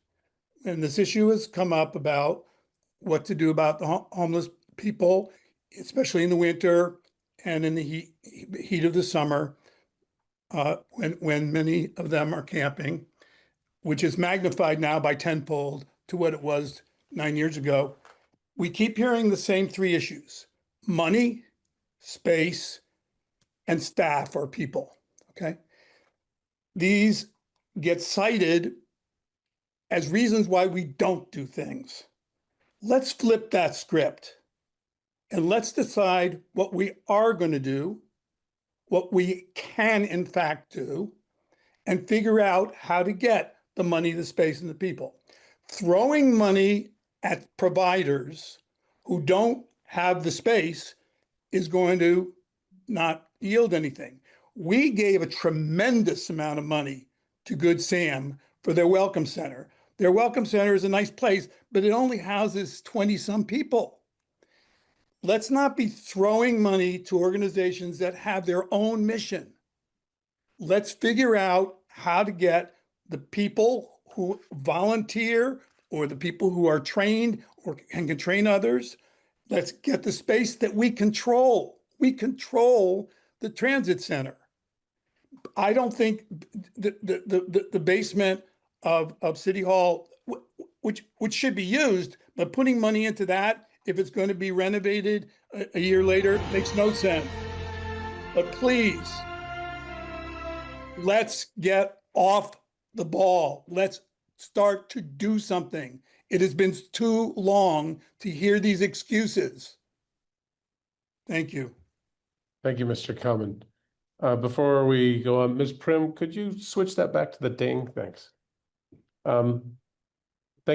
and this issue has come up about what to do about the homeless people, especially in the winter and in the heat of the summer, when many of them are camping, which is magnified now by tenfold to what it was 9 years ago. We keep hearing the same three issues: money, space, and staff or people, okay? These get cited as reasons why we don't do things. Let's flip that script and let's decide what we are going to do, what we can in fact do, and figure out how to get the money, the space, and the people. Throwing money at providers who don't have the space is going to not yield anything. We gave a tremendous amount of money to Good Sam for their Welcome Center. Their Welcome Center is a nice place, but it only houses 20-some people. Let's not be throwing money to organizations that have their own mission. Let's figure out how to get the people who volunteer or the people who are trained or can train others. Let's get the space that we control. We control the transit center. I don't think the basement of City Hall, which should be used, but putting money into that, if it's going to be renovated a year later, makes no sense. But please, let's get off the ball. Let's start to do something. It has been too long to hear these excuses. Thank you. Thank you, Mr. Kelman. Before we go on, Ms. Prim, could you switch that back to the ding? Thanks. Thank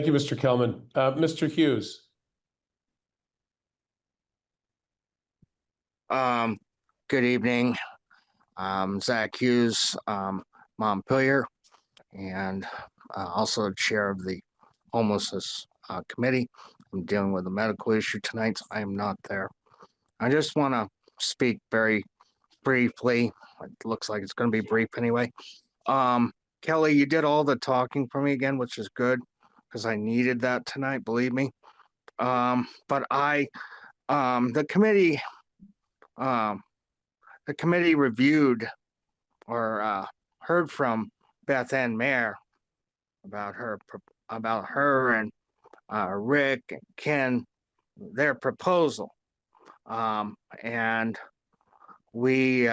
you, Mr. Kelman. Mr. Hughes. Good evening. Zach Hughes, Montpelier, and also chair of the homelessness committee. I'm dealing with a medical issue tonight, so I am not there. I just want to speak very briefly. It looks like it's going to be brief anyway. Kelly, you did all the talking for me again, which is good because I needed that tonight, believe me. But the committee reviewed or heard from Beth Ann Mayer about her and Rick and Ken, their proposal. And we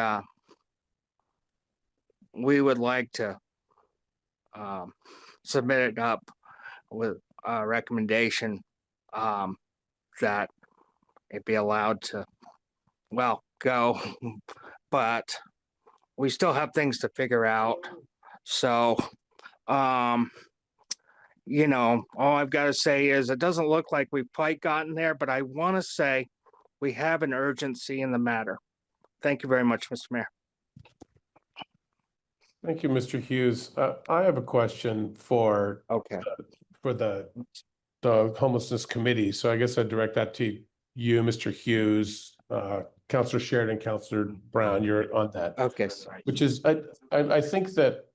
would like to submit it up with a recommendation that it be allowed to, well, go, but we still have things to figure out. So, you know, all I've got to say is it doesn't look like we've quite gotten there, but I want to say we have an urgency in the matter. Thank you very much, Mr. Mayor. Thank you, Mr. Hughes. I have a question for the homelessness committee. So I guess I'd direct that to you, Mr. Hughes, Councilor Sheridan, Councilor Brown. You're on that. Okay, sorry. Which is, I think that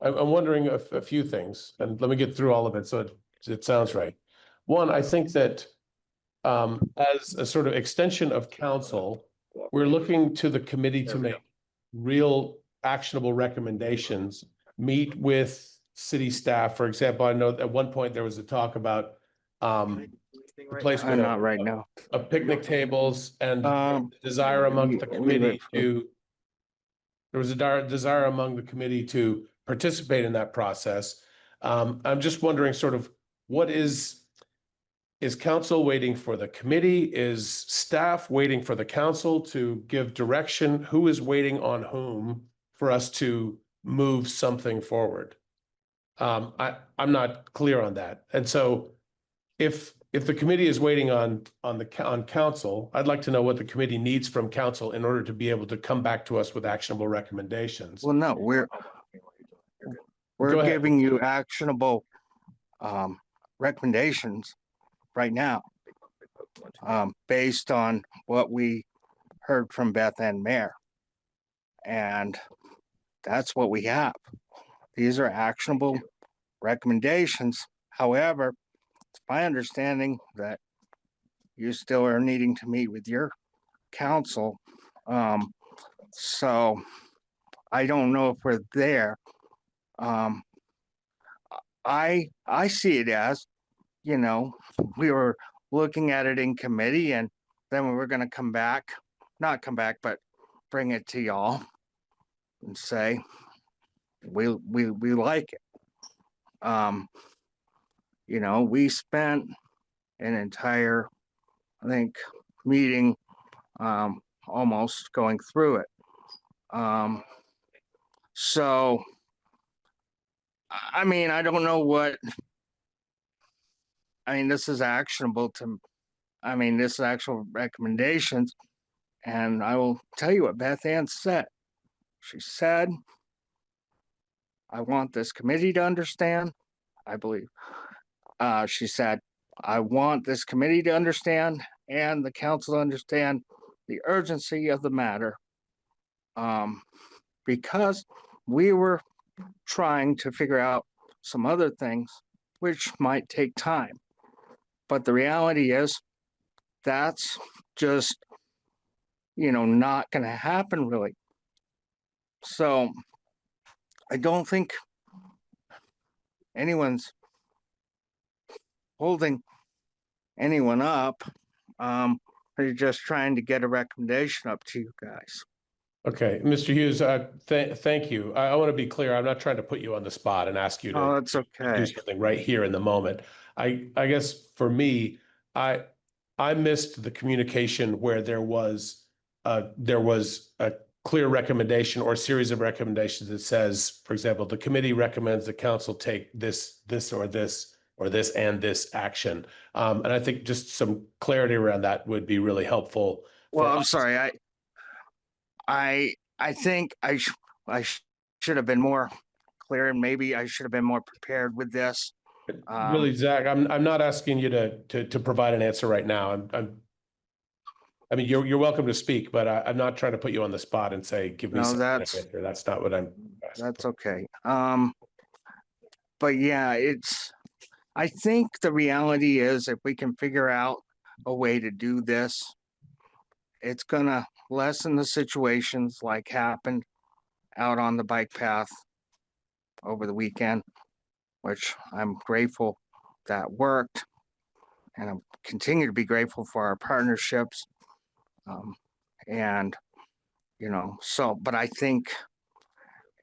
I'm wondering a few things, and let me get through all of it so it sounds right. One, I think that as a sort of extension of council, we're looking to the committee to make real actionable recommendations, meet with city staff. For example, I know at one point there was a talk about replacement not right now. of picnic tables and desire among the committee to, there was a desire among the committee to participate in that process. I'm just wondering sort of what is council waiting for the committee? Is staff waiting for the council to give direction? Who is waiting on whom for us to move something forward? I'm not clear on that. And so if the committee is waiting on council, I'd like to know what the committee needs from council in order to be able to come back to us with actionable recommendations. Well, no, We're Go ahead. giving you actionable recommendations right now, based on what we heard from Beth Ann Mayer. And that's what we have. These are actionable recommendations. However, it's my understanding that you still are needing to meet with your council. So I don't know if we're there. I see it as, you know, we were looking at it in committee, and then we were going to not come back, but bring it to y'all and say, we like it. You know, we spent an entire, I think, meeting almost going through it. So I mean, I don't know what, I mean, this is actionable this is actual recommendations. And I will tell you what Beth Ann said. She said, I want this committee to understand, I believe. She said, I want this committee to understand and the council to understand the urgency of the matter. Because we were trying to figure out some other things which might take time. But the reality is that's just, you know, not going to happen really. So I don't think anyone's holding anyone up. They're just trying to get a recommendation up to you guys. Okay, Mr. Hughes, thank you. I want to be clear. I'm not trying to put you on the spot and ask you to Oh, that's do okay. something right here in the moment. I guess for me, I missed the communication where there was a clear recommendation or a series of recommendations that says, for example, the committee recommends the council take this or this and this action. And I think just some clarity around that would be really helpful. Well, I'm sorry. I think I should have been more clear, and maybe I should have been more prepared with this. Really, Zach, I'm not asking you to provide an answer right now. I mean, you're welcome to speak, but I'm not trying to put you on the spot and say, give me some answer. That's not what I'm asking. That's okay. But yeah, I think the reality is if we can figure out a way to do this, it's gonna lessen the situations like happened out on the bike path over the weekend, which I'm grateful that worked. And I continue to be grateful for our partnerships. And, you know, but I think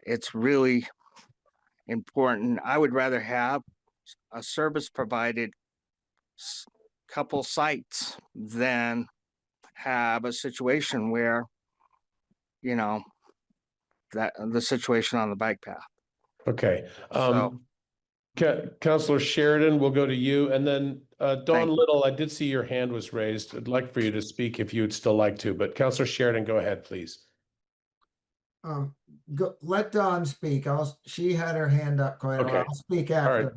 it's really important. I would rather have a service provided couple sites than have a situation where, you know, that the situation on the bike path. Okay. So Councilor Sheridan, we'll go to you. And then Dawn Thank you. Little, I did see your hand was raised. I'd like for you to speak if you would still like to, but Councilor Sheridan, go ahead, please. Let Dawn speak. She had her hand up quite a while. Okay. I'll speak All after. right.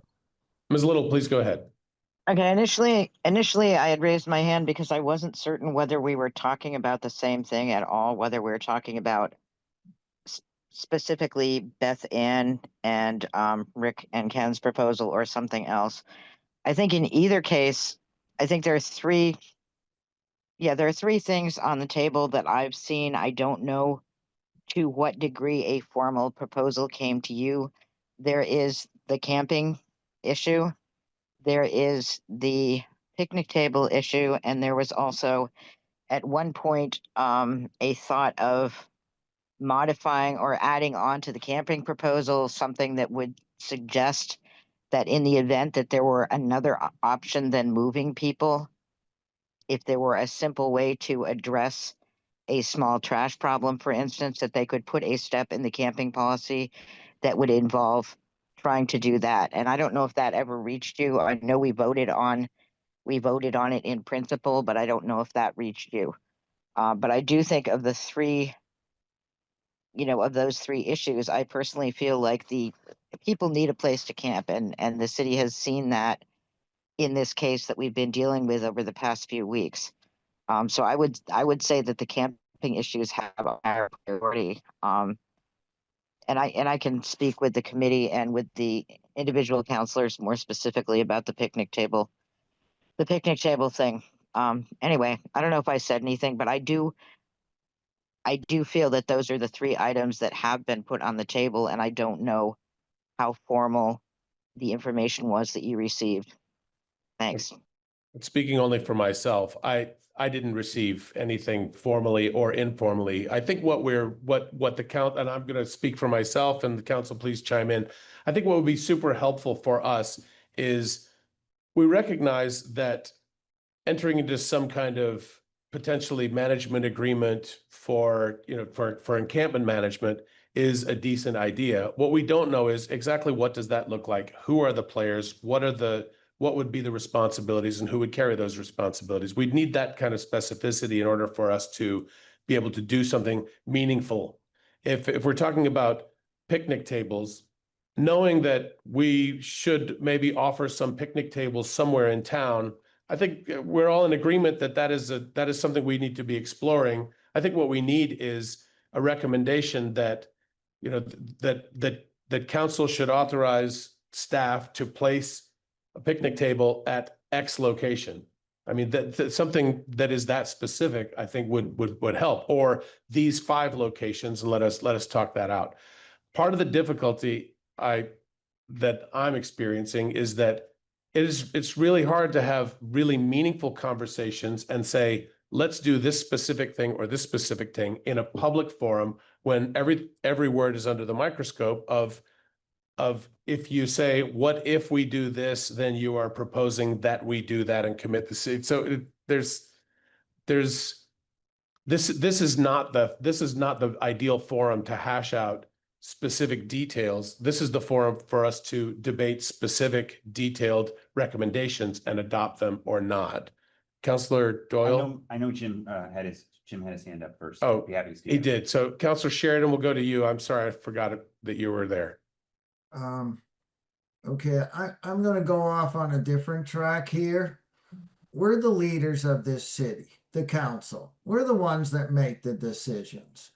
Ms. Little, please go ahead. Okay, initially I had raised my hand because I wasn't certain whether we were talking about the same thing at all, whether we were talking about specifically Beth Ann and Rick and Ken's proposal or something else. I think in either case, I think there are three things on the table that I've seen. I don't know to what degree a formal proposal came to you. There is the camping issue. There is the picnic table issue, and there was also at one point a thought of modifying or adding on to the camping proposal something that would suggest that in the event that there were another option than moving people, if there were a simple way to address a small trash problem, for instance, that they could put a step in the camping policy that would involve trying to do that. And I don't know if that ever reached you. I know we voted on it in principle, but I don't know if that reached you. But I do think of the three of those three issues, I personally feel like the people need a place to camp, and the city has seen that in this case that we've been dealing with over the past few weeks. So I would say that the camping issues have a higher priority. And I can speak with the committee and with the individual counselors more specifically about the picnic table thing. Anyway, I don't know if I said anything, but I do feel that those are the three items that have been put on the table, and I don't know how formal the information was that you received. Thanks. Speaking only for myself, I didn't receive anything formally or informally. I think what the count, and I'm going to speak for myself, and the council, please chime in. I think what would be super helpful for us is we recognize that entering into some kind of potentially management agreement for encampment management is a decent idea. What we don't know is exactly what does that look like? Who are the players? What would be the responsibilities, and who would carry those responsibilities? We'd need that kind of specificity in order for us to be able to do something meaningful. If we're talking about picnic tables, knowing that we should maybe offer some picnic tables somewhere in town, I think we're all in agreement that that is something we need to be exploring. I think what we need is a recommendation that that council should authorize staff to place a picnic table at X location. I mean, that something that is that specific, I think would help, or these 5 locations, and let us talk that out. Part of the difficulty that I'm experiencing is that it's really hard to have really meaningful conversations and say, let's do this specific thing or this specific thing in a public forum when every word is under the microscope of if you say, what if we do this, then you are proposing that we do that and commit the city. So this is not the ideal forum to hash out specific details. This is the forum for us to debate specific detailed recommendations and adopt them or not. Councillor Doyle? I know Jim had his hand up first. Oh, I'd be happy to speak. he did. So Councillor Sheridan, we'll go to you. I'm sorry, I forgot that you were there. Okay, I'm gonna go off on a different track here. We're the leaders of this city, the council. We're the ones that make the decisions.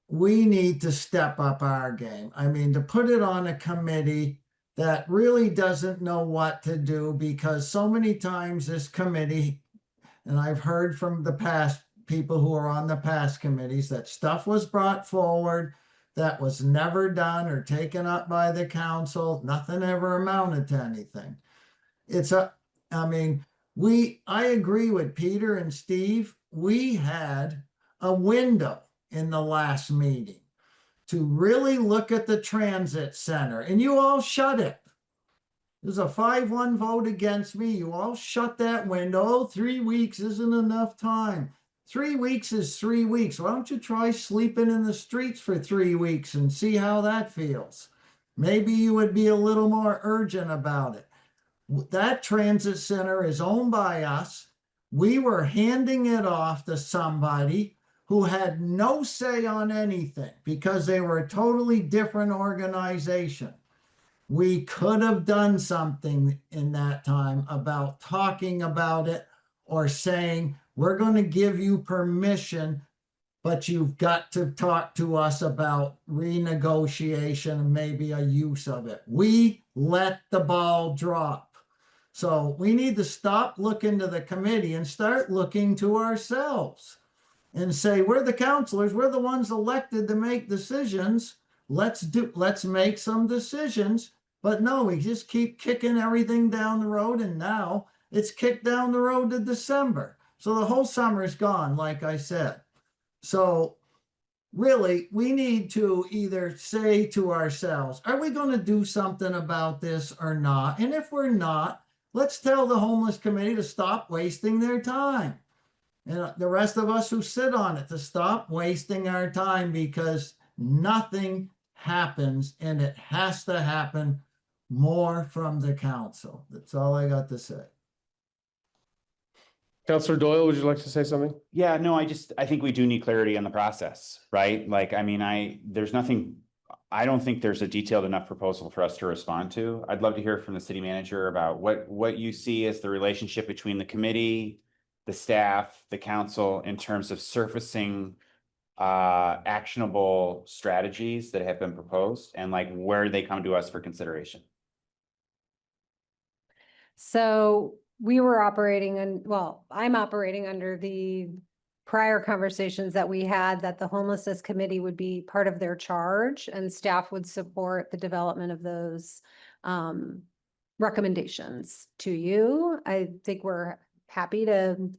We need to step up our game. I mean, to put it on a committee that really doesn't know what to do, because so many times this committee, and I've heard from the past people who are on the past committees, that stuff was brought forward that was never done or taken up by the council. Nothing ever amounted to anything. I agree with Peter and Steve. We had a window in the last meeting to really look at the transit center, and you all shut it. There's a 5-1 vote against me. You all shut that window. 3 weeks isn't enough time. 3 weeks is 3 weeks. Why don't you try sleeping in the streets for 3 weeks and see how that feels? Maybe you would be a little more urgent about it. That transit center is owned by us. We were handing it off to somebody who had no say on anything because they were a totally different organization. We could have done something in that time about talking about it or saying, we're going to give you permission, but you've got to talk to us about renegotiation and maybe a use of it. We let the ball drop. So we need to stop looking to the committee and start looking to ourselves and say, we're the counselors, we're the ones elected to make decisions. Let's make some decisions. But no, we just keep kicking everything down the road, and now it's kicked down the road to December. So the whole summer is gone, like I said. So really, we need to either say to ourselves, are we going to do something about this or not? And if we're not, let's tell the homeless committee to stop wasting their time. And the rest of us who sit on it to stop wasting our time, because nothing happens, and it has to happen more from the council. That's all I got to say. Counselor Doyle, would you like to say something? Yeah, no, I think we do need clarity on the process, right? Like, I mean, I don't think there's a detailed enough proposal for us to respond to. I'd love to hear from the city manager about what you see as the relationship between the committee, the staff, the council, in terms of surfacing actionable strategies that have been proposed, and like where they come to us for consideration. So we were operating I'm operating under the prior conversations that we had that the homelessness committee would be part of their charge and staff would support the development of those recommendations to you. I think we're happy to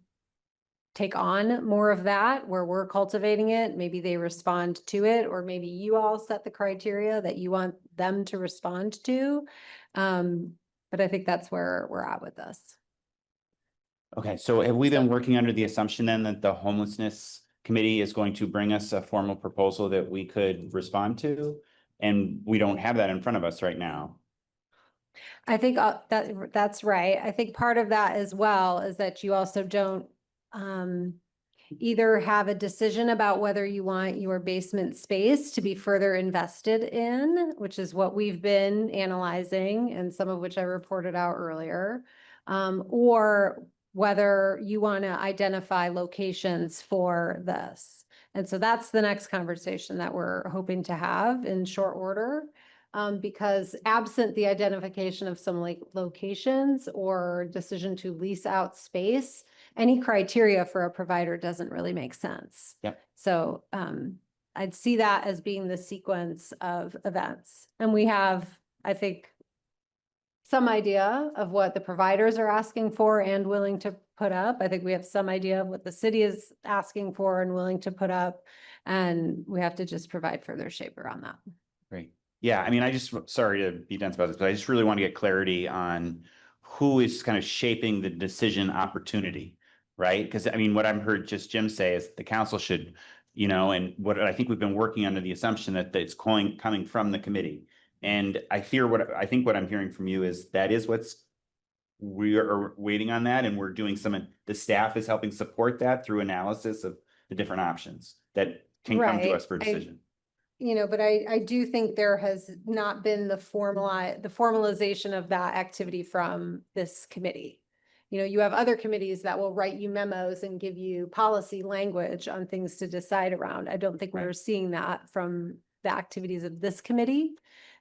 take on more of that where we're cultivating it. Maybe they respond to it, or maybe you all set the criteria that you want them to respond to. But I think that's where we're at with this. Okay, so have we been working under the assumption then that the homelessness committee is going to bring us a formal proposal that we could respond to? And we don't have that in front of us right now. I think that's right. I think part of that as well is that you also don't either have a decision about whether you want your basement space to be further invested in, which is what we've been analyzing and some of which I reported out earlier, or whether you want to identify locations for this. And so that's the next conversation that we're hoping to have in short order. Because absent the identification of some locations or decision to lease out space, any criteria for a provider doesn't really make sense. Yep. So I'd see that as being the sequence of events. And we have, I think, some idea of what the providers are asking for and willing to put up. I think we have some idea of what the city is asking for and willing to put up. And we have to just provide further shape around that. Great. Yeah, I mean, sorry to be dense about this, but I just really want to get clarity on who is kind of shaping the decision opportunity, right? Because I mean, what I've heard just Jim say is the council should, and what I think we've been working under the assumption that it's coming from the committee. And I think what I'm hearing from you is that is we are waiting on that, and we're doing the staff is helping support that through analysis of the different options that can come to us for a decision. But I do think there has not been the formalization of that activity from this committee. You have other committees that will write you memos and give you policy language on things to decide around. I don't think we're seeing that from the activities of this committee.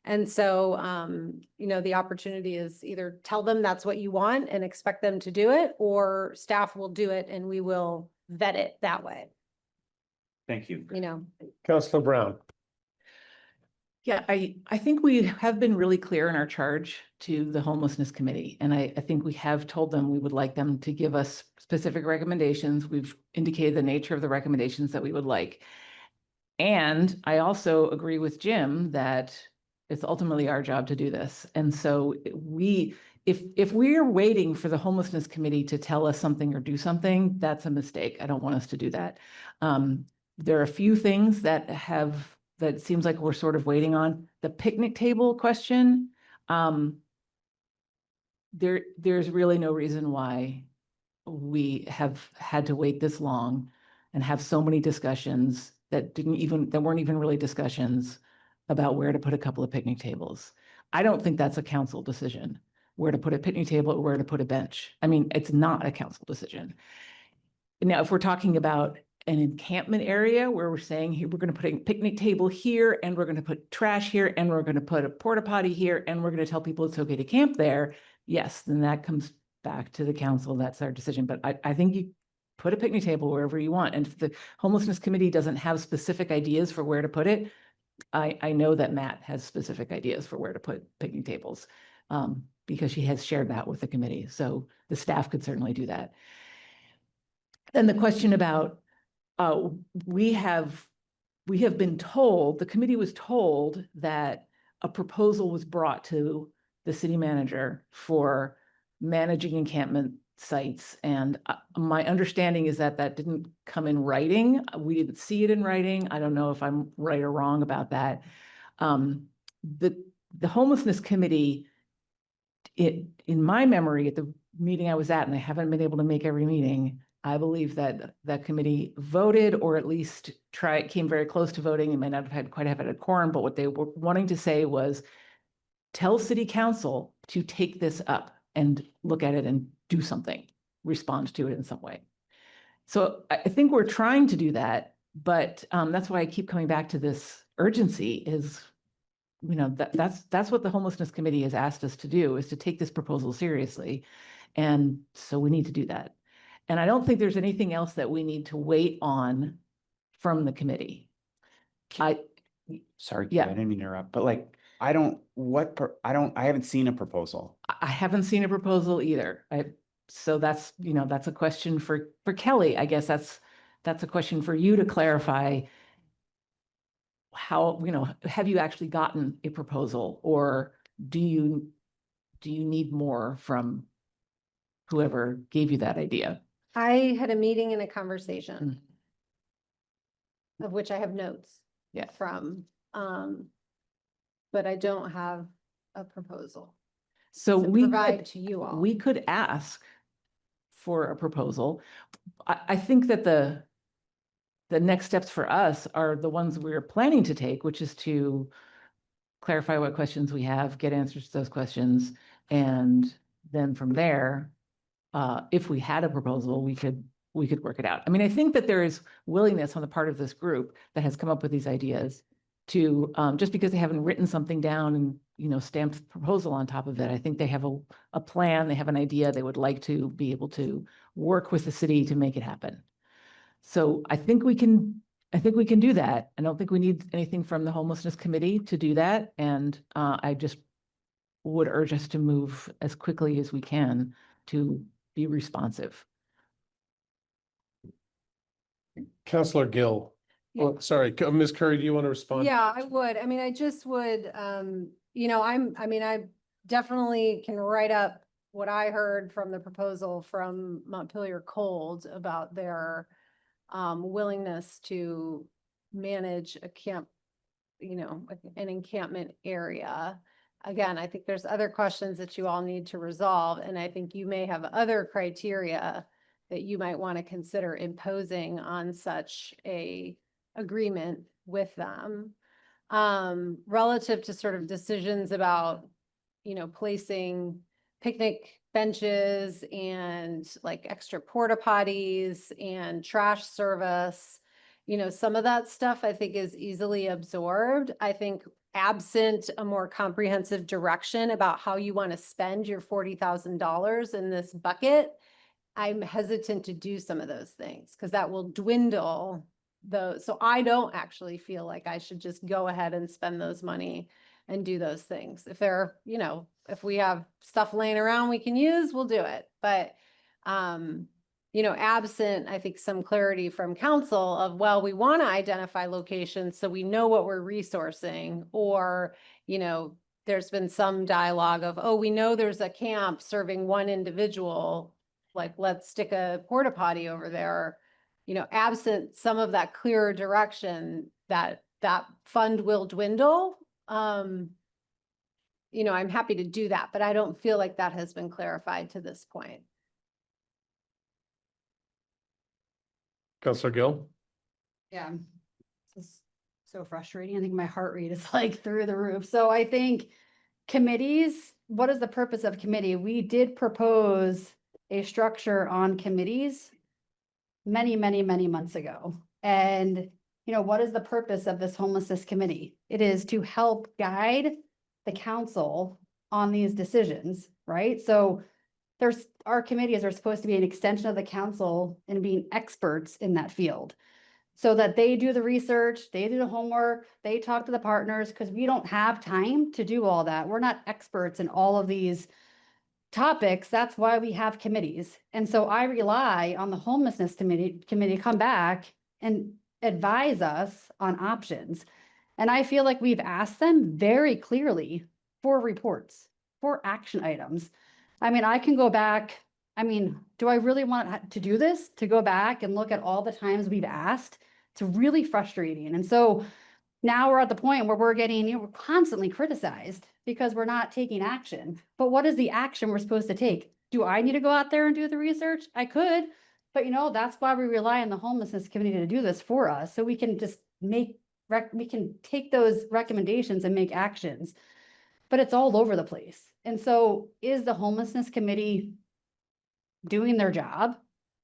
And so, the opportunity is either tell them that's what you want and expect them to do it, or staff will do it and we will vet it that way. Thank you. Councilor Brown. Yeah, I think we have been really clear in our charge to the homelessness committee. And I think we have told them we would like them to give us specific recommendations. We've indicated the nature of the recommendations that we would like. And I also agree with Jim that it's ultimately our job to do this. And so if we're waiting for the homelessness committee to tell us something or do something, that's a mistake. I don't want us to do that. There are a few things that seems like we're sort of waiting on. The picnic table question, there's really no reason why we have had to wait this long and have so many discussions that weren't even really discussions about where to put a couple of picnic tables. I don't think that's a council decision, where to put a picnic table or where to put a bench. I mean, it's not a council decision. Now, if we're talking about an encampment area where we're saying here, we're going to put a picnic table here, and we're going to put trash here, and we're going to put a porta potty here, and we're going to tell people it's okay to camp there, yes, then that comes back to the council. That's our decision. But I think you put a picnic table wherever you want. And if the homelessness committee doesn't have specific ideas for where to put it, I know that Matt has specific ideas for where to put picnic tables because he has shared that with the committee. So the staff could certainly do that. Then the question about we have been told, the committee was told that a proposal was brought to the city manager for managing encampment sites. And my understanding is that didn't come in writing. We didn't see it in writing. I don't know if I'm right or wrong about that. The homelessness committee in my memory, at the meeting I was at, and I haven't been able to make every meeting, I believe that that committee voted, or at least came very close to voting. It might not have had a quorum, but what they were wanting to say was, tell city council to take this up and look at it and do something, respond to it in some way. So I think we're trying to do that, but that's why I keep coming back to this urgency is, that's what the homelessness committee has asked us to do, is to take this proposal seriously. And so we need to do that. And I don't think there's anything else that we need to wait on from the committee. Sorry, Yeah. I didn't mean to interrupt, but like, I haven't seen a proposal. I haven't seen a proposal either. So that's a question for Kelly. I guess that's a question for you to clarify. How, have you actually gotten a proposal, or do you need more from whoever gave you that idea? I had a meeting and a conversation of which I have notes from, but I don't have a proposal. So to we provide could, to you all. we could ask for a proposal. I think that the next steps for us are the ones we're planning to take, which is to clarify what questions we have, get answers to those questions, and then from there, if we had a proposal, we could work it out. I mean, I think that there is willingness on the part of this group that has come up with these ideas to, just because they haven't written something down and, stamped the proposal on top of it, I think they have a plan, they have an idea, they would like to be able to work with the city to make it happen. So I think we can do that. I don't think we need anything from the homelessness committee to do that. And I just would urge us to move as quickly as we can to be responsive. Counselor Gill. Yeah. Oh, sorry, Ms. Curry, do you want to respond? Yeah, I would. I mean, I just would, I definitely can write up what I heard from the proposal from Montpelier Cold about their willingness to manage a camp, an encampment area. Again, I think there's other questions that you all need to resolve, and I think you may have other criteria that you might want to consider imposing on such a agreement with them. Relative to sort of decisions about, placing picnic benches and like extra porta potties and trash service, some of that stuff I think is easily absorbed. I think absent a more comprehensive direction about how you want to spend your $40,000 in this bucket, I'm hesitant to do some of those things because that will dwindle those. So I don't actually feel like I should just go ahead and spend those money and do those things. If they're, if we have stuff laying around we can use, we'll do it. But, absent, I think, some clarity from council of, well, we want to identify locations so we know what we're resourcing, or, there's been some dialogue of, oh, we know there's a camp serving one individual, like, let's stick a porta potty over there. Absent some of that clearer direction, that fund will dwindle. I'm happy to do that, but I don't feel like that has been clarified to this point. Counselor Gill? Yeah. This is so frustrating. I think my heart rate is like through the roof. So I think committees, what is the purpose of committee? We did propose a structure on committees many, many, many months ago. And, what is the purpose of this homelessness committee? It is to help guide the council on these decisions, right? So our committees are supposed to be an extension of the council and being experts in that field, so that they do the research, they do the homework, they talk to the partners, because we don't have time to do all that. We're not experts in all of these topics. That's why we have committees. And so I rely on the homelessness committee to come back and advise us on options. And I feel like we've asked them very clearly for reports, for action items. I mean, I can go back. I mean, do I really want to do this? To go back and look at all the times we've asked? It's really frustrating. And so now we're at the point where we're getting, we're constantly criticized because we're not taking action. But what is the action we're supposed to take? Do I need to go out there and do the research? I could, but that's why we rely on the homelessness committee to do this for us. So we can just we can take those recommendations and make actions, but it's all over the place. And so is the homelessness committee doing their job?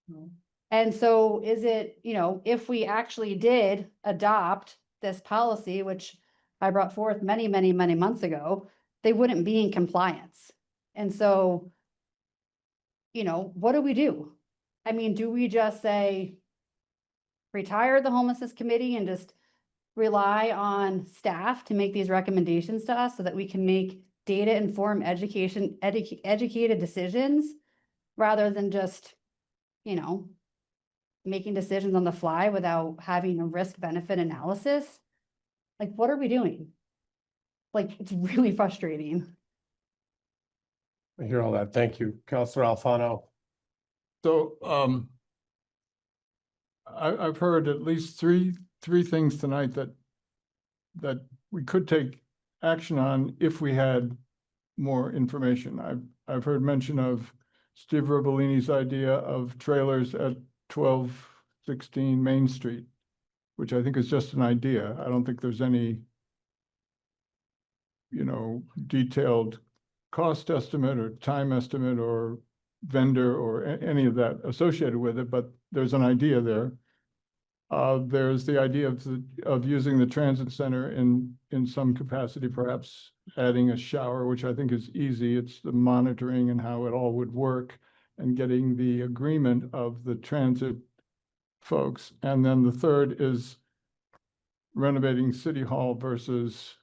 No. And so is it, if we actually did adopt this policy, which I brought forth many, many, many months ago, they wouldn't be in compliance. And so, what do we do? I mean, do we just say, retire the homelessness committee and just rely on staff to make these recommendations to us so that we can make data-informed educated decisions rather than just, making decisions on the fly without having a risk-benefit analysis? Like, what are we doing? Like, it's really frustrating. I hear all that. Thank you. Counselor Alfano. So, I've heard at least three things tonight that we could take action on if we had more information. I've heard mention of Steve Robolini's idea of trailers at 1216 Main Street, which I think is just an idea. I don't think there's any, detailed cost estimate or time estimate or vendor or any of that associated with it, but there's an idea there. There's the idea of using the transit center in some capacity, perhaps adding a shower, which I think is easy. It's the monitoring and how it all would work and getting the agreement of the transit folks. And then the third is renovating City Hall versus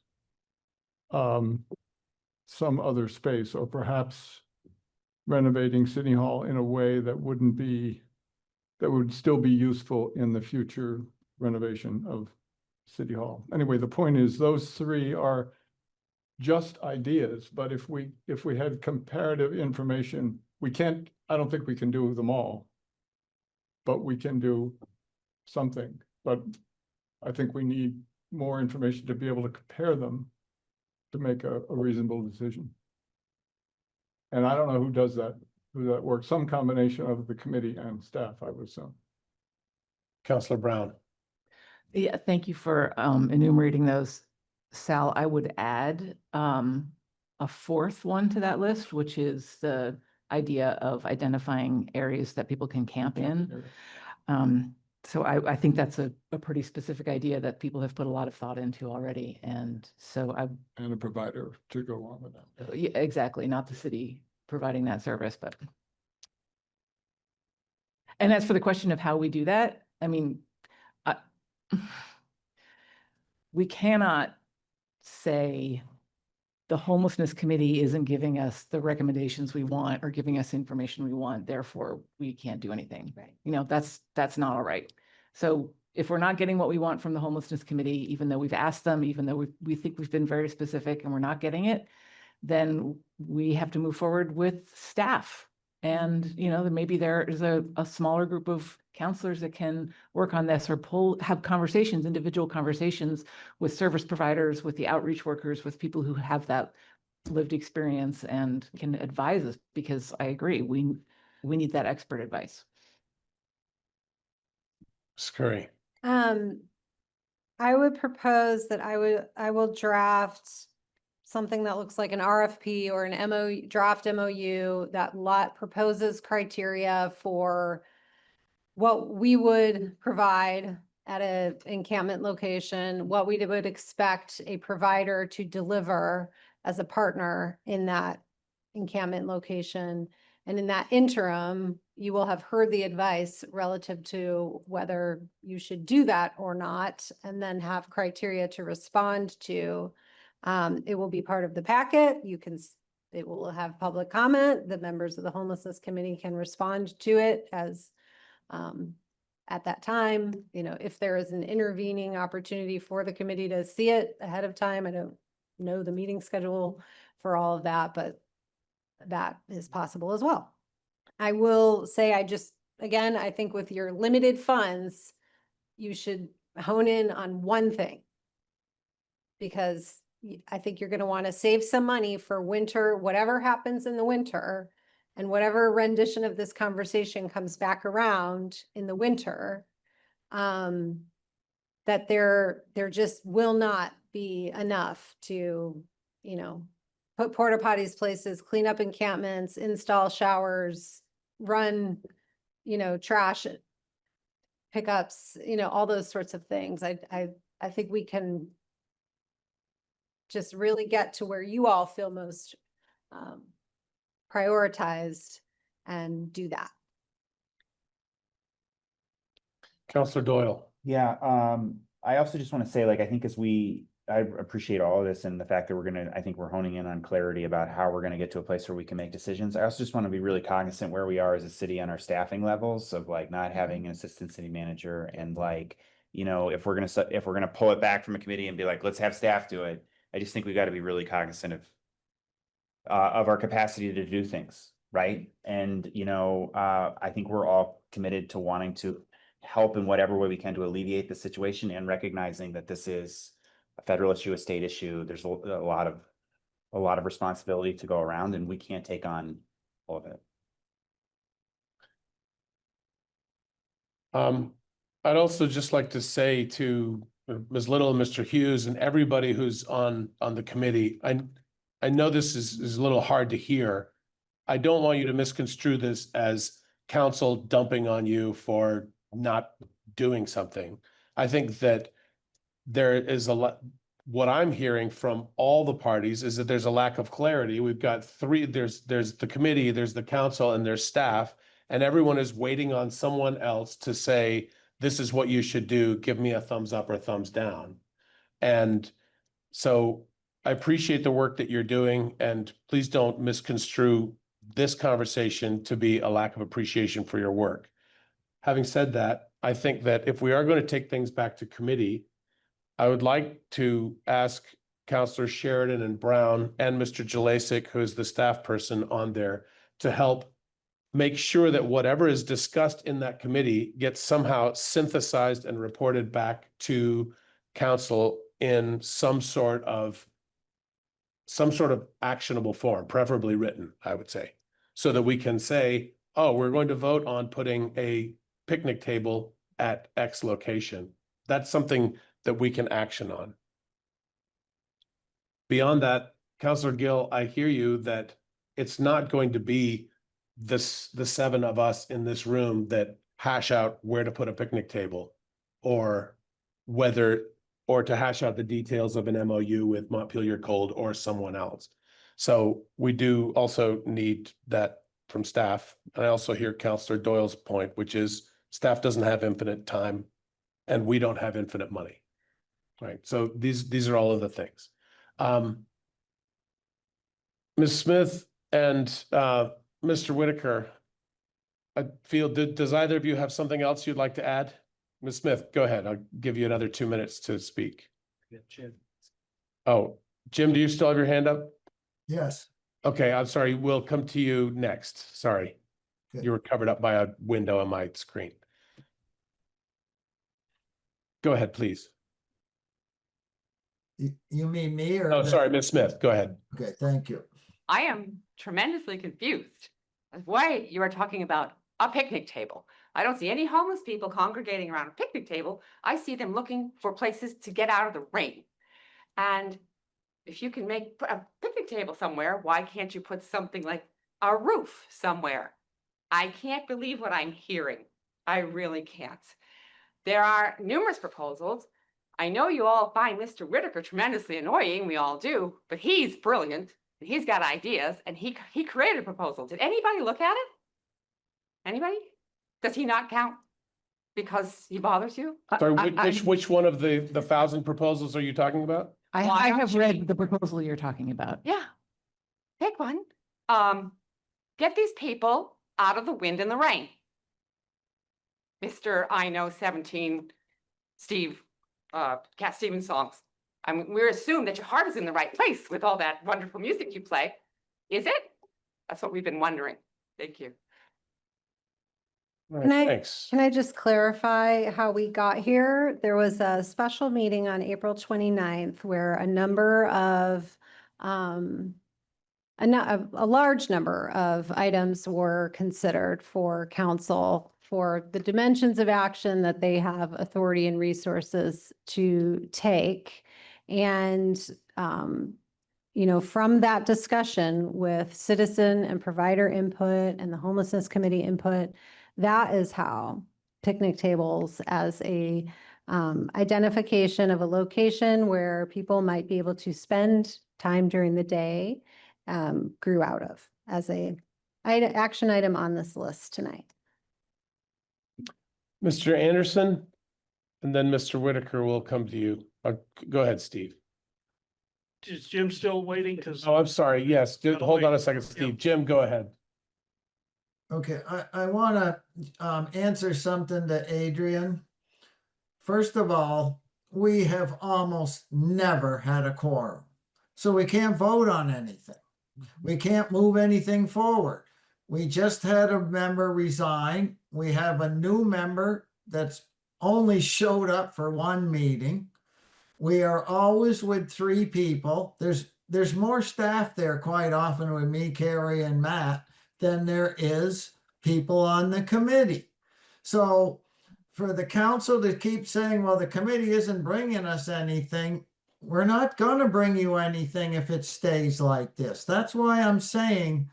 some other space, or perhaps renovating City Hall in a way that would still be useful in the future renovation of City Hall. Anyway, the point is those three are just ideas, but if we had comparative information, I don't think we can do them all, but we can do something. But I think we need more information to be able to compare them to make a reasonable decision. And I don't know who does that, who that works, some combination of the committee and staff, I would assume. Counselor Brown. Yeah, thank you for enumerating those. Sal, I would add a fourth one to that list, which is the idea of identifying areas that people can camp in. So I think that's a pretty specific idea that people have put a lot of thought into already. And so And a provider to go on with that. yeah, exactly, not the city providing that service, but. And as for the question of how we do that, I mean, we cannot say the homelessness committee isn't giving us the recommendations we want or giving us information we want, therefore we can't do anything. Right. That's not all right. So if we're not getting what we want from the homelessness committee, even though we've asked them, even though we think we've been very specific and we're not getting it, then we have to move forward with staff. And, maybe there is a smaller group of counselors that can work on this or have conversations, individual conversations with service providers, with the outreach workers, with people who have that lived experience and can advise us, because I agree, we need that expert advice. Scurry. I would propose that I will draft something that looks like an RFP or an MOU, draft MOU that proposes criteria for what we would provide at an encampment location, what we would expect a provider to deliver as a partner in that encampment location. And in that interim, you will have heard the advice relative to whether you should do that or not, and then have criteria to respond to. It will be part of the packet. It will have public comment. The members of the homelessness committee can respond to it as at that time. If there is an intervening opportunity for the committee to see it ahead of time, I don't know the meeting schedule for all of that, but that is possible as well. I will say, again, I think with your limited funds, you should hone in on one thing, because I think you're gonna want to save some money for winter, whatever happens in the winter. And whatever rendition of this conversation comes back around in the winter. That there just will not be enough to, put porta potties places, clean up encampments, install showers, run, trash pickups, all those sorts of things. I think we can just really get to where you all feel most prioritized and do that. Counselor Doyle. Yeah, I also just want to say, like, I think I appreciate all of this and the fact that I think we're honing in on clarity about how we're gonna get to a place where we can make decisions. I also just want to be really cognizant where we are as a city on our staffing levels of like not having an assistant city manager and like, if we're gonna pull it back from a committee and be like, let's have staff do it. I just think we got to be really cognizant of our capacity to do things, right? And, I think we're all committed to wanting to help in whatever way we can to alleviate the situation and recognizing that this is a federal issue, a state issue. There's a lot of responsibility to go around and we can't take on all of it. I'd also just like to say to Ms. Little and Mr. Hughes and everybody who's on the committee, I know this is a little hard to hear. I don't want you to misconstrue this as council dumping on you for not doing something. I think that there is a lot, what I'm hearing from all the parties is that there's a lack of clarity. We've got there's the committee, there's the council and there's staff, and everyone is waiting on someone else to say, this is what you should do. Give me a thumbs up or a thumbs down. And so I appreciate the work that you're doing, and please don't misconstrue this conversation to be a lack of appreciation for your work. Having said that, I think that if we are going to take things back to committee, I would like to ask Councilor Sheridan and Brown and Mr. Jelasik, who is the staff person on there, to help make sure that whatever is discussed in that committee gets somehow synthesized and reported back to council in some sort of actionable form, preferably written, I would say, so that we can say, oh, we're going to vote on putting a picnic table at X location. That's something that we can action on. Beyond that, Councilor Gill, I hear you that it's not going to be the seven of us in this room that hash out where to put a picnic table or to hash out the details of an MOU with Montpelier Cold or someone else. So we do also need that from staff. And I also hear Councilor Doyle's point, which is staff doesn't have infinite time and we don't have infinite money. Right. So these are all of the things. Ms. Smith and Mr. Whitaker, I feel, does either of you have something else you'd like to add? Ms. Smith, go ahead. I'll give you another 2 minutes to speak. Yeah, Jim. Oh, Jim, do you still have your hand up? Yes. Okay, I'm sorry. We'll come to you next. Sorry. Okay. You were covered up by a window on my screen. Go ahead, please. You mean me or? Oh, sorry, Ms. Smith, go ahead. Okay, thank you. I am tremendously confused as why you are talking about a picnic table. I don't see any homeless people congregating around a picnic table. I see them looking for places to get out of the rain. And if you can put a picnic table somewhere, why can't you put something like a roof somewhere? I can't believe what I'm hearing. I really can't. There are numerous proposals. I know you all find Mr. Whitaker tremendously annoying, we all do, but he's brilliant. He's got ideas, and he created a proposal. Did anybody look at it? Anybody? Does he not count because he bothers you? Sorry, which one of the 1,000 proposals are you talking about? I have read the proposal you're talking about. Yeah, pick one. Get these people out of the wind and the rain. Mr. I Know 17, Steve, Cat Stevens songs. I mean, we assume that your heart is in the right place with all that wonderful music you play. Is it? That's what we've been wondering. Thank you. All Can right, I, thanks. can I just clarify how we got here? There was a special meeting on April 29th where a number of, a large number of items were considered for council for the dimensions of action that they have authority and resources to take. And, from that discussion with citizen and provider input and the homelessness committee input, that is how picnic tables as a identification of a location where people might be able to spend time during the day grew out of as a action item on this list tonight. Mr. Anderson, and then Mr. Whitaker will come to you. Go ahead, Steve. Is Jim still waiting? Because Oh, I'm sorry. Yes, Gotta hold on wait. a second, Steve. Jim, go ahead. Okay, I want to answer something to Adrian. First of all, we have almost never had a quorum, so we can't vote on anything. We can't move anything forward. We just had a member resign. We have a new member that's only showed up for one meeting. We are always with 3 people. There's more staff there quite often with me, Carrie, and Matt than there is people on the committee. So for the council to keep saying, well, the committee isn't bringing us anything, we're not going to bring you anything if it stays like this. That's why I'm saying,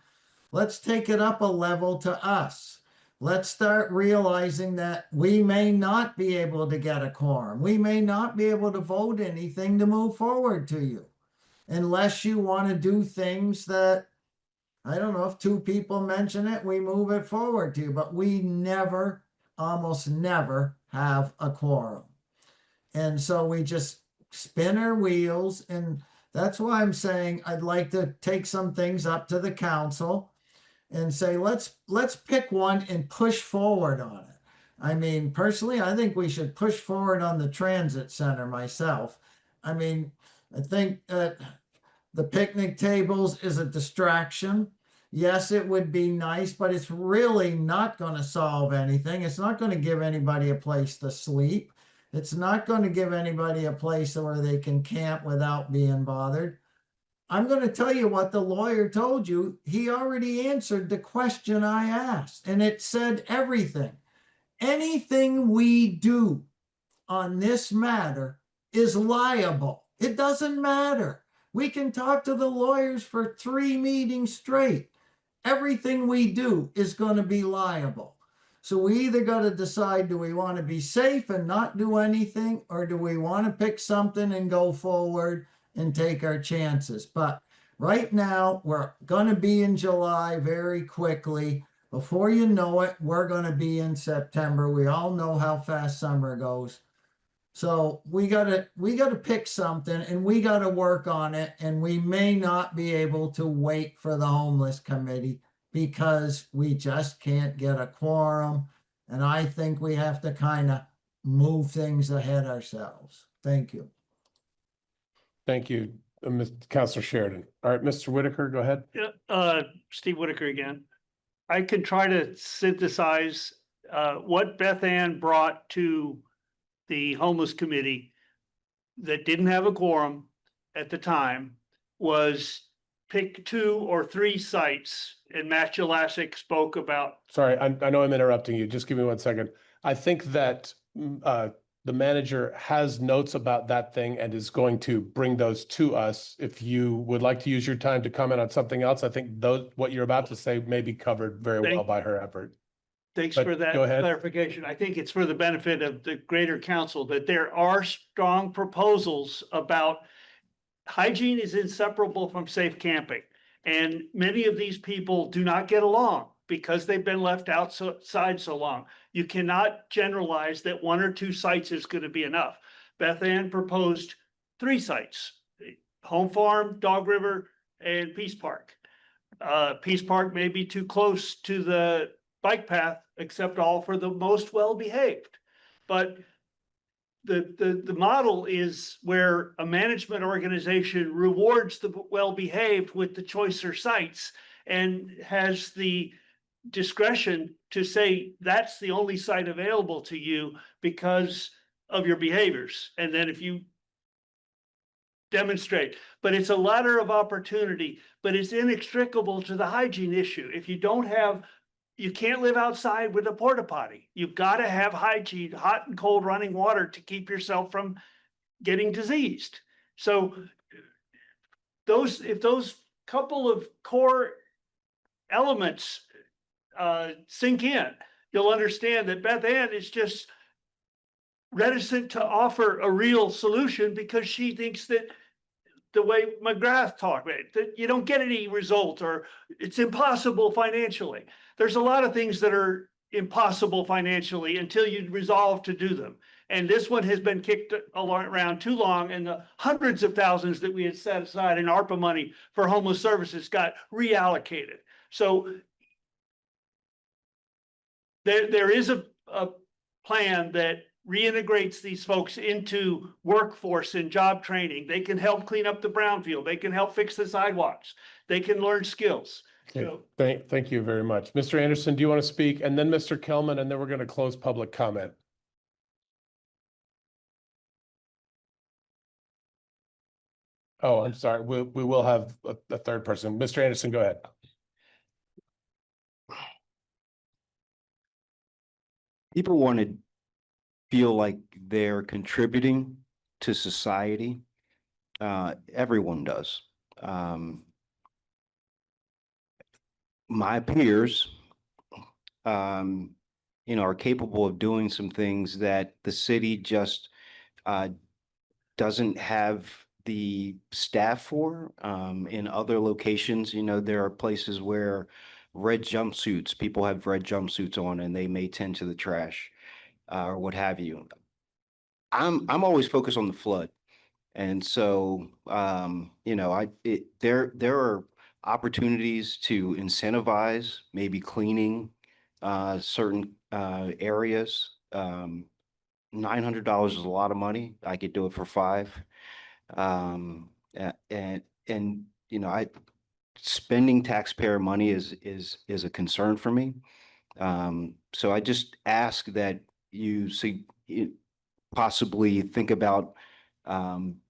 let's take it up a level to us. Let's start realizing that we may not be able to get a quorum. We may not be able to vote anything to move forward to you unless you want to do things that, I don't know, if 2 people mention it, we move it forward to you, but we never, almost never have a quorum. And so we just spin our wheels. And that's why I'm saying I'd like to take some things up to the council and say, let's pick one and push forward on it. I mean, personally, I think we should push forward on the transit center myself. I mean, I think that the picnic tables is a distraction. Yes, it would be nice, but it's really not going to solve anything. It's not going to give anybody a place to sleep. It's not going to give anybody a place where they can camp without being bothered. I'm going to tell you what the lawyer told you. He already answered the question I asked, and it said everything. Anything we do on this matter is liable. It doesn't matter. We can talk to the lawyers for 3 meetings straight. Everything we do is going to be liable. So we either got to decide, do we want to be safe and not do anything, or do we want to pick something and go forward and take our chances? But right now, we're going to be in July very quickly. Before you know it, we're going to be in September. We all know how fast summer goes. So we gotta pick something, and we gotta work on it. And we may not be able to wait for the homeless committee because we just can't get a quorum. And I think we have to kind of move things ahead ourselves. Thank you. Thank you, Councilor Sheridan. All right, Mr. Whitaker, go ahead. Steve Whitaker again. I can try to synthesize what Beth Ann brought to the homeless committee that didn't have a quorum at the time was pick 2 or 3 sites, and Matt Jelassic spoke about. Sorry, I know I'm interrupting you. Just give me 1 second. I think that the manager has notes about that thing and is going to bring those to us. If you would like to use your time to comment on something else, I think what you're about to say may be covered very well by her effort. Thanks But for that go ahead. clarification. I think it's for the benefit of the greater council that there are strong proposals about hygiene is inseparable from safe camping. And many of these people do not get along because they've been left outside so long. You cannot generalize that 1 or 2 sites is going to be enough. Beth Ann proposed 3 sites: Home Farm, Dog River, and Peace Park. Peace Park may be too close to the bike path, except all for the most well-behaved. But the model is where a management organization rewards the well-behaved with the choicer sites and has the discretion to say that's the only site available to you because of your behaviors. And then if you demonstrate, but it's a ladder of opportunity, but it's inextricable to the hygiene issue. If you don't have, you can't live outside with a porta potty. You've got to have hygiene, hot and cold running water to keep yourself from getting diseased. So if those couple of core elements sink in, you'll understand that Beth Ann is just reticent to offer a real solution because she thinks that the way McGrath talked, that you don't get any result or it's impossible financially. There's a lot of things that are impossible financially until you resolve to do them. And this one has been kicked around too long, and the hundreds of thousands that we had set aside in ARPA money for homeless services got reallocated. So there is a plan that reintegrates these folks into workforce and job training. They can help clean up the brownfield. They can help fix the sidewalks. They can learn skills. Okay, So, thank you very much. Mr. Anderson, do you want to speak? And then Mr. Kelman, and then we're going to close public comment. Oh, I'm sorry. We will have a third person. Mr. Anderson, go ahead. People want to feel like they're contributing to society. Everyone does. My peers, are capable of doing some things that the city just doesn't have the staff for. In other locations, there are places where people have red jumpsuits on and they may tend to the trash or what have you. I'm always focused on the flood. And so, there are opportunities to incentivize maybe cleaning certain areas. $900 is a lot of money. I could do it for $5. Spending taxpayer money is a concern for me. So I just ask that you possibly think about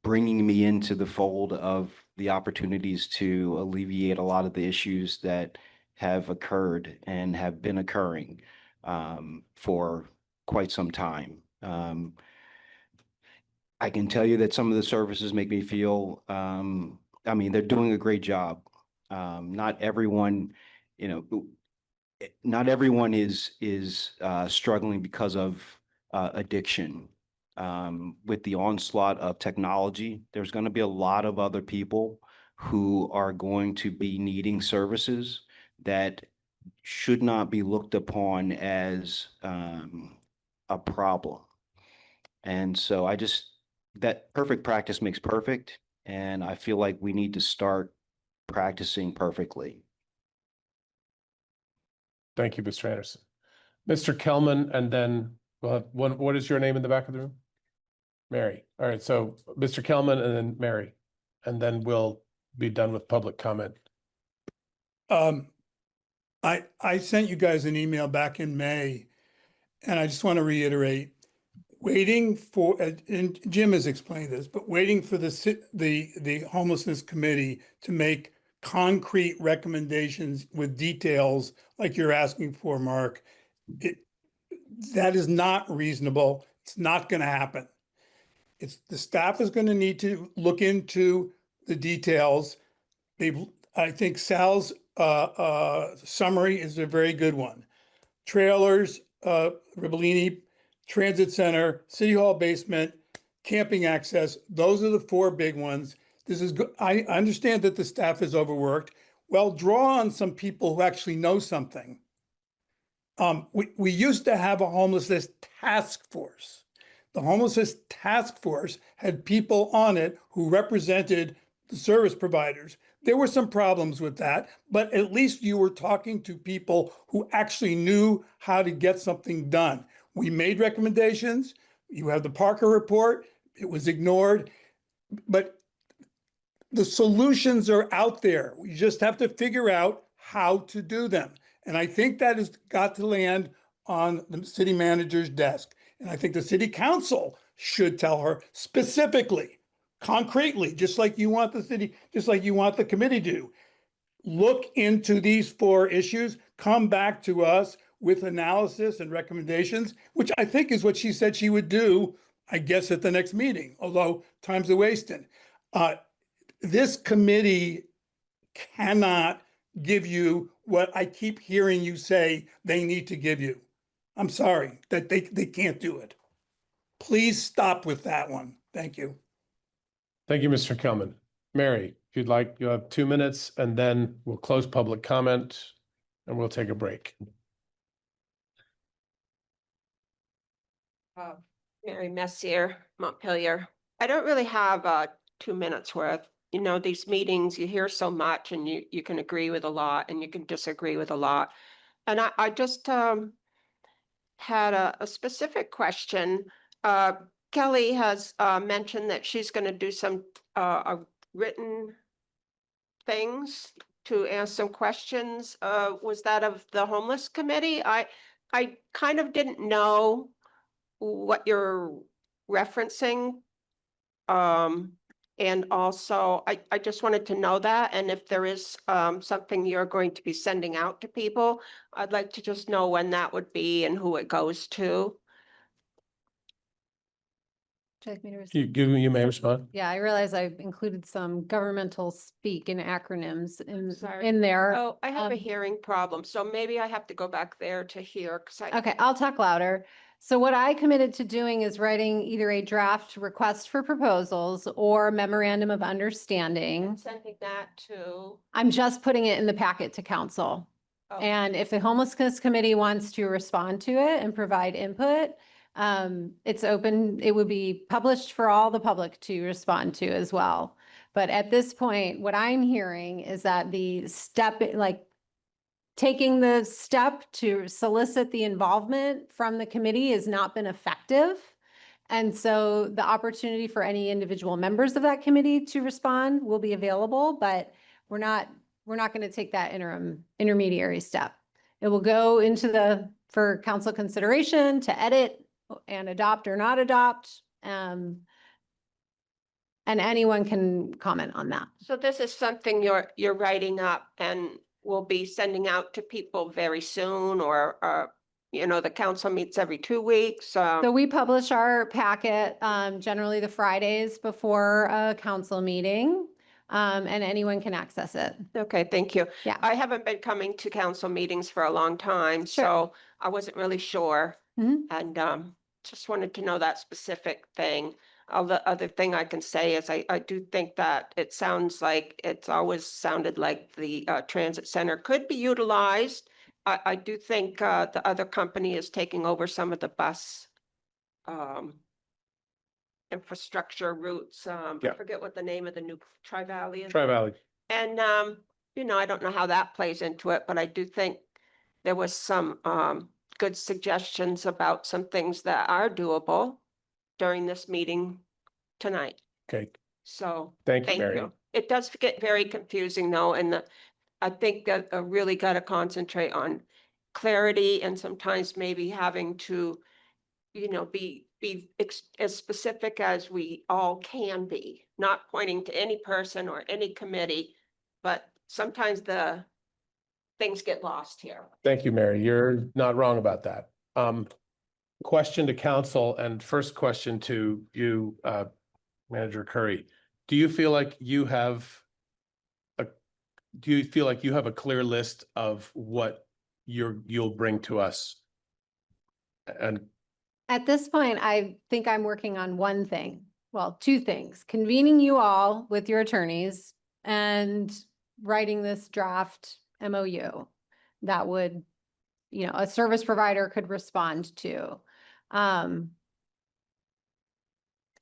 bringing me into the fold of the opportunities to alleviate a lot of the issues that have occurred and have been occurring for quite some time. I can tell you that some of the services make me feel, they're doing a great job. Not everyone is struggling because of addiction. With the onslaught of technology, there's going to be a lot of other people who are going to be needing services that should not be looked upon as a problem. And so that perfect practice makes perfect. And I feel like we need to start practicing perfectly. Thank you, Mr. Anderson. Mr. Kelman, and then we'll have what is your name in the back of the room? Mary. All right, so Mr. Kelman and then Mary, and then we'll be done with public comment. I sent you guys an email back in May, and I just want to reiterate, waiting for, and Jim has explained this, but waiting for the homelessness committee to make concrete recommendations with details like you're asking for, Mark, that is not reasonable. It's not going to happen. The staff is going to need to look into the details. I think Sal's summary is a very good one. Trailers, Ribellini, Transit Center, City Hall basement, camping access. Those are the 4 big ones. I understand that the staff is overworked. Well, draw on some people who actually know something. We used to have a homelessness task force. The homelessness task force had people on it who represented the service providers. There were some problems with that, but at least you were talking to people who actually knew how to get something done. We made recommendations. You have the Parker report. It was ignored, but the solutions are out there. We just have to figure out how to do them. And I think that has got to land on the city manager's desk. And I think the city council should tell her specifically, concretely, just like you want the committee to. Look into these 4 issues, come back to us with analysis and recommendations, which I think is what she said she would do, I guess, at the next meeting, although time's a wasting. This committee cannot give you what I keep hearing you say they need to give you. I'm sorry that they can't do it. Please stop with that one. Thank you. Thank you, Mr. Kelman. Mary, if you'd like, you have 2 minutes and then we'll close public comment and we'll take a break. Mary Messier, Montpelier. I don't really have 2 minutes worth. You know, these meetings, you hear so much and you can agree with a lot and you can disagree with a lot. And I just had a specific question. Kelly has mentioned that she's going to do some written things to ask some questions. Was that of the homeless committee? I kind of didn't know what you're referencing. And also, I just wanted to know that. And if there is something you're going to be sending out to people, I'd like to just know when that would be and who it goes to. Would you like me to respond? You may respond. Yeah, I realize I've included some governmental speak and acronyms Sorry. in there. Oh, I have a hearing problem, so maybe I have to go back there to hear. Okay, I'll talk louder. So what I committed to doing is writing either a draft request for proposals or memorandum of understanding. Sending that to. I'm just putting it in the packet to council. Oh. And if the homelessness committee wants to respond to it and provide input, it's open, it would be published for all the public to respond to as well. But at this point, what I'm hearing is that the step, like taking the step to solicit the involvement from the committee has not been effective. And so the opportunity for any individual members of that committee to respond will be available, but we're not going to take that intermediary step. It will go into for council consideration to edit and adopt or not adopt. And anyone can comment on that. So this is something you're writing up and will be sending out to people very soon, or you know, the council meets every 2 weeks. So we publish our packet generally the Fridays before a council meeting, and anyone can access it. Okay, thank you. Yeah. I haven't been coming to council meetings for a long time, so I wasn't really sure. And just wanted to know that specific thing. The other thing I can say is I do think that it sounds like it's always sounded like the transit center could be utilized. I do think the other company is taking over some of the bus infrastructure routes. I forget what the name of the new Tri-Valley is. Tri-Valley. And, you know, I don't know how that plays into it, but I do think there was some good suggestions about some things that are doable during this meeting tonight. Okay. So. Thank you, Mary. It does get very confusing though, and I think that really got to concentrate on clarity and sometimes maybe having to, you know, be as specific as we all can be, not pointing to any person or any committee, but sometimes the things get lost here. Thank you, Mary. You're not wrong about that. Question to council, and first question to you, Manager Curry. Do you feel like you have a clear list of what you'll bring to us? And At this point, I think I'm working on one thing. Well, 2 things: convening you all with your attorneys and writing this draft MOU that would, you know, a service provider could respond to.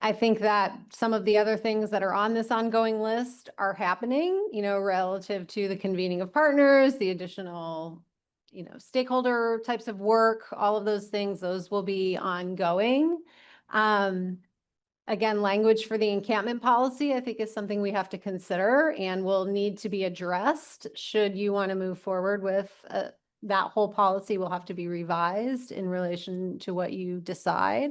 I think that some of the other things that are on this ongoing list are happening, you know, relative to the convening of partners, the additional, you know, stakeholder types of work, all of those things, those will be ongoing. Again, language for the encampment policy, I think, is something we have to consider and will need to be addressed should you want to move forward with that whole policy will have to be revised in relation to what you decide.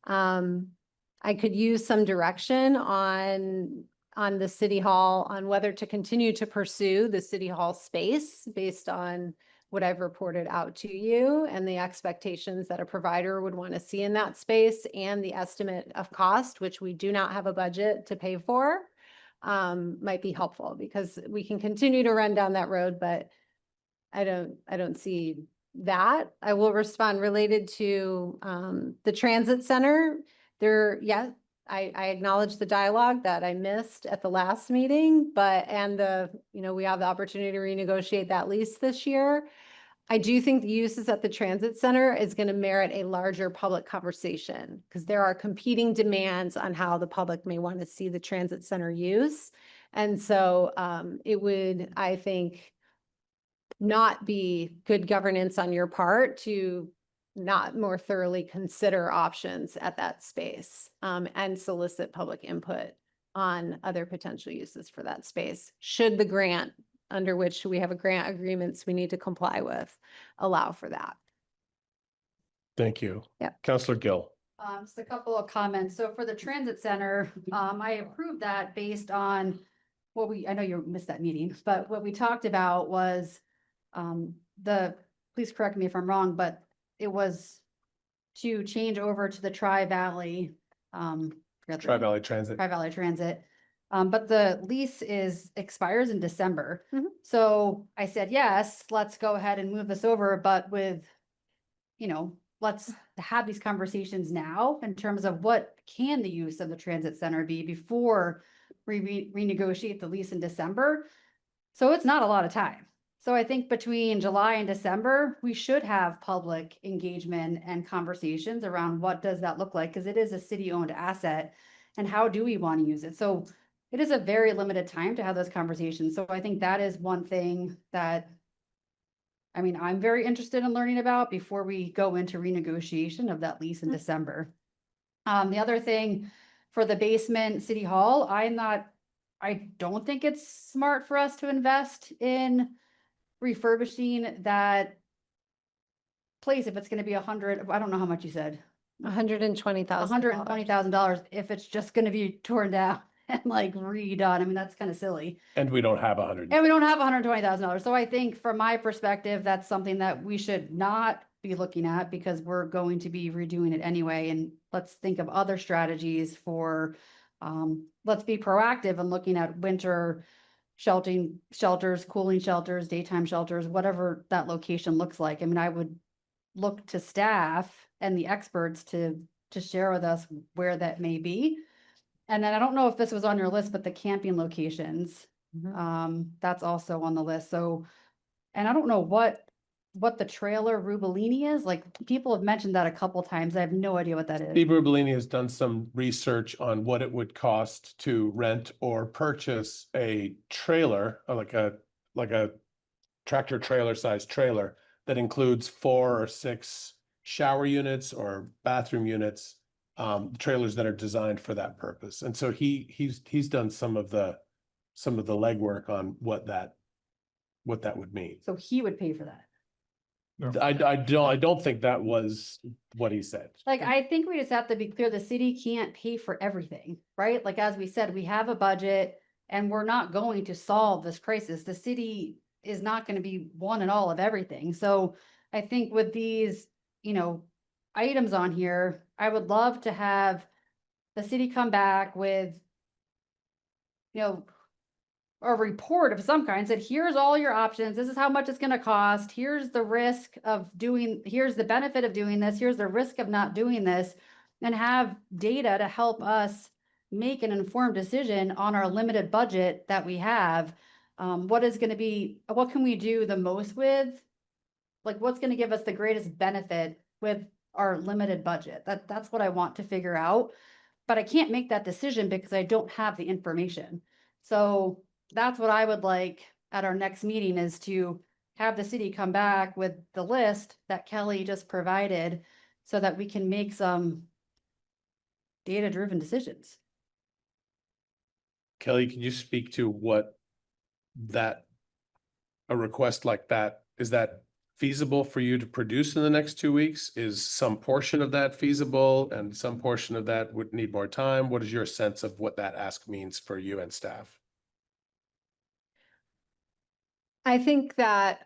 I could use some direction on the city hall on whether to continue to pursue the city hall space based on what I've reported out to you and the expectations that a provider would want to see in that space and the estimate of cost, which we do not have a budget to pay for, might be helpful because we can continue to run down that road, but I don't see that. I will respond related to the transit center. I acknowledge the dialogue that I missed at the last meeting, we have the opportunity to renegotiate that lease this year. I do think the uses at the transit center is going to merit a larger public conversation because there are competing demands on how the public may want to see the transit center use. And so it would, I think, not be good governance on your part to not more thoroughly consider options at that space and solicit public input on other potential uses for that space. Should the grant under which we have a grant agreements we need to comply with allow for that. Thank you. Yeah. Councillor Gill. Just a couple of comments. So for the transit center, I approved that based on I know you missed that meeting, but what we talked about was please correct me if I'm wrong, but it was to change over to the Tri-Valley. Tri-Valley Transit. Tri-Valley Transit. But the lease expires in December. So I said, yes, let's go ahead and move this over, but let's have these conversations now in terms of what can the use of the transit center be before we renegotiate the lease in December. So it's not a lot of time. So I think between July and December, we should have public engagement and conversations around what does that look like? Because it is a city-owned asset and how do we want to use it? So it is a very limited time to have those conversations. So I think that is one thing that, I'm very interested in learning about before we go into renegotiation of that lease in December. The other thing for the basement city hall, I don't think it's smart for us to invest in refurbishing that place if it's going to be I don't know how much you said. $120,000. $120,000 if it's just going to be torn down and redone. That's kind of silly. And we don't have $120,000. So I think from my perspective, that's something that we should not be looking at because we're going to be redoing it anyway. And let's think of other strategies for, let's be proactive in looking at winter shelters, cooling shelters, daytime shelters, whatever that location looks like. I would look to staff and the experts to share with us where that may be. And then I don't know if this was on your list, but the camping locations, that's also on the list. So, and I don't know what the trailer Rubellini is. People have mentioned that a couple times. I have no idea what that is. Steve Rubellini has done some research on what it would cost to rent or purchase a trailer, like a tractor trailer sized trailer that includes 4 or 6 shower units or bathroom units, trailers that are designed for that purpose. And so he's done some of the legwork on what that would mean. So he would pay for that. I don't think that was what he said. I think we just have to be clear, the city can't pay for everything, right? As we said, we have a budget and we're not going to solve this crisis. The city is not going to be one and all of everything. So I think with these, items on here, I would love to have the city come back with, a report of some kind, said, here's all your options. This is how much it's going to cost. Here's the here's the benefit of doing this. Here's the risk of not doing this, and have data to help us make an informed decision on our limited budget that we have. What can we do the most with? What's going to give us the greatest benefit with our limited budget? That's what I want to figure out, but I can't make that decision because I don't have the information. So that's what I would like at our next meeting, is to have the city come back with the list that Kelly just provided so that we can make some data-driven decisions. Kelly, can you speak to what a request like that, is that feasible for you to produce in the next 2 weeks? Is some portion of that feasible and some portion of that would need more time? What is your sense of what that ask means for you and staff? I think that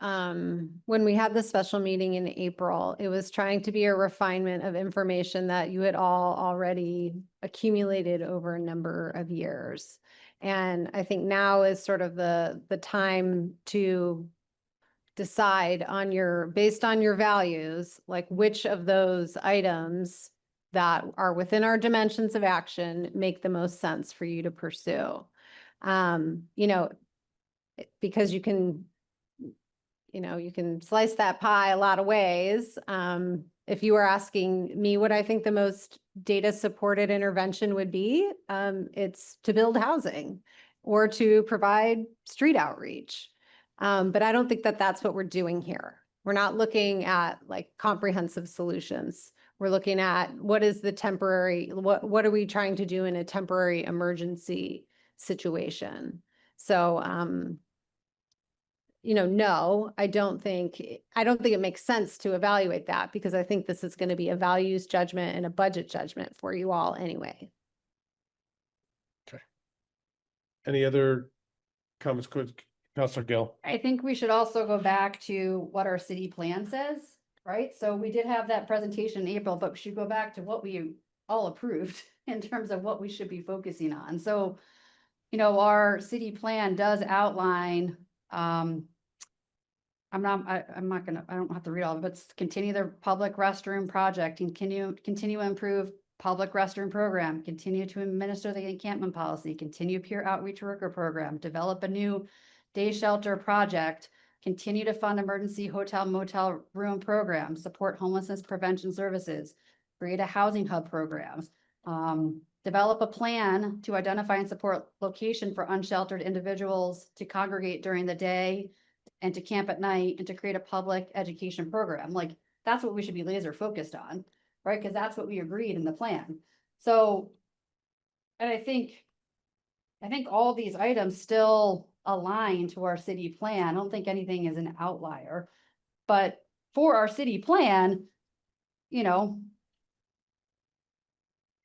when we had the special meeting in April, it was trying to be a refinement of information that you had all already accumulated over a number of years. And I think now is sort of the time to decide on based on your values, like which of those items that are within our dimensions of action make the most sense for you to pursue. Because you can slice that pie a lot of ways. If you were asking me what I think the most data supported intervention would be, it's to build housing or to provide street outreach. But I don't think that that's what we're doing here. We're not looking at like comprehensive solutions. We're looking at what is the temporary, what are we trying to do in a temporary emergency situation? So, no, I don't think it makes sense to evaluate that because I think this is going to be a values judgment and a budget judgment for you all anyway. Okay. Any other comments, Councilor Gill? I think we should also go back to what our city plan says, right? So we did have that presentation in April, but we should go back to what we all approved in terms of what we should be focusing on. So, our city plan does outline, I don't have to read all of it, but continue the public restroom project and continue to improve public restroom program, continue to administer the encampment policy, continue peer outreach worker program, develop a new day shelter project, continue to fund emergency hotel motel room programs, support homelessness prevention services, create a housing hub program, develop a plan to identify and support location for unsheltered individuals to congregate during the day and to camp at night and to create a public education program. Like that's what we should be laser focused on, right? Because that's what we agreed in the plan. So, and I think all these items still align to our city plan. I don't think anything is an outlier, but for our city plan,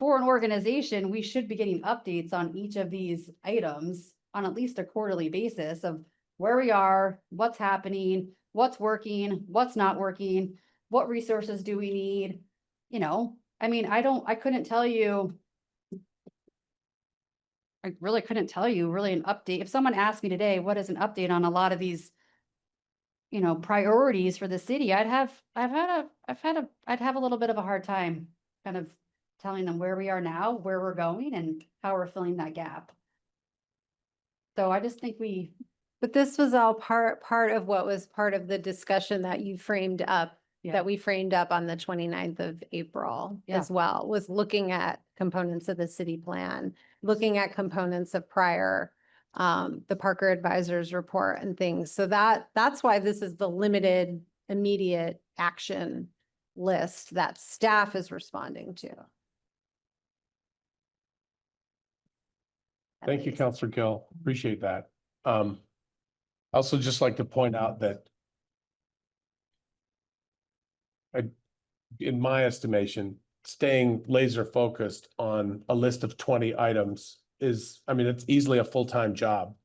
for an organization, we should be getting updates on each of these items on at least a quarterly basis of where we are, what's happening, what's working, what's not working, what resources do we need? I couldn't tell you. I really couldn't tell you really an update. If someone asked me today, what is an update on a lot of these, priorities for the city, I'd have a little bit of a hard time kind of telling them where we are now, where we're going and how we're filling that gap. So I just think but this was all part of what was part of the discussion that you framed up, that we framed up on the 29th of April as well, was looking at components of the city plan, looking at components of prior, the Parker Advisors report and things. So that's why this is the limited immediate action list that staff is responding to. Thank you, Councilor Gill. Appreciate that. I also just like to point out that in my estimation, staying laser focused on a list of 20 items it's easily a full-time job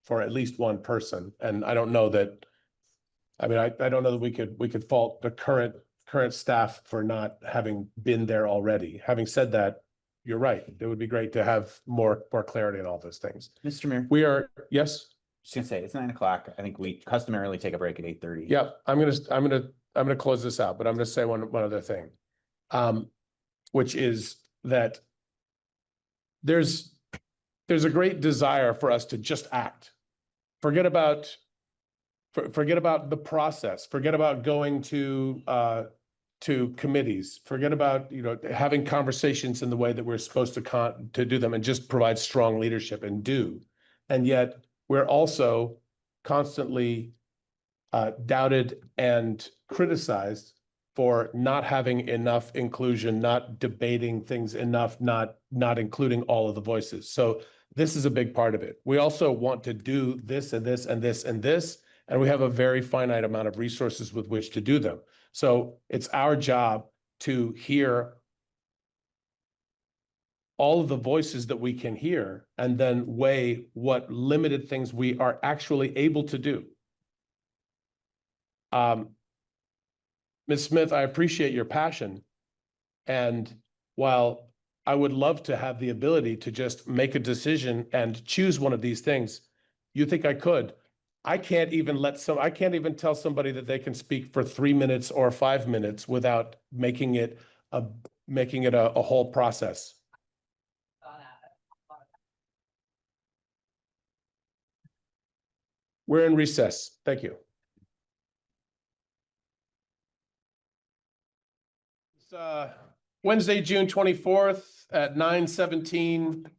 for at least one person. And I don't know that, I don't know that we could fault the current staff for not having been there already. Having said that, you're right. It would be great to have more clarity on all those things. Mr. Mayor. We are, yes? Just gonna say, it's 9 o'clock. I think we customarily take a break at 8:30. Yep, I'm gonna close this out, but I'm gonna say one other thing. Which is that there's a great desire for us to just act. Forget about the process, forget about going to committees, forget about, having conversations in the way that we're supposed to do them and just provide strong leadership and do. And yet we're also constantly doubted and criticized for not having enough inclusion, not debating things enough, not including all of the voices. So this is a big part of it. We also want to do this and this and this and this, and we have a very finite amount of resources with which to do them. So it's our job to hear all of the voices that we can hear and then weigh what limited things we are actually able to do. Ms. Smith, I appreciate your passion. And while I would love to have the ability to just make a decision and choose one of these things, you think I could? I can't even tell somebody that they can speak for 3 minutes or 5 minutes without making it a whole process. We're in recess. Thank you. It's Wednesday, June 24th at 9:17.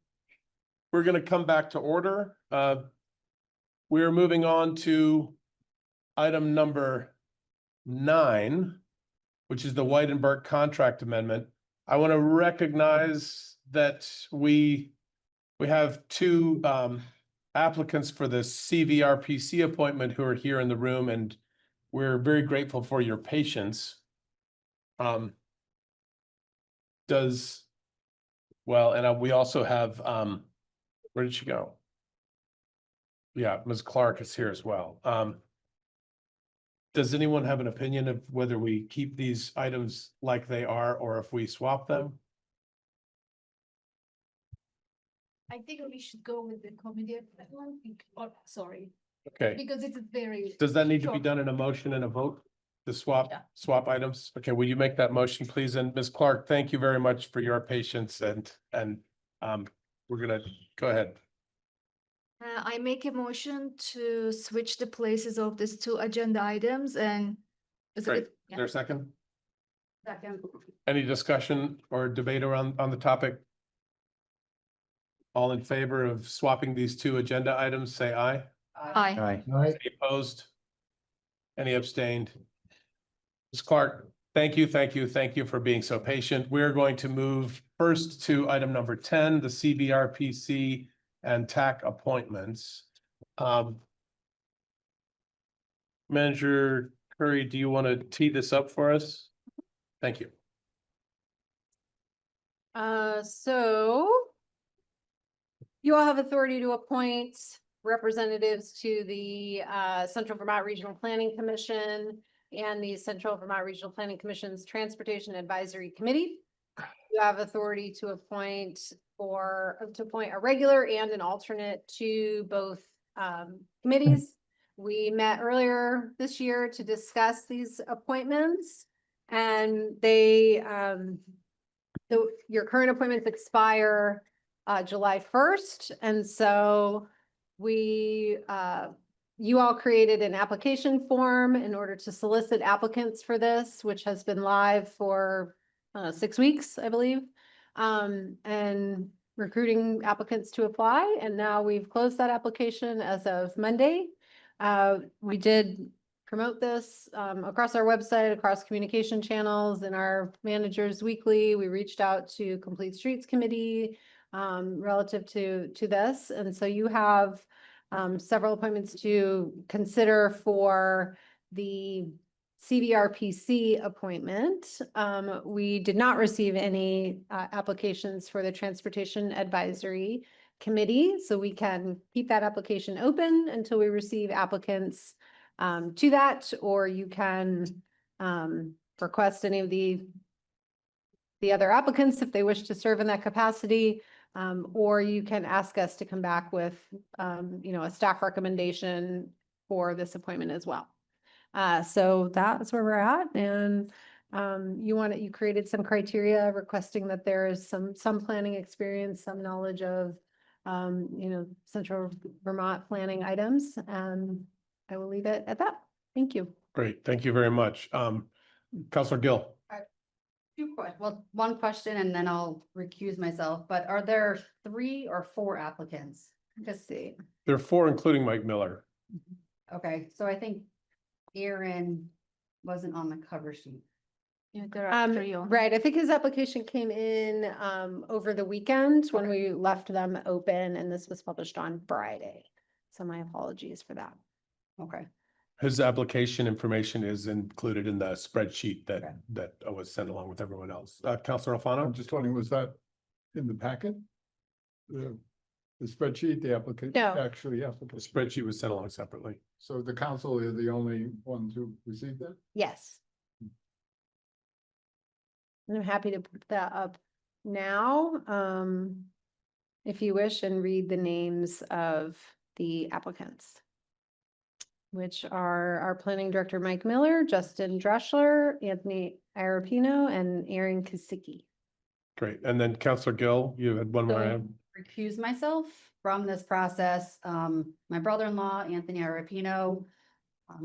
We're going to come back to order. We're moving on to item number 9, which is the White and Burke contract amendment. I want to recognize that we have 2 applicants for the CVRPC appointment who are here in the room, and we're very grateful for your patience. We also have, where did she go? Yeah, Ms. Clark is here as well. Does anyone have an opinion of whether we keep these items like they are or if we swap them? I think we should go with the committee one, sorry, Okay, because it's a very. does that need to be short- done in a motion and a vote? To swap, Yeah. swap items? Okay, will you make that motion, please? And Ms. Clark, thank you very much for your patience and we're gonna, go ahead. I make a motion to switch the places of these 2 agenda items and. Is Great. it? Is there a second? Second. Any discussion or debate on the topic? All in favor of swapping these 2 agenda items, say aye. Aye. Right? Any opposed? Any abstained? Ms. Clark, thank you for being so patient. We're going to move first to item number 10, the CVRPC and TAC appointments. Manager Curry, do you want to tee this up for us? Thank you. So you all have authority to appoint representatives to the Central Vermont Regional Planning Commission and the Central Vermont Regional Planning Commission's Transportation Advisory Committee. You have authority to appoint a regular and an alternate to both committees. We met earlier this year to discuss these appointments, and your current appointments expire July 1st, and so you all created an application form in order to solicit applicants for this, which has been live for 6 weeks, I believe, and recruiting applicants to apply. And now we've closed that application as of Monday. We did promote this across our website, across communication channels, in our managers weekly. We reached out to Complete Streets Committee relative to this. And so you have several appointments to consider for the CVRPC appointment. We did not receive any applications for the Transportation Advisory Committee, so we can keep that application open until we receive applicants to that, or you can request any of the other applicants if they wish to serve in that capacity. Or you can ask us to come back with, a staff recommendation for this appointment as well. So that's where we're at. And you created some criteria requesting that there is some planning experience, some knowledge of, Central Vermont planning items. And I will leave it at that. Thank you. Great, thank you very much. Counselor Gill. One question and then I'll recuse myself, but are there 3 or 4 applicants? Let's see. There are 4, including Mike Miller. Okay, so I think Aaron wasn't on the cover sheet. Yeah, there are 3 on. Right, I think his application came in over the weekend when we left them open, and this was published on Friday. So my apologies for that. Okay. His application information is included in the spreadsheet that was sent along with everyone else. Counselor Alfano? I'm just wondering, was that in the packet? The spreadsheet, the application, No. actually The application. spreadsheet was sent along separately. So the council are the only ones who received that? Yes. And I'm happy to put that up now, if you wish, and read the names of the applicants, which are our planning director, Mike Miller, Justin Dreschler, Anthony Arapino, and Aaron Kasicki. Great. And then Counselor Gill, you had one more So, item. recuse myself from this process. My brother-in-law, Anthony Arapino,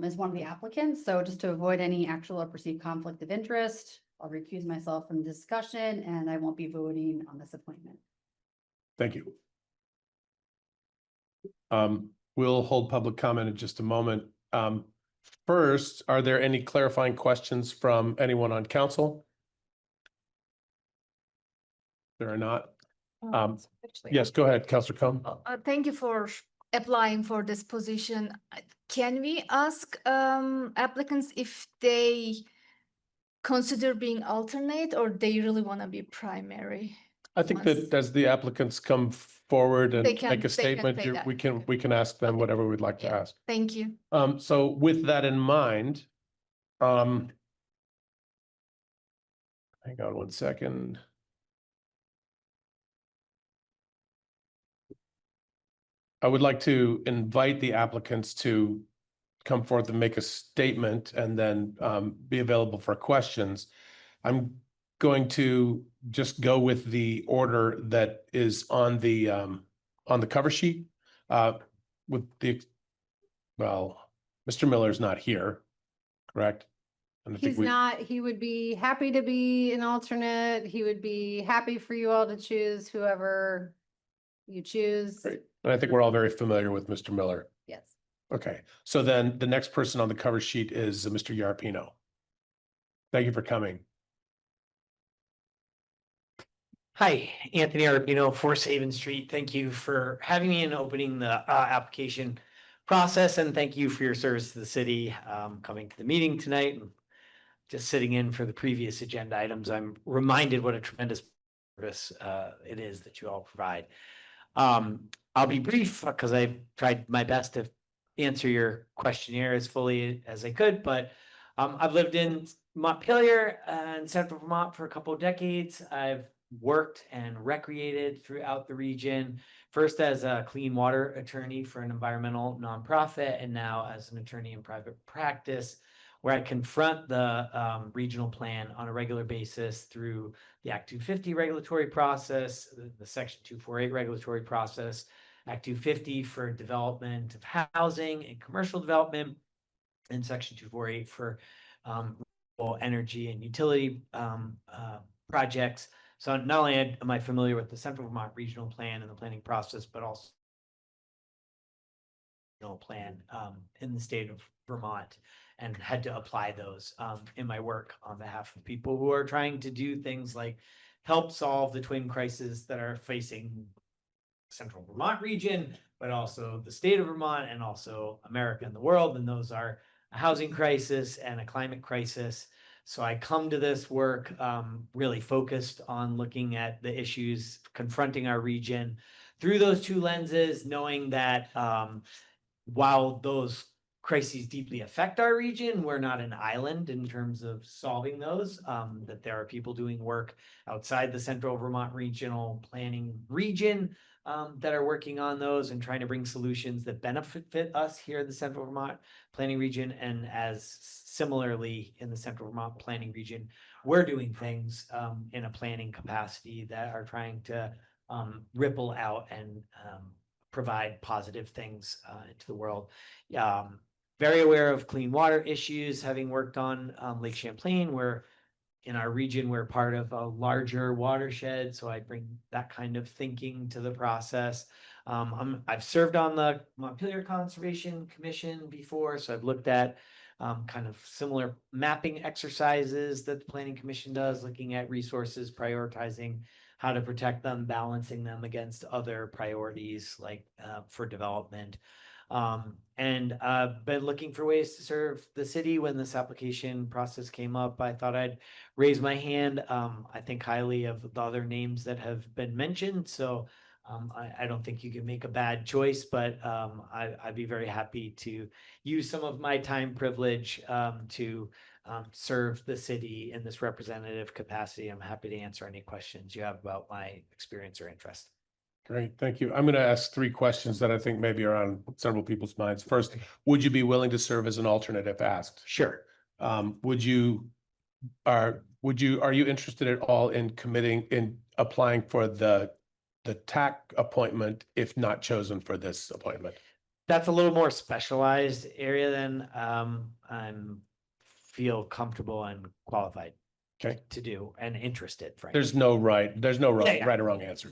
is one of the applicants. So just to avoid any actual or perceived conflict of interest, I'll recuse myself from the discussion and I won't be voting on this appointment. Thank you. We'll hold public comment in just a moment. First, are there any clarifying questions from anyone on council? There are not. Yes, go ahead, Counselor Cohn. Thank you for applying for this position. Can we ask applicants if they consider being alternate or they really want to be primary? I think that as the applicants come forward and They can- make a they can statement, say that. we can ask them whatever we'd like to ask. Thank you. So with that in mind, hang on one second. I would like to invite the applicants to come forth and make a statement and then be available for questions. I'm going to just go with the order that is on the cover sheet. With the, well, Mr. Miller's not here, correct? And I think He's not, he would be happy to be an alternate. He would be happy for you all to choose whoever you choose. Great. And I think we're all very familiar with Mr. Miller. Yes. Okay, so then the next person on the cover sheet is Mr. Yarpino. Thank you for coming. Hi, Anthony Arapino, 4 Saban Street. Thank you for having me and opening the application process, and thank you for your service to the city, coming to the meeting tonight and just sitting in for the previous agenda items. I'm reminded what a tremendous service it is that you all provide. I'll be brief because I've tried my best to answer your questionnaire as fully as I could, but I've lived in Montpelier and Central Vermont for a couple of decades. I've worked and recreated throughout the region, first as a clean water attorney for an environmental nonprofit, and now as an attorney in private practice, where I confront the regional plan on a regular basis through the Act 250 regulatory process, the Section 248 regulatory process, Act 250 for development of housing and commercial development, and Section 248 for renewable energy and utility projects. So not only am I familiar with the Central Vermont Regional Plan and the planning process, but also regional plan in the state of Vermont, and had to apply those in my work on behalf of people who are trying to do things like help solve the twin crises that are facing Central Vermont region, but also the state of Vermont and also America and the world. And those are a housing crisis and a climate crisis. So I come to this work really focused on looking at the issues confronting our region through those two lenses, knowing that while those crises deeply affect our region, we're not an island in terms of solving those, that there are people doing work outside the Central Vermont Regional Planning region that are working on those and trying to bring solutions that benefit us here in the Central Vermont Planning region. And as similarly in the Central Vermont Planning region, we're doing things in a planning capacity that are trying to ripple out and provide positive things into the world. Very aware of clean water issues, having worked on Lake Champlain, where in our region, we're part of a larger watershed. So I bring that kind of thinking to the process. I've served on the Montpelier Conservation Commission before, so I've looked at kind of similar mapping exercises that the Planning Commission does, looking at resources, prioritizing how to protect them, balancing them against other priorities like for development. And been looking for ways to serve the city. When this application process came up, I thought I'd raise my hand. I think highly of the other names that have been mentioned, so I don't think you can make a bad choice, but I'd be very happy to use some of my time privilege to serve the city in this representative capacity. I'm happy to answer any questions you have about my experience or interest. Great, thank you. I'm going to ask 3 questions that I think maybe are on several people's minds. First, would you be willing to serve as an alternate if asked? Sure. Are you interested at all in applying for the TAC appointment if not chosen for this appointment? That's a little more specialized area than I'm feel comfortable and qualified to do and interested, frankly. There's no right or wrong answer.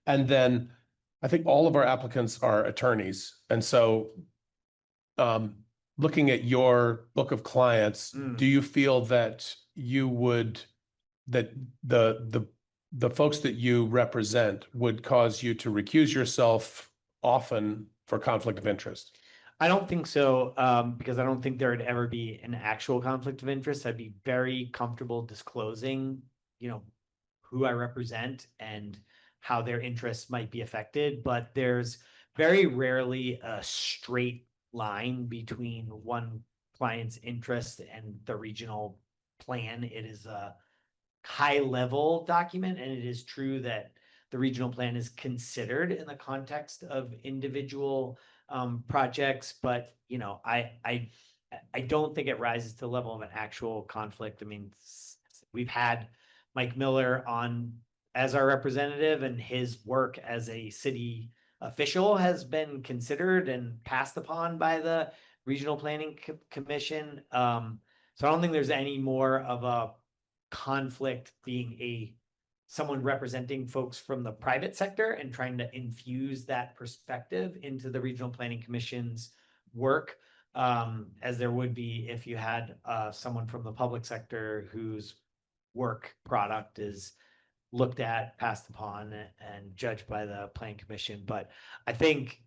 And then I think all of our applicants are attorneys. And so looking at your book of clients, do you feel that the folks that you represent would cause you to recuse yourself often for conflict of interest? I don't think so, because I don't think there would ever be an actual conflict of interest. I'd be very comfortable disclosing, who I represent and how their interests might be affected. But there's very rarely a straight line between one client's interest and the regional plan. It is a high-level document, and it is true that the regional plan is considered in the context of individual projects, but I don't think it rises to the level of an actual conflict. I mean, we've had Mike Miller on as our representative, and his work as a city official has been considered and passed upon by the Regional Planning Commission. So I don't think there's any more of a conflict being someone representing folks from the private sector and trying to infuse that perspective into the Regional Planning Commission's work, as there would be if you had someone from the public sector whose work product is looked at, passed upon, and judged by the Planning Commission. But I think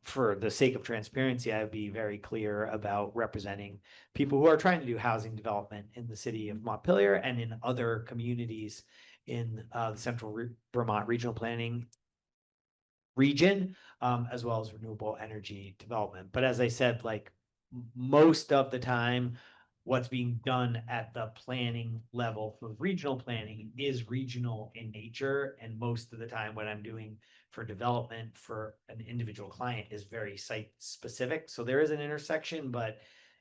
for the sake of transparency, I would be very clear about representing people who are trying to do housing development in the city of Montpelier and in other communities in the Central Vermont Regional Planning region, as well as renewable energy development. But as I said, like most of the time, what's being done at the planning level for regional planning is regional in nature. And most of the time, what I'm doing for development for an individual client is very site specific. So there is an intersection, but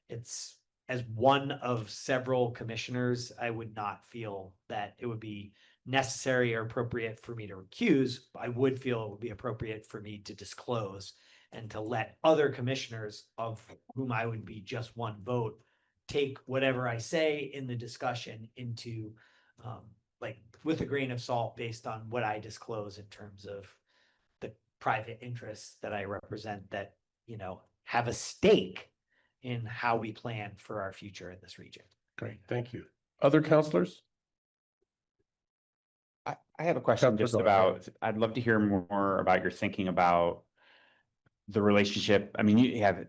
it's, as one of several commissioners, I would not feel that it would be necessary or appropriate for me to recuse. I would feel it would be appropriate for me to disclose and to let other commissioners, of whom I would be just one vote, take whatever I say in the discussion into with a grain of salt based on what I disclose in terms of the private interests that I represent that, have a stake in how we plan for our future in this region. Great, thank you. Other counselors? I have a question just about, I'd love to hear more about your thinking about the relationship. I mean, you have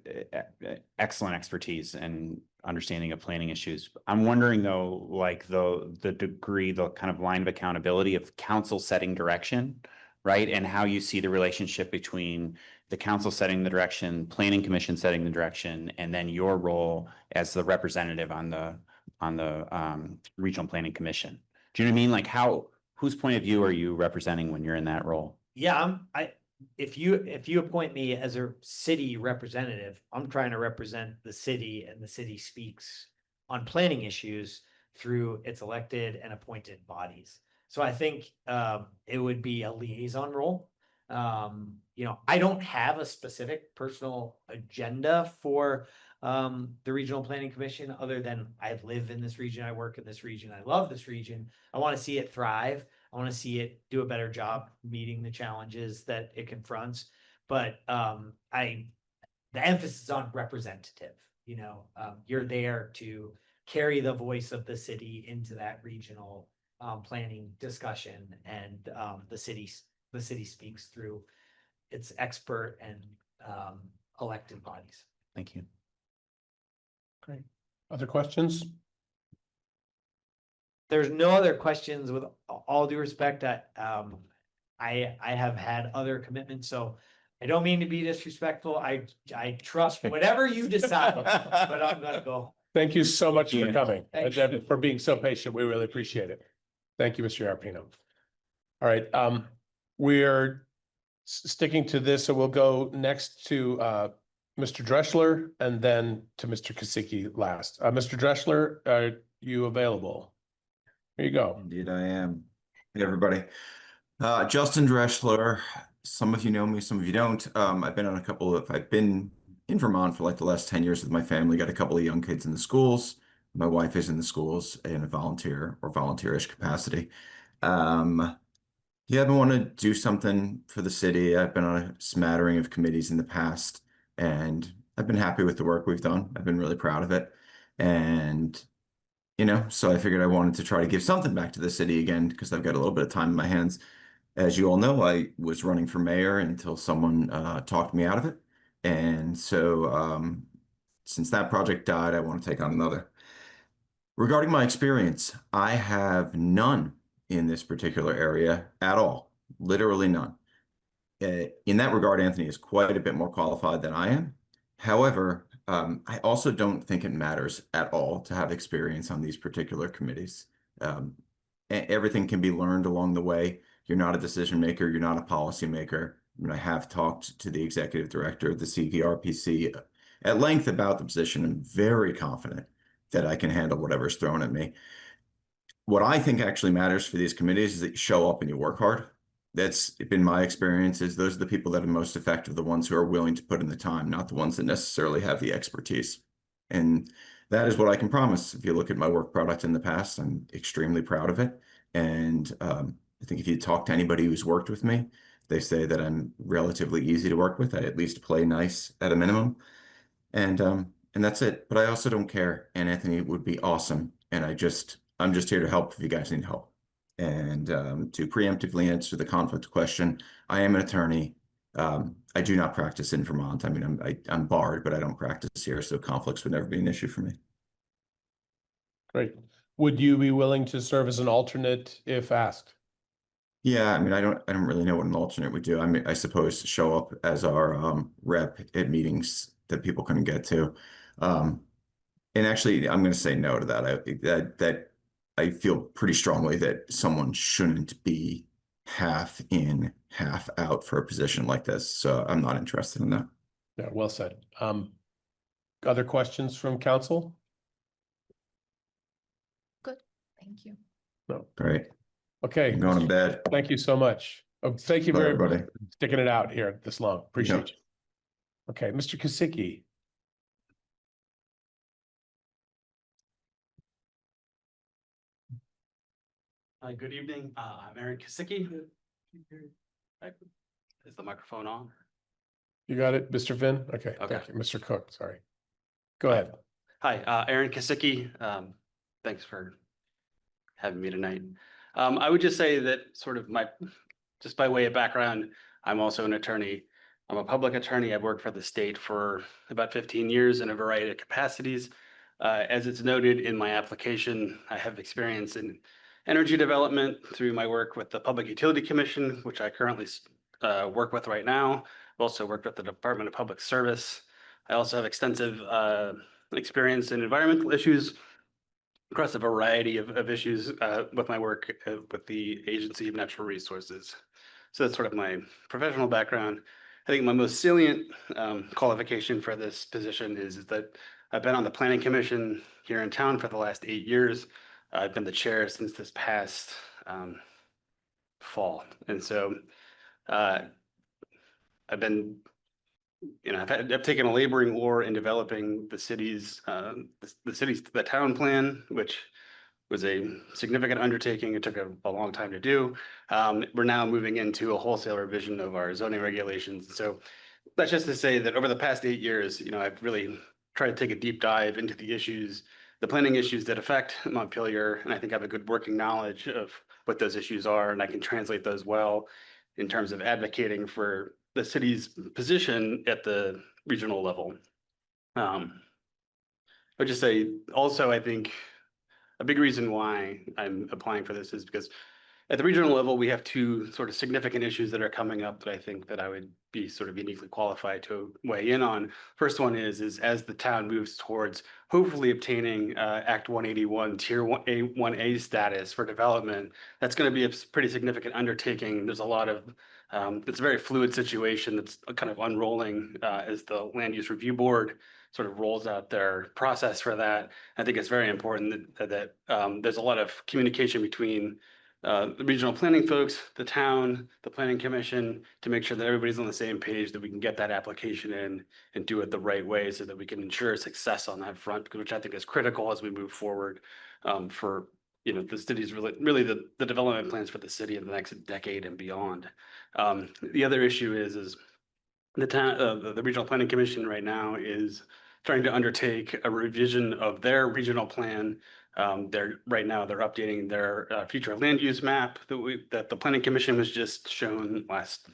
excellent expertise and understanding of planning issues. I'm wondering though, like the degree, the kind of line of accountability of council setting direction, right? And how you see the relationship between the council setting the direction, planning commission setting the direction, and then your role as the representative on the regional planning commission. Do you know what I mean? Like whose point of view are you representing when you're in that role? Yeah, if you appoint me as a city representative, I'm trying to represent the city, and the city speaks on planning issues through its elected and appointed bodies. So I think it would be a liaison role. I don't have a specific personal agenda for the Regional Planning Commission, other than I live in this region, I work in this region, I love this region. I want to see it thrive. I want to see it do a better job meeting the challenges that it confronts. But the emphasis is on representative. You're there to carry the voice of the city into that regional planning discussion, and the city speaks through its expert and elected bodies. Thank you. Great. Other questions? There's no other questions. With all due respect, I have had other commitments, so I don't mean to be disrespectful. I trust whatever you decide, but I'm gonna go. Thank you so much for Yeah. coming Thank and for being so patient. We really appreciate it. Thank you, Mr. Arpino. All right, we're sticking to this, so we'll go next to Mr. Dreschler and then to Mr. Kasicki last. Mr. Dreschler, are you available? Here you go. Indeed, I am. Hey, everybody. Justin Dreschler. Some of you know me, some of you don't. I've been in Vermont for like the last 10 years with my family, got a couple of young kids in the schools. My wife is in the schools in a volunteer or volunteerish capacity. Yeah, I've been wanting to do something for the city. I've been on a smattering of committees in the past, and I've been happy with the work we've done. I've been really proud of it. And so I figured I wanted to try to give something back to the city again because I've got a little bit of time in my hands. As you all know, I was running for mayor until someone talked me out of it. And so since that project died, I want to take on another. Regarding my experience, I have none in this particular area at all, literally none. In that regard, Anthony is quite a bit more qualified than I am. However, I also don't think it matters at all to have experience on these particular committees. Everything can be learned along the way. You're not a decision maker. You're not a policy maker. I mean, I have talked to the executive director of the CVRPC at length about the position. I'm very confident that I can handle whatever's thrown at me. What I think actually matters for these committees is that you show up and you work hard. That's been my experience, is those are the people that are most effective, the ones who are willing to put in the time, not the ones that necessarily have the expertise. And that is what I can promise. If you look at my work product in the past, I'm extremely proud of it. And I think if you talk to anybody who's worked with me, they say that I'm relatively easy to work with. I at least play nice at a minimum. And that's it. But I also don't care. And Anthony would be awesome. And I'm just here to help if you guys need help. And to preemptively answer the conflict question, I am an attorney. I do not practice in Vermont. I mean, I'm barred, but I don't practice here, so conflicts would never be an issue for me. Great. Would you be willing to serve as an alternate if asked? Yeah, I mean, I don't really know what an alternate would do. I mean, I suppose show up as our rep at meetings that people couldn't get to. And actually, I'm going to say no to that. I feel pretty strongly that someone shouldn't be half in, half out for a position like this. So I'm not interested in that. Yeah, well said. Other questions from council? Good, thank you. No. Great. Okay. I'm going to bed. Thank you so much. Thank you Bye, very much everybody. for sticking it out here this long. Appreciate Yep. you. Okay, Mr. Kasicki. Good evening. I'm Aaron Kasicki. Is the microphone on? You got it, Mr. Finn? Okay, Okay. thank you. Mr. Cook, sorry. Go ahead. Hi, Aaron Kasicki. Thanks for having me tonight. I would just say that sort of just by way of background, I'm also an attorney. I'm a public attorney. I've worked for the state for about 15 years in a variety of capacities. As it's noted in my application, I have experience in energy development through my work with the Public Utility Commission, which I currently work with right now. I've also worked with the Department of Public Service. I also have extensive experience in environmental issues across a variety of issues with my work with the Agency of Natural Resources. So that's sort of my professional background. I think my most salient qualification for this position is that I've been on the Planning Commission here in town for the last 8 years. I've been the chair since this past fall. And so I've been, I've taken a laboring oar in developing the city's, the town plan, which was a significant undertaking. It took a long time to do. We're now moving into a wholesale revision of our zoning regulations. So that's just to say that over the past 8 years, I've really tried to take a deep dive into the issues, the planning issues that affect Montpelier. And I think I have a good working knowledge of what those issues are, and I can translate those well in terms of advocating for the city's position at the regional level. I would just say also, I think a big reason why I'm applying for this is because at the regional level, we have two sort of significant issues that are coming up that I think that I would be sort of uniquely qualified to weigh in on. First one is as the town moves towards hopefully obtaining Act 181 Tier 1A status for development, that's going to be a pretty significant undertaking. There's a lot of, it's a very fluid situation that's kind of unrolling as the Land Use Review Board sort of rolls out their process for that. I think it's very important that there's a lot of communication between the regional planning folks, the town, the planning commission, to make sure that everybody's on the same page, that we can get that application in and do it the right way so that we can ensure success on that front, which I think is critical as we move forward for, you know, the city's really the development plans for the city in the next decade and beyond. The other issue is the town, the regional planning commission right now is trying to undertake a revision of their regional plan. Right now they're updating their future land use map that the planning commission was just shown last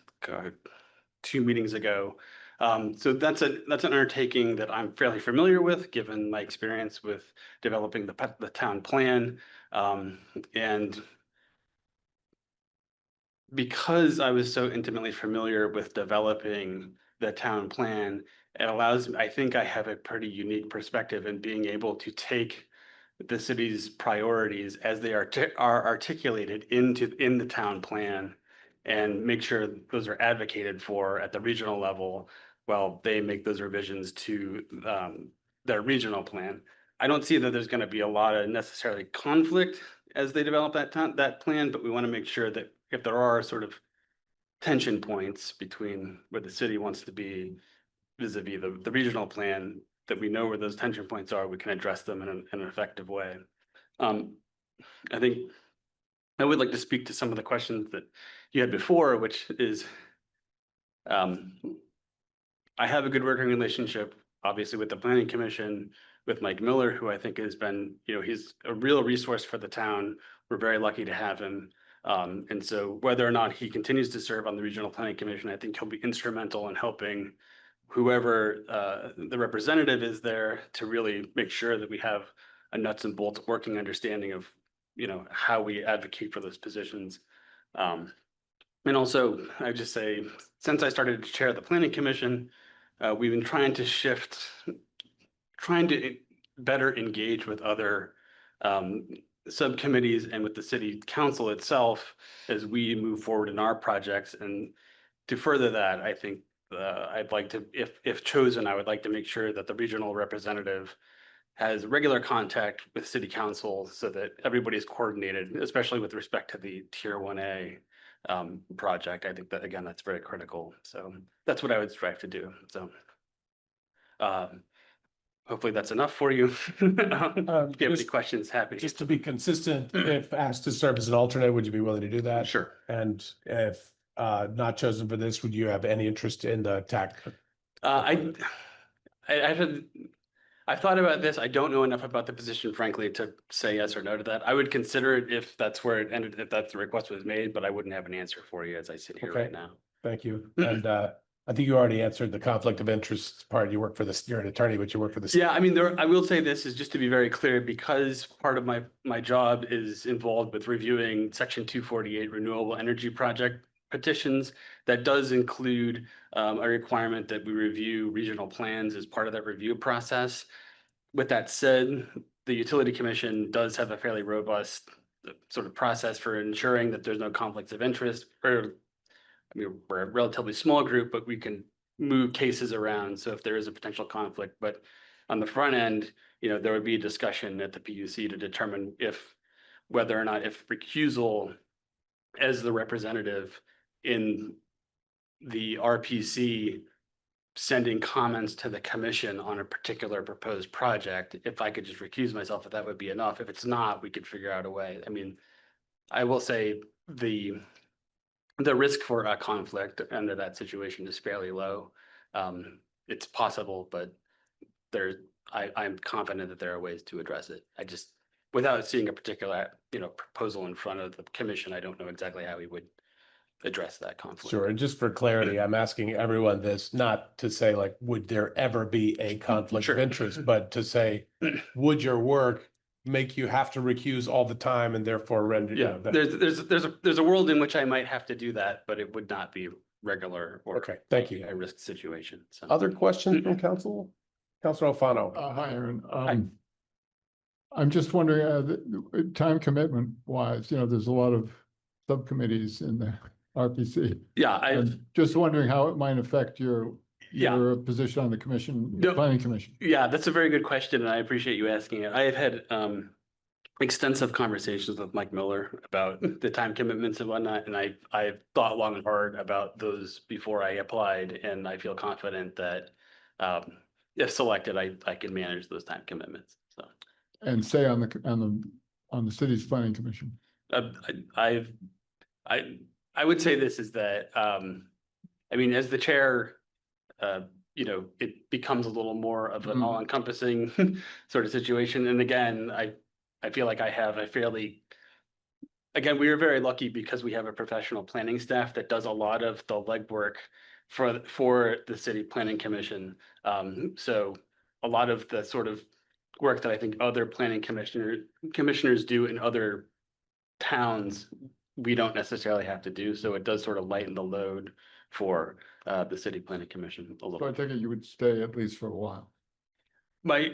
2 meetings ago. So that's an undertaking that I'm fairly familiar with, given my experience with developing the town plan. And because I was so intimately familiar with developing the town plan, it allows, I think I have a pretty unique perspective in being able to take the city's priorities as they are articulated in the town plan and make sure those are advocated for at the regional level while they make those revisions to their regional plan. I don't see that there's going to be a lot of necessarily conflict as they develop that plan, but we want to make sure that if there are sort of tension points between where the city wants to be vis-a-vis the regional plan, that we know where those tension points are, we can address them in an effective way. I think I would like to speak to some of the questions that you had before, which is, I have a good working relationship, obviously, with the planning commission, with Mike Miller, who I think has been, you know, he's a real resource for the town. We're very lucky to have him. And so whether or not he continues to serve on the regional planning commission, I think he'll be instrumental in helping whoever the representative is there to really make sure that we have a nuts and bolts working understanding of, you know, how we advocate for those positions. And also, I just say, since I started to chair the planning commission, we've been trying to better engage with other subcommittees and with the city council itself as we move forward in our projects. And to further that, I think I'd like to, if chosen, I would like to make sure that the regional representative has regular contact with city council so that everybody's coordinated, especially with respect to the Tier 1A project. I think that, again, that's very critical. So that's what I would strive to do. So hopefully that's enough for you. If you have any questions, happy. Just to be consistent, if asked to serve as an alternate, would you be willing to do that? Sure. And if not chosen for this, would you have any interest in the TAC? I've thought about this. I don't know enough about the position, frankly, to say yes or no to that. I would consider it if that's where it ended, if that's the request was made, but I wouldn't have an answer for you as I sit here Okay. right now. Thank you. And I think you already answered the conflict of interest part. You work for this, you're an attorney, but you work for the. Yeah, I mean, I will say this is just to be very clear, because part of my job is involved with reviewing Section 248 renewable energy project petitions. That does include a requirement that we review regional plans as part of that review process. With that said, the Utility Commission does have a fairly robust sort of process for ensuring that there's no conflicts of interest. Or, I mean, we're a relatively small group, but we can move cases around. So if there is a potential conflict, but on the front end, you know, there would be a discussion at the PUC to determine whether or not if recusal as the representative in the RPC sending comments to the commission on a particular proposed project, if I could just recuse myself, if that would be enough. If it's not, we could figure out a way. I mean, I will say the risk for a conflict under that is fairly low. It's possible, but I'm confident that there are ways to address it. I just, without seeing a particular, you know, proposal in front of the commission, I don't know exactly how we would address that conflict. Sure, and just for clarity, I'm asking everyone this, not to say like, would there ever be a conflict of Sure. interest, but to say, would your work make you have to recuse all the time and therefore render, you Yeah, know, that- there's a world in which I might have to do that, but it would not be regular or Okay, thank you. a risk situation. So. Other questions from council? Councilor Alfano? Hi, Aaron. I'm just wondering, the time commitment wise, you know, there's a lot of subcommittees in the RPC. Yeah, I'm just wondering how it might affect your position on the commission, No. planning commission. Yeah, that's a very good question, and I appreciate you asking it. I have had extensive conversations with Mike Miller about the time commitments and whatnot, and I've thought long and hard about those before I applied, and I feel confident that if selected, I can manage those time commitments. So, And say on the city's planning commission. I would say this is that I mean, as the chair, you know, it becomes a little more of an all-encompassing sort of situation. And again, I feel like I have a fairly, again, we are very lucky because we have a professional planning staff that does a lot of the legwork for the city planning commission. So a lot of the sort of work that I think other planning commissioners do in other towns, we don't necessarily have to do. So it does sort of lighten the load for the city planning commission a little. So I think you would stay at least for a while My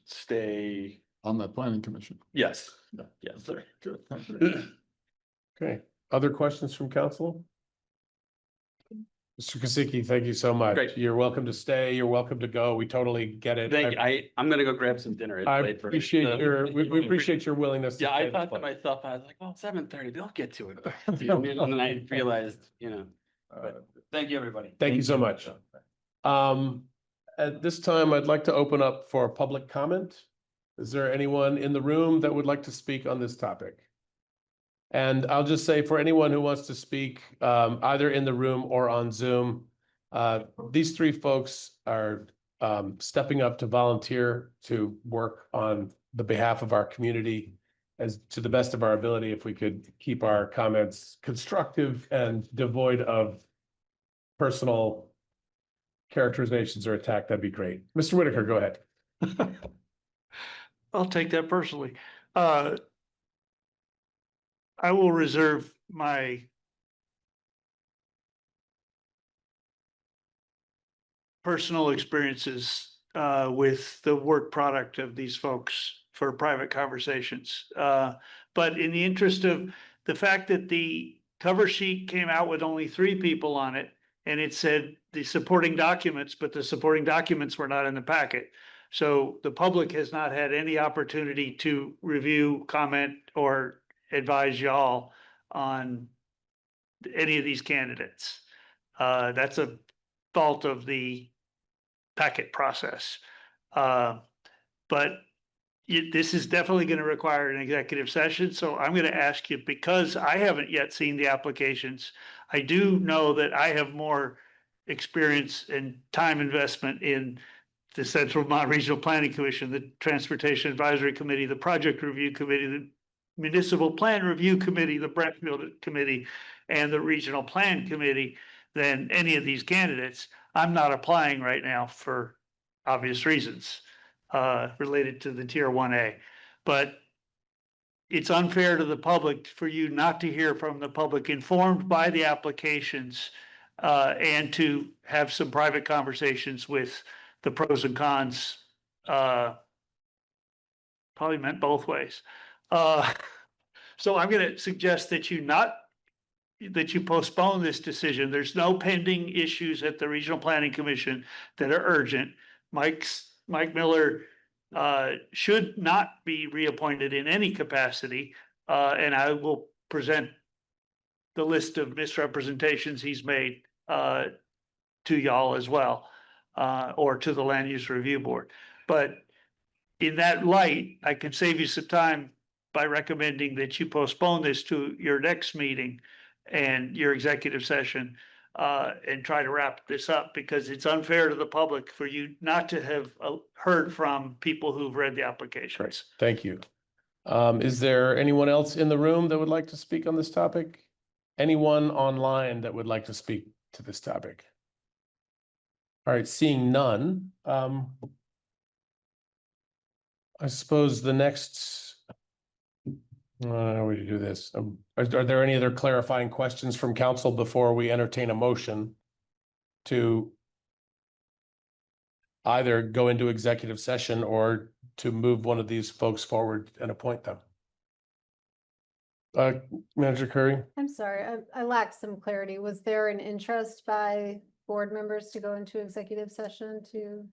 stay. on that planning commission. Yes. Yeah. Yes. Okay, good. Thank you. Okay, other questions from council? Mr. Kosicki, thank you so much. Great. You're welcome to stay. You're welcome to go. We totally get it. Thank you. I'm gonna go grab some dinner. It's I late for me. appreciate we appreciate your willingness. to Yeah, stay I this thought to late. myself, I was like, well, 7:30, they'll get to it. And then I realized, you know, but thank you, everybody. Thank you so much. At this time, I'd like to open up for public comment. Is there anyone in the room that would like to speak on this topic? And I'll just say for anyone who wants to speak, either in the room or on Zoom, these three folks are stepping up to volunteer to work on the behalf of our community as to the best of our ability. If we could keep our comments constructive and devoid of personal characterizations or attack, that'd be great. Mr. Whitaker, go ahead. I'll take that personally. I will reserve my personal experiences with the work product of these folks for private conversations. But in the interest of the fact that the cover sheet came out with only 3 people on it, and it said the supporting documents, but the supporting documents were not in the packet. So the public has not had any opportunity to review, comment, or advise y'all on any of these candidates. That's a fault of the packet process. But this is definitely going to require an executive session. So I'm going to ask you, because I haven't yet seen the applications, I do know that I have more experience and time investment in the Central Vermont Regional Planning Commission, the Transportation Advisory Committee, the Project Review Committee, the Municipal Plan Review Committee, the Brentfield Committee, and the Regional Plan Committee than any of these candidates. I'm not applying right now for obvious reasons related to the Tier 1A. But it's unfair to the public for you not to hear from the public informed by the applications and to have some private conversations with the pros and cons. Probably meant both ways. So I'm going to suggest that you postpone this decision. There's no pending issues at the Regional Planning Commission that are urgent. Mike Miller should not be reappointed in any capacity, and I will present the list of misrepresentations he's made to y'all as well, or to the Land Use Review Board. But in that light, I can save you some time by recommending that you postpone this to your next meeting and your executive session, and try to wrap this up, because it's unfair to the public for you not to have heard from people who've read the applications. Thank you. Is there anyone else in the room that would like to speak on this topic? anyone online that would like to speak to this topic? All right, seeing none, I suppose the next, how we do this? Are there any other clarifying questions from council before we entertain a motion to either go into executive session or to move one of these folks forward and appoint them? Manager Curry? I'm sorry, I lacked some clarity. Was there an interest by board members to go into executive session to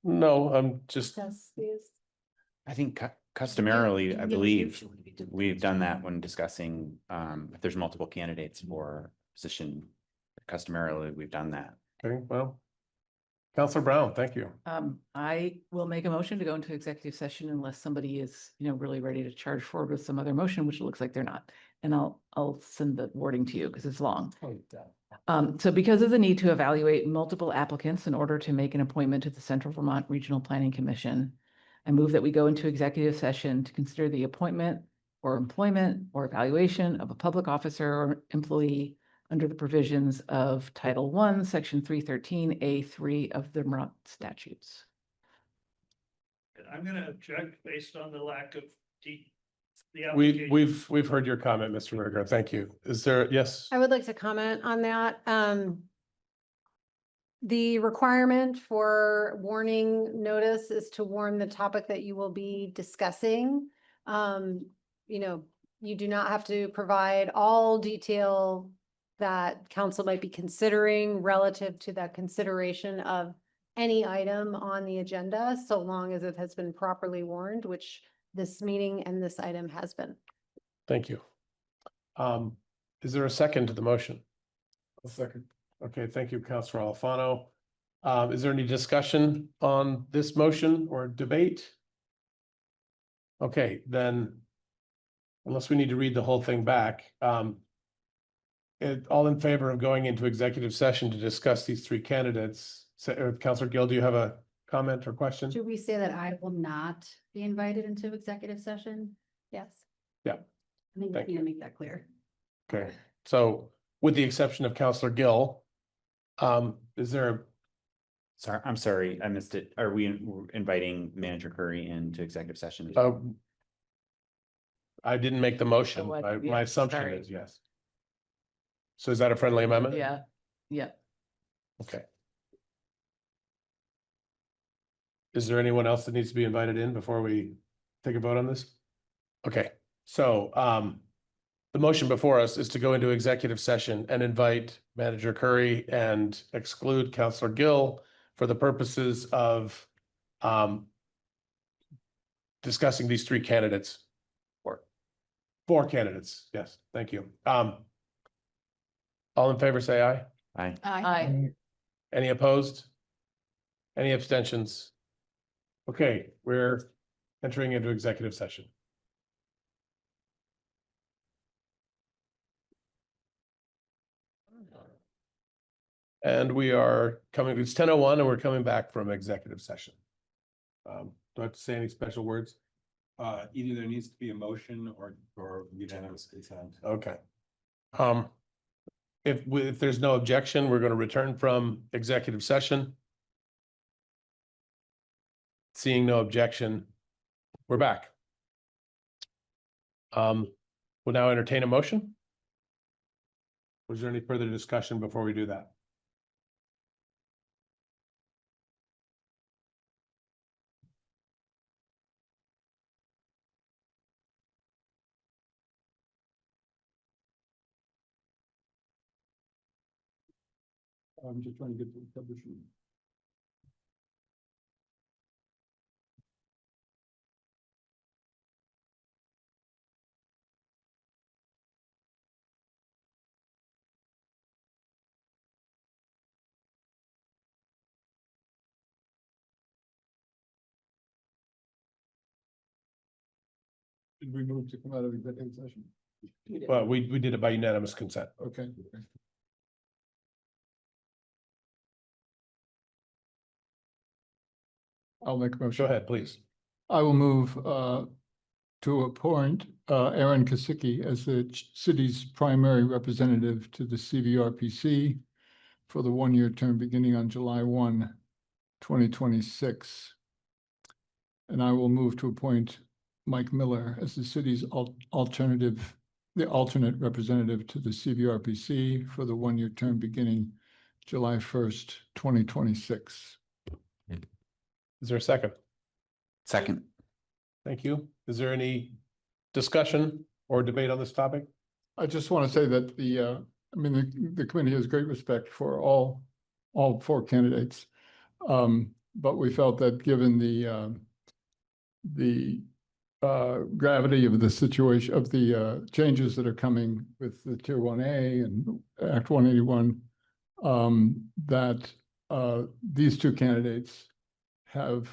No, I'm just, discuss these? I think customarily, I believe we've done that when discussing, if there's multiple candidates for position. Customarily, we've done that. okay, well, Counselor Brown, thank you. I will make a motion to go into executive session unless somebody is, really ready to charge forward with some other motion, which it looks like they're not. And I'll send the wording to you because it's long. So because of the need to evaluate multiple applicants in order to make an appointment to the Central Vermont Regional Planning Commission, I move that we go into executive session to consider the appointment or employment or evaluation of a public officer or employee under the provisions of Title I, Section 313A3 of the Vermont statutes. I'm gonna object based on the lack of the application. We've heard your comment, Mr. Rudiger. Thank you. Is there, yes? I would like to comment on that. The requirement for warning notice is to warn the topic that you will be discussing. You do not have to provide all detail that council might be considering relative to that consideration of any item on the agenda, so long as it has been properly warned, which this meeting and this item has been. Thank you. Is there a second to the motion? A second. Okay, thank you, Councilor Alfano. Is there any discussion on this motion or debate? Okay, then, unless we need to read the whole thing back, all in favor of going into executive session to discuss these three candidates? Councilor Gill, do you have a comment or question? Should we say that I will not be invited into executive session? Yes. I think we Thank need to make that clear. Okay, so with the exception of Councilor Gill, is there Sorry, I'm sorry, I missed it. Are we inviting Manager Curry into executive session? I didn't make the motion. Oh, My yeah, assumption sorry. is yes. So is that a friendly amendment? Yeah, yeah. Okay. Is there anyone else that needs to be invited in before we take a vote on this? Okay, so the motion before us is to go into executive session and invite Manager Curry and exclude Councilor Gill for the purposes of discussing these three candidates. Four candidates, yes, thank you. All in favor, say aye. Aye. Aye. Any opposed? Any abstentions? Okay, we're entering into executive session. And we are coming, it's 10:01 and we're coming back from executive session. Do I have to say any special words? Either there needs to be a motion or unanimous consent. Okay. If there's no objection, we're going to return from executive session. Seeing no objection, we're back. We'll now entertain a motion. Was there any further discussion before we do that? I'm just trying to get to the cover sheet. Did we move to come out of executive session? Well, we did it by unanimous consent. Okay. I'll make a motion. Go ahead, please. I will move to to appoint Aaron Kasicki as the city's primary representative to the CVRPC for the one-year term beginning on July 1, 2026. And I will move to appoint Mike Miller as the city's alternate representative to the CVRPC for the one-year term beginning July 1st, 2026. Is there a second? Second. Thank you. Is there any discussion or debate on this topic? I just want to say that the committee has great respect for all four candidates. But we felt that given the gravity of the situation, of the changes that are coming with the Tier 1A and Act 181, that these two candidates have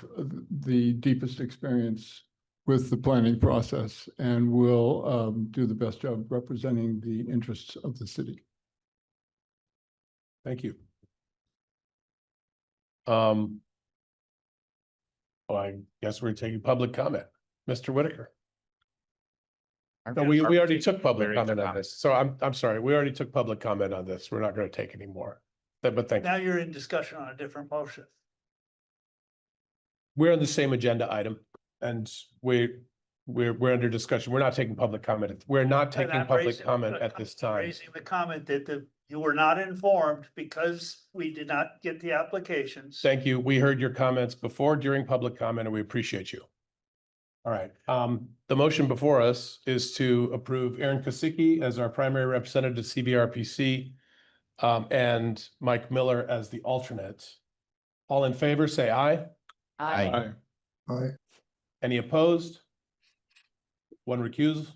the deepest experience with the planning process and will do the best job representing the interests of the city. Thank you. Well, I guess we're taking public comment. Mr. Whitaker. No, we already took public comment on this. So I'm sorry. We already took public comment on this. We're not going to take any more. But thank you. Now you're in discussion on a different motion. We're on the same agenda item and we're under discussion. We're not taking public comment. We're not And taking I'm public raising- comment at this time. Raising the comment that you were not informed because we did not get the applications. Thank you. We heard your comments before, during public comment, and we appreciate you. All right. The motion before us is to approve Aaron Kasicki as our primary representative to CVRPC, and Mike Miller as the alternate. All in favor, say aye. Aye. Aye. Any opposed? One recused.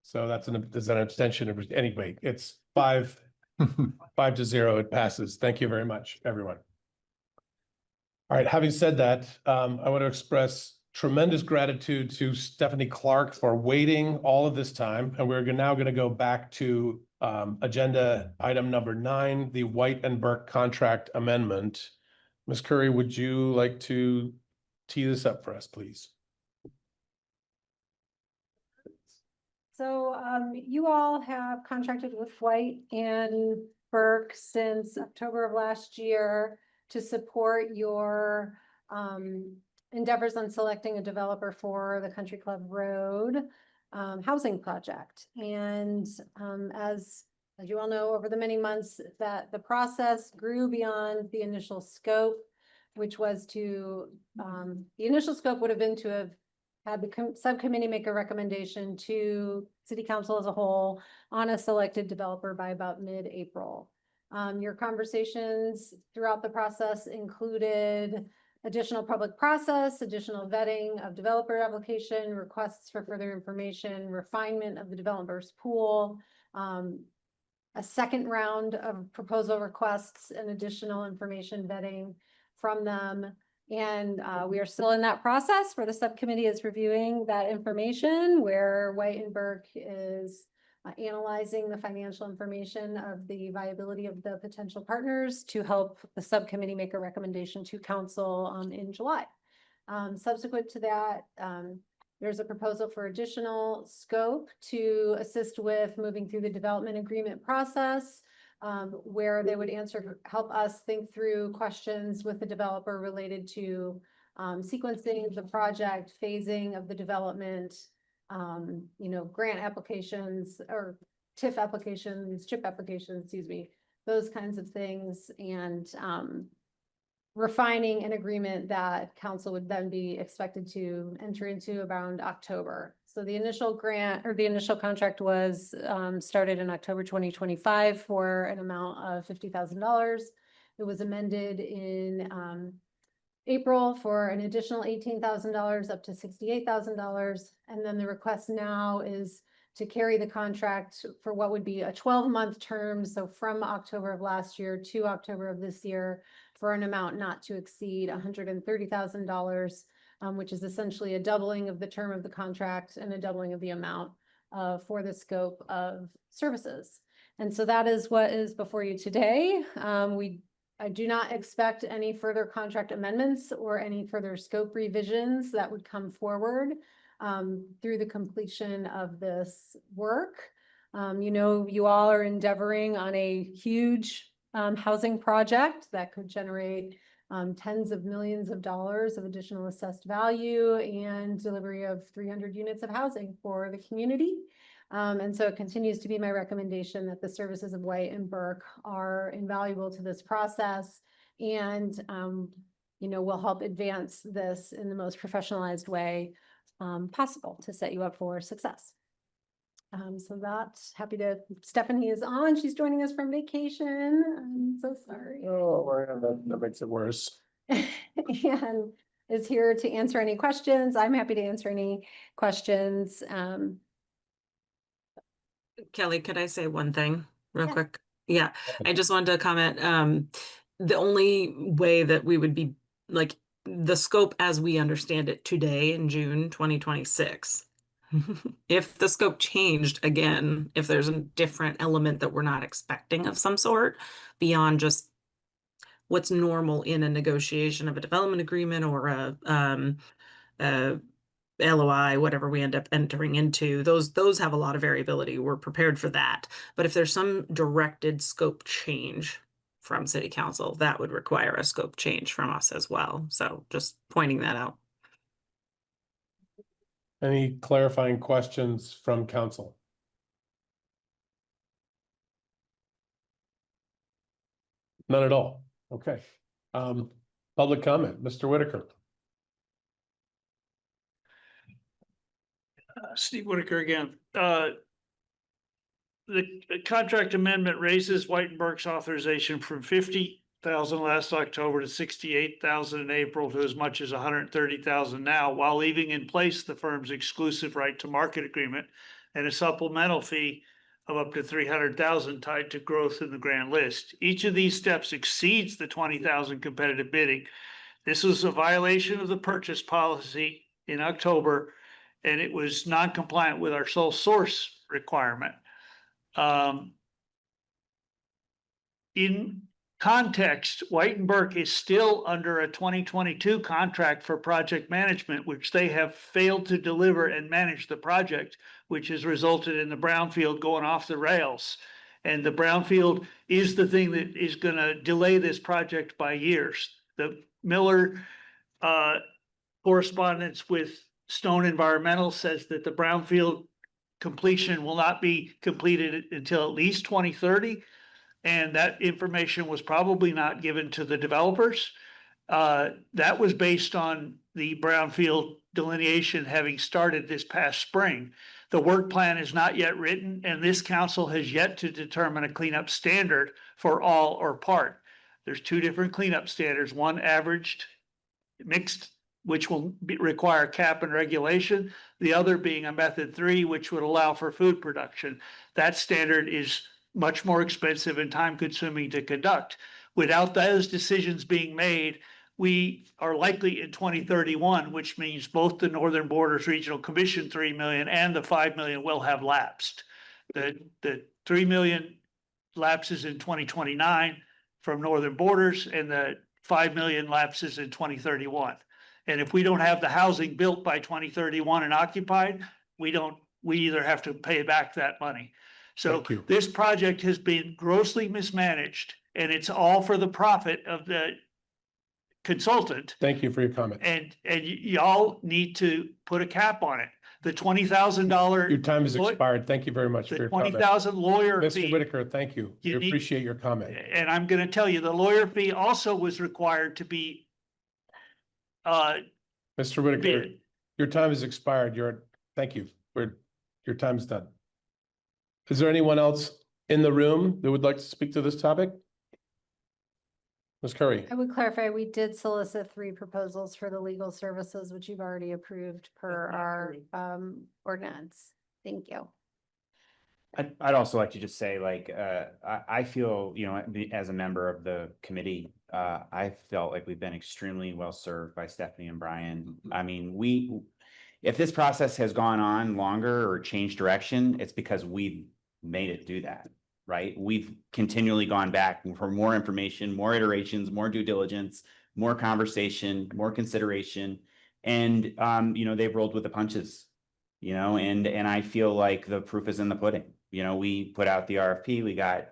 So that's an abstention. Anyway, it's 5-0. It passes. Thank you very much, everyone. All right, having said that, I want to express tremendous gratitude to Stephanie Clark for waiting all of this time. And we're now going to go back to agenda item number 9, the White and Burke contract amendment. Ms. Curry, would you like to tee this up for us, please? So you all have contracted with White and Burke since October of last year to support your endeavors on selecting a developer for the Country Club Road housing project. And as you all know, over the many months that the process grew beyond the initial scope, which was to, the initial scope would have been to have had the subcommittee make a recommendation to city council as a whole on a selected developer by about mid-April. Your conversations throughout the process included additional public process, additional vetting of developer application, requests for further information, refinement of the developer's pool, a second round of proposal requests and additional information vetting from them. And we are still in that process where the subcommittee is reviewing that information, where White and Burke is analyzing the financial information of the viability of the potential partners to help the subcommittee make a recommendation to council in July. Subsequent to that, there's a proposal for additional scope to assist with moving through the development agreement process, where they would help us think through questions with the developer related to sequencing of the project, phasing of the development, grant applications or TIF applications, CHIP applications, excuse me, those kinds of things, and refining an agreement that council would then be expected to enter into around October. So the initial grant or the initial contract was started in October 2025 for an amount of $50,000. It was amended in April for an additional $18,000 up to $68,000. And then the request now is to carry the contract for what would be a 12-month term. So from October of last year to October of this year for an amount not to exceed $130,000, which is essentially a doubling of the term of the contract and a doubling of the amount for the scope of services. And so that is what is before you today. I do not expect any further contract amendments or any further scope revisions that would come forward. through the completion of this work. You all are endeavoring on a huge housing project that could generate tens of millions of dollars of additional assessed value and delivery of 300 units of housing for the community. And so it continues to be my recommendation that the services of White and Burke are invaluable to this process and, will help advance this in the most professionalized way possible to set you up for success. So that's Stephanie is on. She's joining us from vacation. I'm so sorry. Oh, that makes it worse. And is here to answer any questions. I'm happy to answer any questions. Kelly, could I say one thing real Yeah. quick? Yeah, I just wanted to comment. The only way that we would be like the scope as we understand it today in June 2026. If the scope changed again, if there's a different element that we're not expecting of some sort beyond just what's normal in a negotiation of a development agreement or a LOI, whatever we end up entering into, those have a lot of variability. We're prepared for that. But if there's some directed scope change from city council, that would require a scope change from us as well. So just pointing that out. Any clarifying questions from council? None at all. Okay. Public comment, Mr. Whitaker. Steve Whitaker again. The contract amendment raises White and Burke's authorization from 50,000 last October to 68,000 in April to as much as 130,000 now, while leaving in place the firm's exclusive right to market agreement and a supplemental fee of up to 300,000 tied to growth in the grand list. Each of these steps exceeds the 20,000 competitive bidding. This was a violation of the purchase policy in October, and it was non-compliant with our sole source requirement. In context, White and Burke is still under a 2022 contract for project management, which they have failed to deliver and manage the project, which has resulted in the brownfield going off the rails. And the brownfield is the thing that is going to delay this project by years. The Miller correspondence with Stone Environmental says that the brownfield completion will not be completed until at least 2030. And that information was probably not given to the developers. That was based on the brownfield delineation having started this past spring. The work plan is not yet written, and this council has yet to determine a cleanup standard for all or part. There's two different cleanup standards, one averaged mixed, which will require cap and regulation, the other being a method 3, which would allow for food production. That standard is much more expensive and time consuming to conduct. Without those decisions being made, we are likely in 2031, which means both the Northern Borders Regional Commission 3 million and the 5 million will have lapsed. The 3 million lapses in 2029 from Northern Borders, and the 5 million lapses in 2031. And if we don't have the housing built by 2031 and occupied, we either have to pay back that money. So this project has been grossly mismanaged, and it's all for the profit of the consultant. Thank you for your comment. And y'all need to put a cap on it. The $20,000. Your time has expired. Thank you very much for The your comment. 20,000 lawyer fee. Mr. Whitaker, thank you. We appreciate your comment. And I'm going to tell you, the lawyer fee also was required to be Mr. Whitaker, your time has expired. Thank you. Your time's done. Is there anyone else in the room that would like to speak to this topic? Ms. Curry. I would clarify, we did solicit 3 proposals for the legal services, which you've already approved per our ordinance. Thank you. I'd also like to just say, I feel, as a member of the committee, I felt like we've been extremely well served by Stephanie and Brian. I mean, if this process has gone on longer or changed direction, it's because we've made it do that, right? We've continually gone back for more information, more iterations, more due diligence, more conversation, more consideration. And, they've rolled with the punches you know, and I feel like the proof is in the pudding. You know, we put out the RFP, we got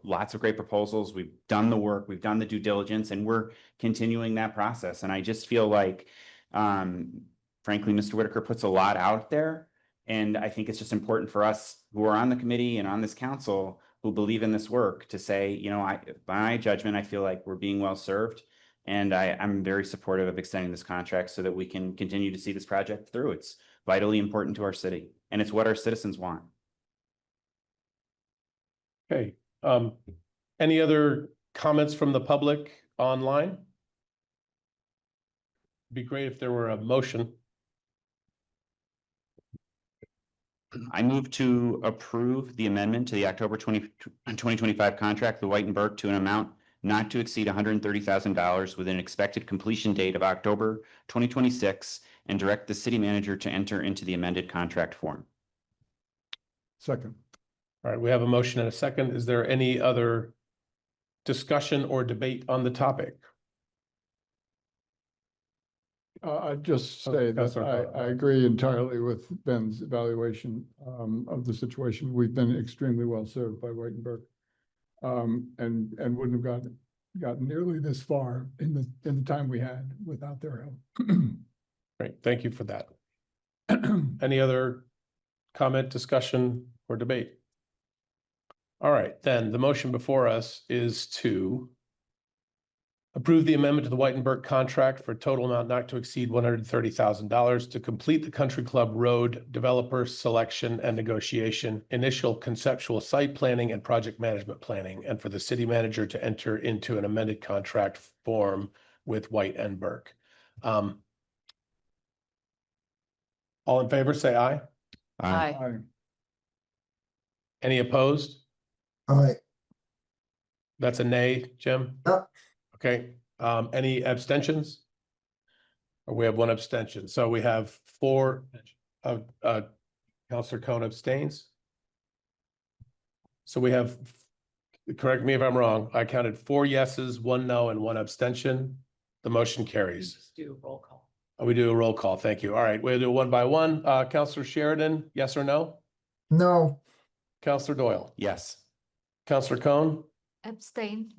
lots of great proposals. We've done the work, we've done the due diligence, and we're continuing that process. And I just feel like, frankly, Mr. Whitaker puts a lot out there. And I think it's just important for us who are on the committee and on this council who believe in this work to say, you know, by my judgment, I feel like we're being well served. And I'm very supportive of extending this contract so that we can continue to see this project through. It's vitally important to our city, and it's what our citizens want. Okay, any other comments from the public online? Be great if there were a motion. I move to approve the amendment to the October 2025 contract with White and Burke to an amount not to exceed $130,000 with an expected completion date of October 2026 and direct the city manager to enter into the amended contract form. Second. All right, we have a motion and a second. Is there any other discussion or debate on the topic? I'd just say that I agree entirely with Ben's evaluation of the situation. We've been extremely well served by White and Burke. And wouldn't have gotten nearly this far in the time we had without their help. Great, thank you for that. Any other comment, discussion, or debate? All right, then the motion before us is to approve the amendment to the White and Burke contract for a total amount not to exceed $130,000 to complete the Country Club Road developer selection and negotiation, initial conceptual site planning and project management planning, and for the city manager to enter into an amended contract form with White and Burke. All in favor, say aye. Aye. Any opposed? Aye. That's a nay, Jim? Yep. Okay, any abstentions? We have one abstention, so we have four, Counselor Cohn abstains. So we have, correct me if I'm wrong, I counted 4 yeses, 1 no, and 1 abstention. The motion carries. Just do a roll call. We do a roll call, thank you. All right, we'll do one by one. Counselor Sheridan, yes or no? No. Counselor Doyle? Yes. Counselor Cohn? Abstain.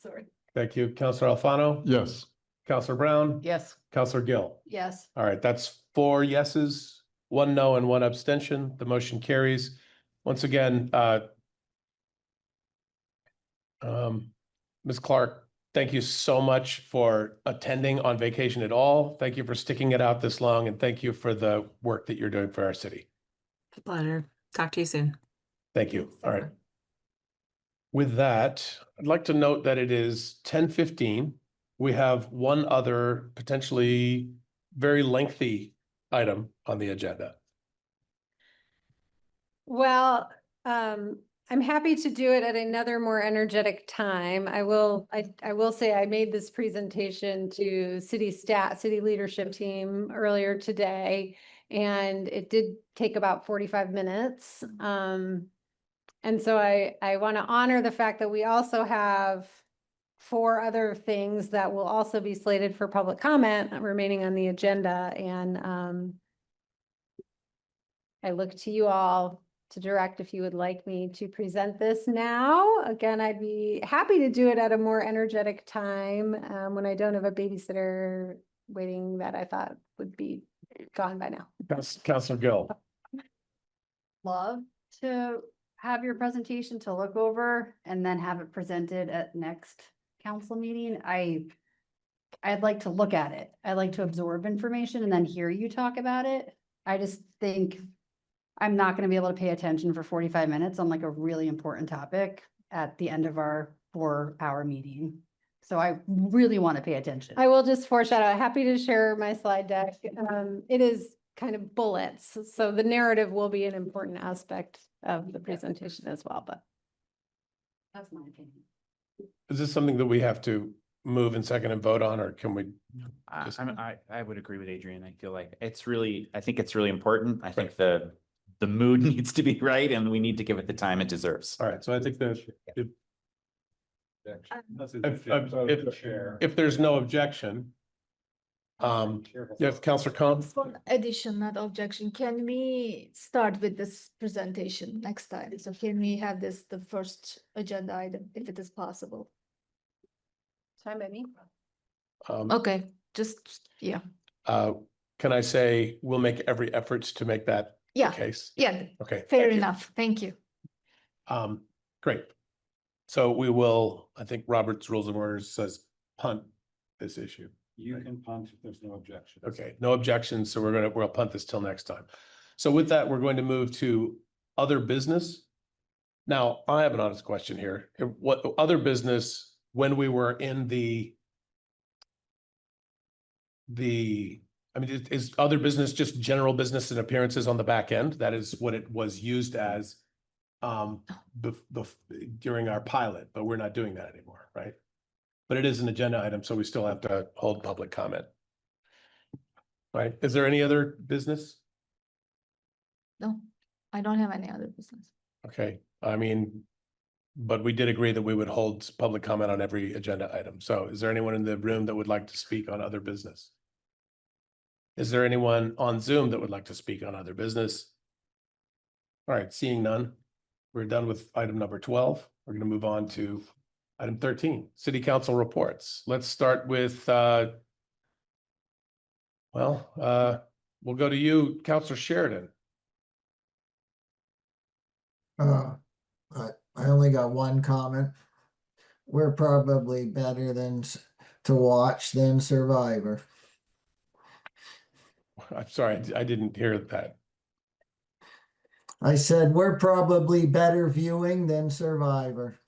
Sorry. Thank you. Counselor Alfano? Yes. Counselor Brown? Yes. Counselor Gill? Yes. All right, that's 4 yeses, 1 no, and 1 abstention. The motion carries. Once again, Ms. Clark, thank you so much for attending on vacation at all. Thank you for sticking it out this long, and thank you for the work that you're doing for our city. It's a pleasure. Talk to you soon. Thank you. All right. With that, I'd like to note that it is 10:15. We have one other potentially very lengthy item on the agenda. Well, I'm happy to do it at another more energetic time. I will say I made this presentation to city leadership team earlier today, and it did take about 45 minutes. And so I want to honor the fact that we also have 4 other things that will also be slated for public comment remaining on the agenda. And I look to you all to direct if you would like me to present this now. Again, I'd be happy to do it at a more energetic time when I don't have a babysitter waiting that I thought would be gone by now. Counselor Gill. Love to have your presentation to look over and then have it presented at next council meeting. I'd like to look at it. I like to absorb information and then hear you talk about it. I just think I'm not going to be able to pay attention for 45 minutes on like a really important topic at the end of our 4-hour meeting. So I really want to pay attention. I will just foreshadow, happy to share my slide deck. It is kind of bullets, so the narrative will be an important aspect of the presentation as well, but. That's my opinion. Is this something that we have to move and second and vote on, or can we? I would agree with Adrian. I feel like I think it's really important. I think the mood needs to be right, and we need to give it the time it deserves. All right, so I think that if there's no objection, Yes, Counselor Cohn? Just one addition, not objection. Can we start with this presentation next time? So can we have this the first agenda item, if it is possible? Time by me. Okay, just, yeah, Can I say, we'll make every effort to make that the yeah, case? yeah, Okay. fair thank you. enough. Thank you. Great. So we will, I think Robert's Rules of Orders says punt this issue. You can punt if there's no objection. Okay, no objections, so we'll punt this till next time. So with that, we're going to move to other business. Now, I have an honest question here. What other business, when we were in I mean, is other business just general business and appearances on the back end? That is what it was used as during our pilot, but we're not doing that anymore, right? But it is an agenda item, so we still have to hold public comment. Right? Is there any other business? No, I don't have any other business. Okay, I mean, but we did agree that we would hold public comment on every agenda item. So is there anyone in the room that would like to speak on other business? Is there anyone on Zoom that would like to speak on other business? All right, seeing none, we're done with item number 12. We're going to move on to item 13, City Council reports. Let's start with, we'll go to you, Councilor Sheridan. I only got one comment. We're probably better to watch than Survivor. I'm sorry, I didn't hear that. I said we're probably better viewing than Survivor.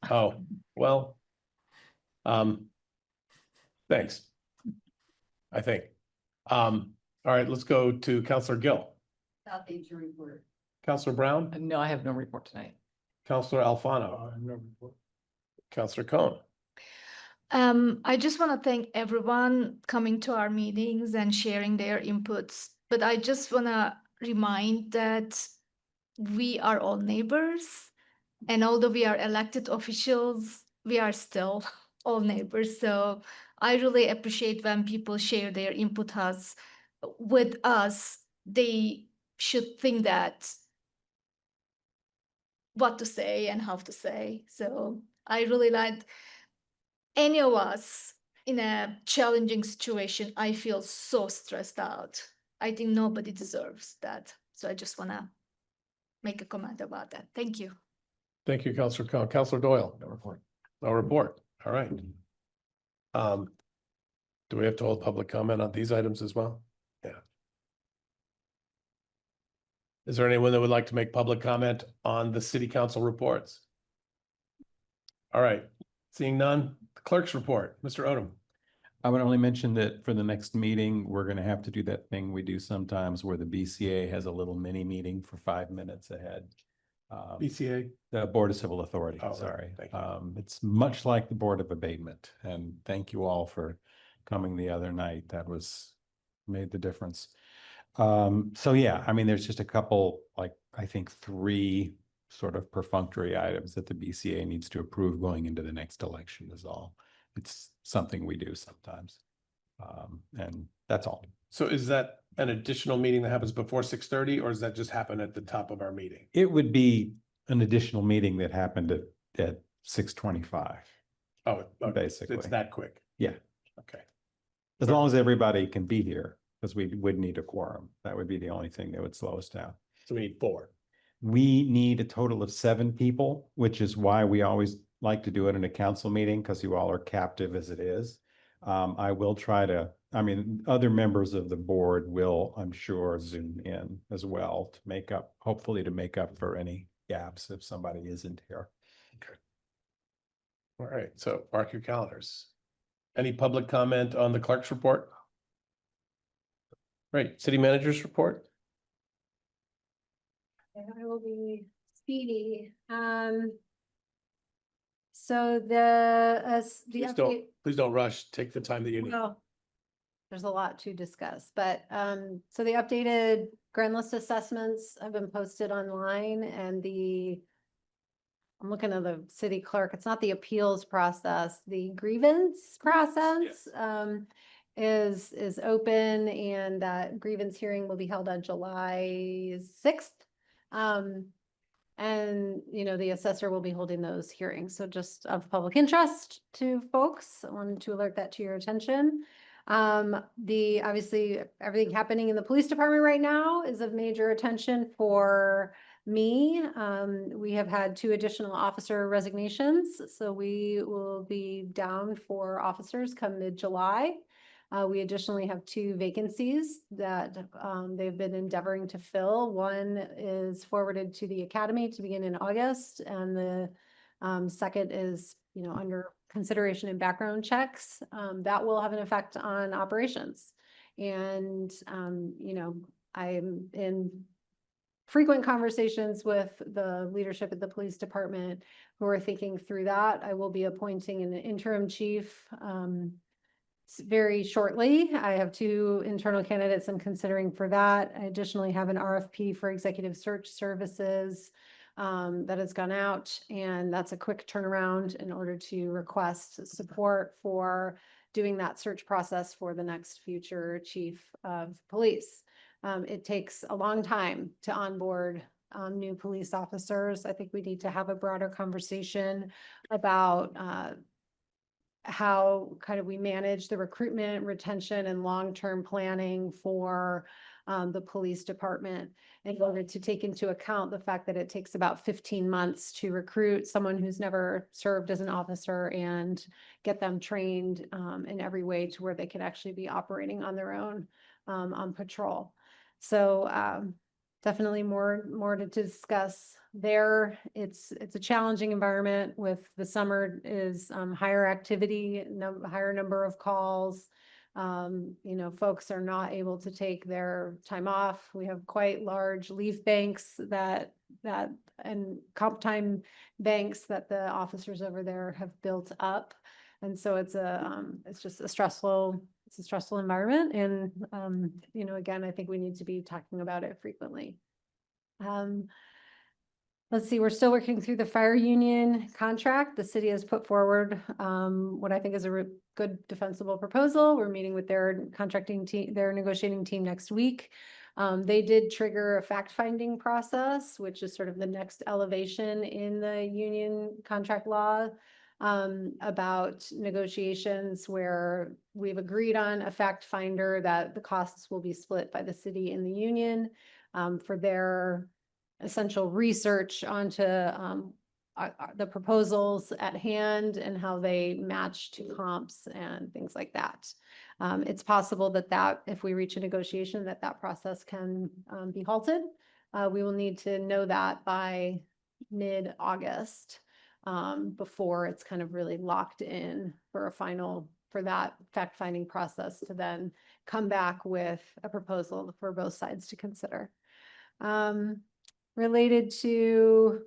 Oh, well, thanks. I think. All right, let's go to Councilor Gill. South Asia report. Councilor Brown, No, I have no report tonight. Councilor Alfano, Councilor Cohn. I just want to thank everyone coming to our meetings and sharing their inputs. But I just want to remind that we are all neighbors. And although we are elected officials, we are still all neighbors. So I really appreciate when people share their input with us. They should think that what to say and how to say. So I really like any of us in a challenging situation. I feel so stressed out. I think nobody deserves that. So I just want to make a comment about that. Thank you. Thank you, Councilor Cohn. Councilor Doyle. No report. No report. All right. Do we have to hold public comment on these items as well? Yeah. Is there anyone that would like to make public comment on the city council reports? All right, seeing none, the clerk's report, Mr. Odom. I would only mention that for the next meeting, we're going to have to do that thing we do sometimes where the BCA has a little mini meeting for 5 minutes ahead. BCA? The Board of Civil Authority, Oh, sorry. thank you. It's much like the Board of Abatement, and thank you all for coming the other night. That made the difference. So yeah, I mean, there's just a couple, like, I think 3 sort of perfunctory items that the BCA needs to approve going into the next election is all. It's something we do sometimes. And that's all. So is that an additional meeting that happens before 6:30, or does that just happen at the top of our meeting? It would be an additional meeting that happened at 6:25. Oh, okay. Basically. It's that quick. Yeah. Okay. As long as everybody can be here, because we would need a quorum. That would be the only thing that would slow us down. So we need 4. We need a total of 7 people, which is why we always like to do it in a council meeting, because you all are captive as it is. I will try to, other members of the board will, I'm sure, Zoom in as well to hopefully to make up for any gaps if somebody isn't here. Okay. All right, so mark your calendars. Any public comment on the clerk's report? Right, city manager's report? I will be speedy. So the Please don't rush. Take the time that you need. well, there's a lot to discuss, but so the updated grand list assessments have been posted online, and I'm looking at the city clerk. It's not the appeals process, the grievance process. is open, and that grievance hearing will be held on July 6th. And, the assessor will be holding those hearings. So just of public interest to folks, I wanted to alert that to your attention. Obviously everything happening in the police department right now is of major attention for me. We have had 2 additional officer resignations, so we will be down 4 officers come mid-July. We additionally have 2 vacancies that they've been endeavoring to fill. One is forwarded to the academy to begin in August, and the second is, under consideration in background checks. That will have an effect on operations. And, I'm in frequent conversations with the leadership at the police department who are thinking through that. I will be appointing an interim chief very shortly. I have 2 internal candidates I'm considering for that. I additionally have an RFP for executive search services that has gone out, and that's a quick turnaround in order to request support for doing that search process for the next future chief of police. It takes a long time to onboard new police officers. I think we need to have a broader conversation about how kind of we manage the recruitment, retention, and long-term planning for the police department in order to take into account the fact that it takes about 15 months to recruit someone who's never served as an officer and get them trained in every way to where they can actually be operating on their own on patrol. So definitely more to discuss there. It's a challenging environment with the summer is higher activity, higher number of calls. Folks are not able to take their time off. We have quite large leave banks and comp time banks that the officers over there have built up. And so it's just a stressful environment. And, again, I think we need to be talking about it frequently. Let's see, we're still working through the fire union contract. The city has put forward what I think is a good defensible proposal. We're meeting with their contracting team, their negotiating team next week. They did trigger a fact-finding process, which is sort of the next elevation in the union contract law about negotiations, where we've agreed on a fact finder that the costs will be split by the city and the union for their essential research onto the proposals at hand and how they match to comps and things like that. It's possible that if we reach a negotiation, that process can be halted. We will need to know that by mid-August before it's kind of really locked in for that fact-finding process to then come back with a proposal for both sides to consider. Related to,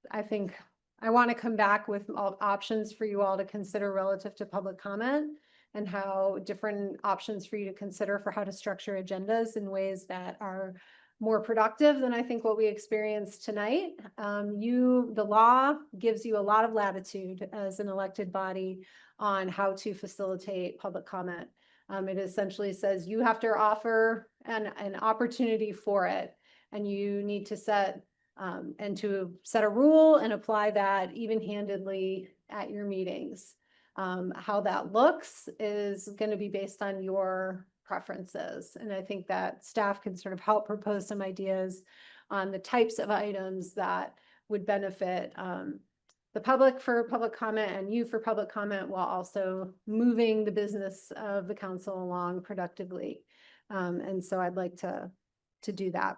I think I want to come back with all options for you all to consider relative to public comment and how different options for you to consider for how to structure agendas in ways that are more productive than I think what we experienced tonight. The law gives you a lot of latitude as an elected body on how to facilitate public comment. It essentially says you have to offer an opportunity for it, and you need to set a rule and apply that even-handedly at your meetings. How that looks is going to be based on your preferences. And I think that staff can sort of help propose some ideas on the types of items that would benefit the public for public comment and you for public comment, while also moving the business of the council along productively. And so I'd like to do that,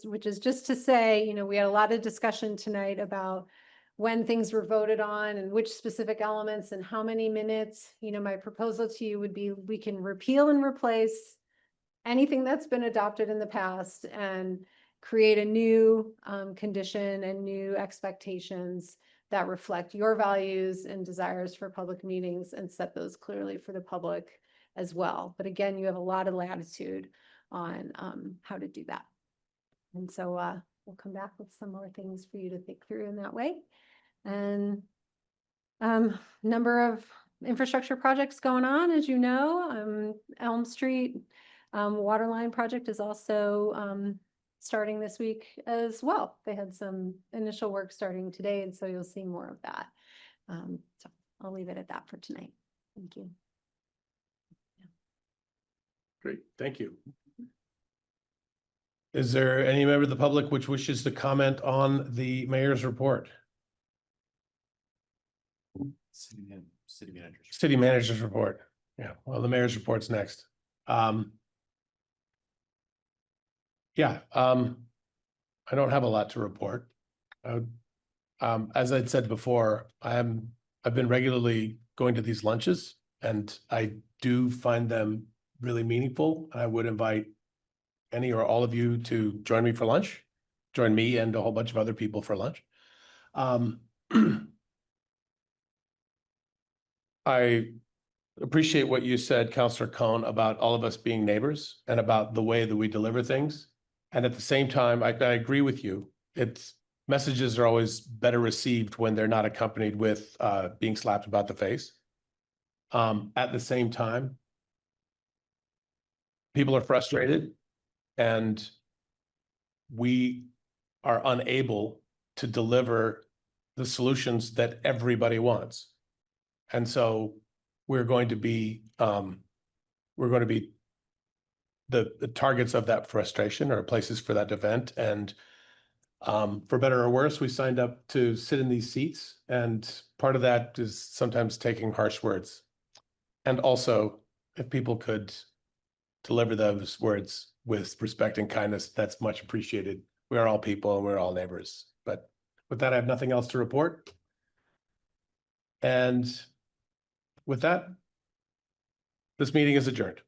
which is just to say, we had a lot of discussion tonight about when things were voted on and which specific elements and how many minutes. My proposal to you would be, we can repeal and replace anything that's been adopted in the past and create a new condition and new expectations that reflect your values and desires for public meetings and set those clearly for the public as well. But again, you have a lot of latitude on how to do that. And so we'll come back with some more things for you to think through in that way. And number of infrastructure projects going on, as you know. Elm Street Waterline project is also starting this week as well. They had some initial work starting today, and so you'll see more of that. So I'll leave it at that for tonight. Thank you. Great, thank you. Is there any member of the public which wishes to comment on the mayor's report? City manager's report. Yeah, well, the mayor's report's next. I don't have a lot to report. As I'd said before, I've been regularly going to these lunches, and I do find them really meaningful. I would invite any or all of you to join me for lunch, join me and a whole bunch of other people for lunch. I appreciate what you said, Councillor Cohn, about all of us being neighbors and about the way that we deliver things. And at the same time, I agree with you. Messages are always better received when they're not accompanied with being slapped about the face. At the same time, people are frustrated, and we are unable to deliver the solutions that everybody wants. And so we're going to be the targets of that frustration, or places for that event. And for better or worse, we signed up to sit in these seats, and part of that is sometimes taking harsh words. And also, if people could deliver those words with respect and kindness, that's much appreciated. We are all people and we're all neighbors. But with that, I have nothing else to report. And with that, this meeting is adjourned.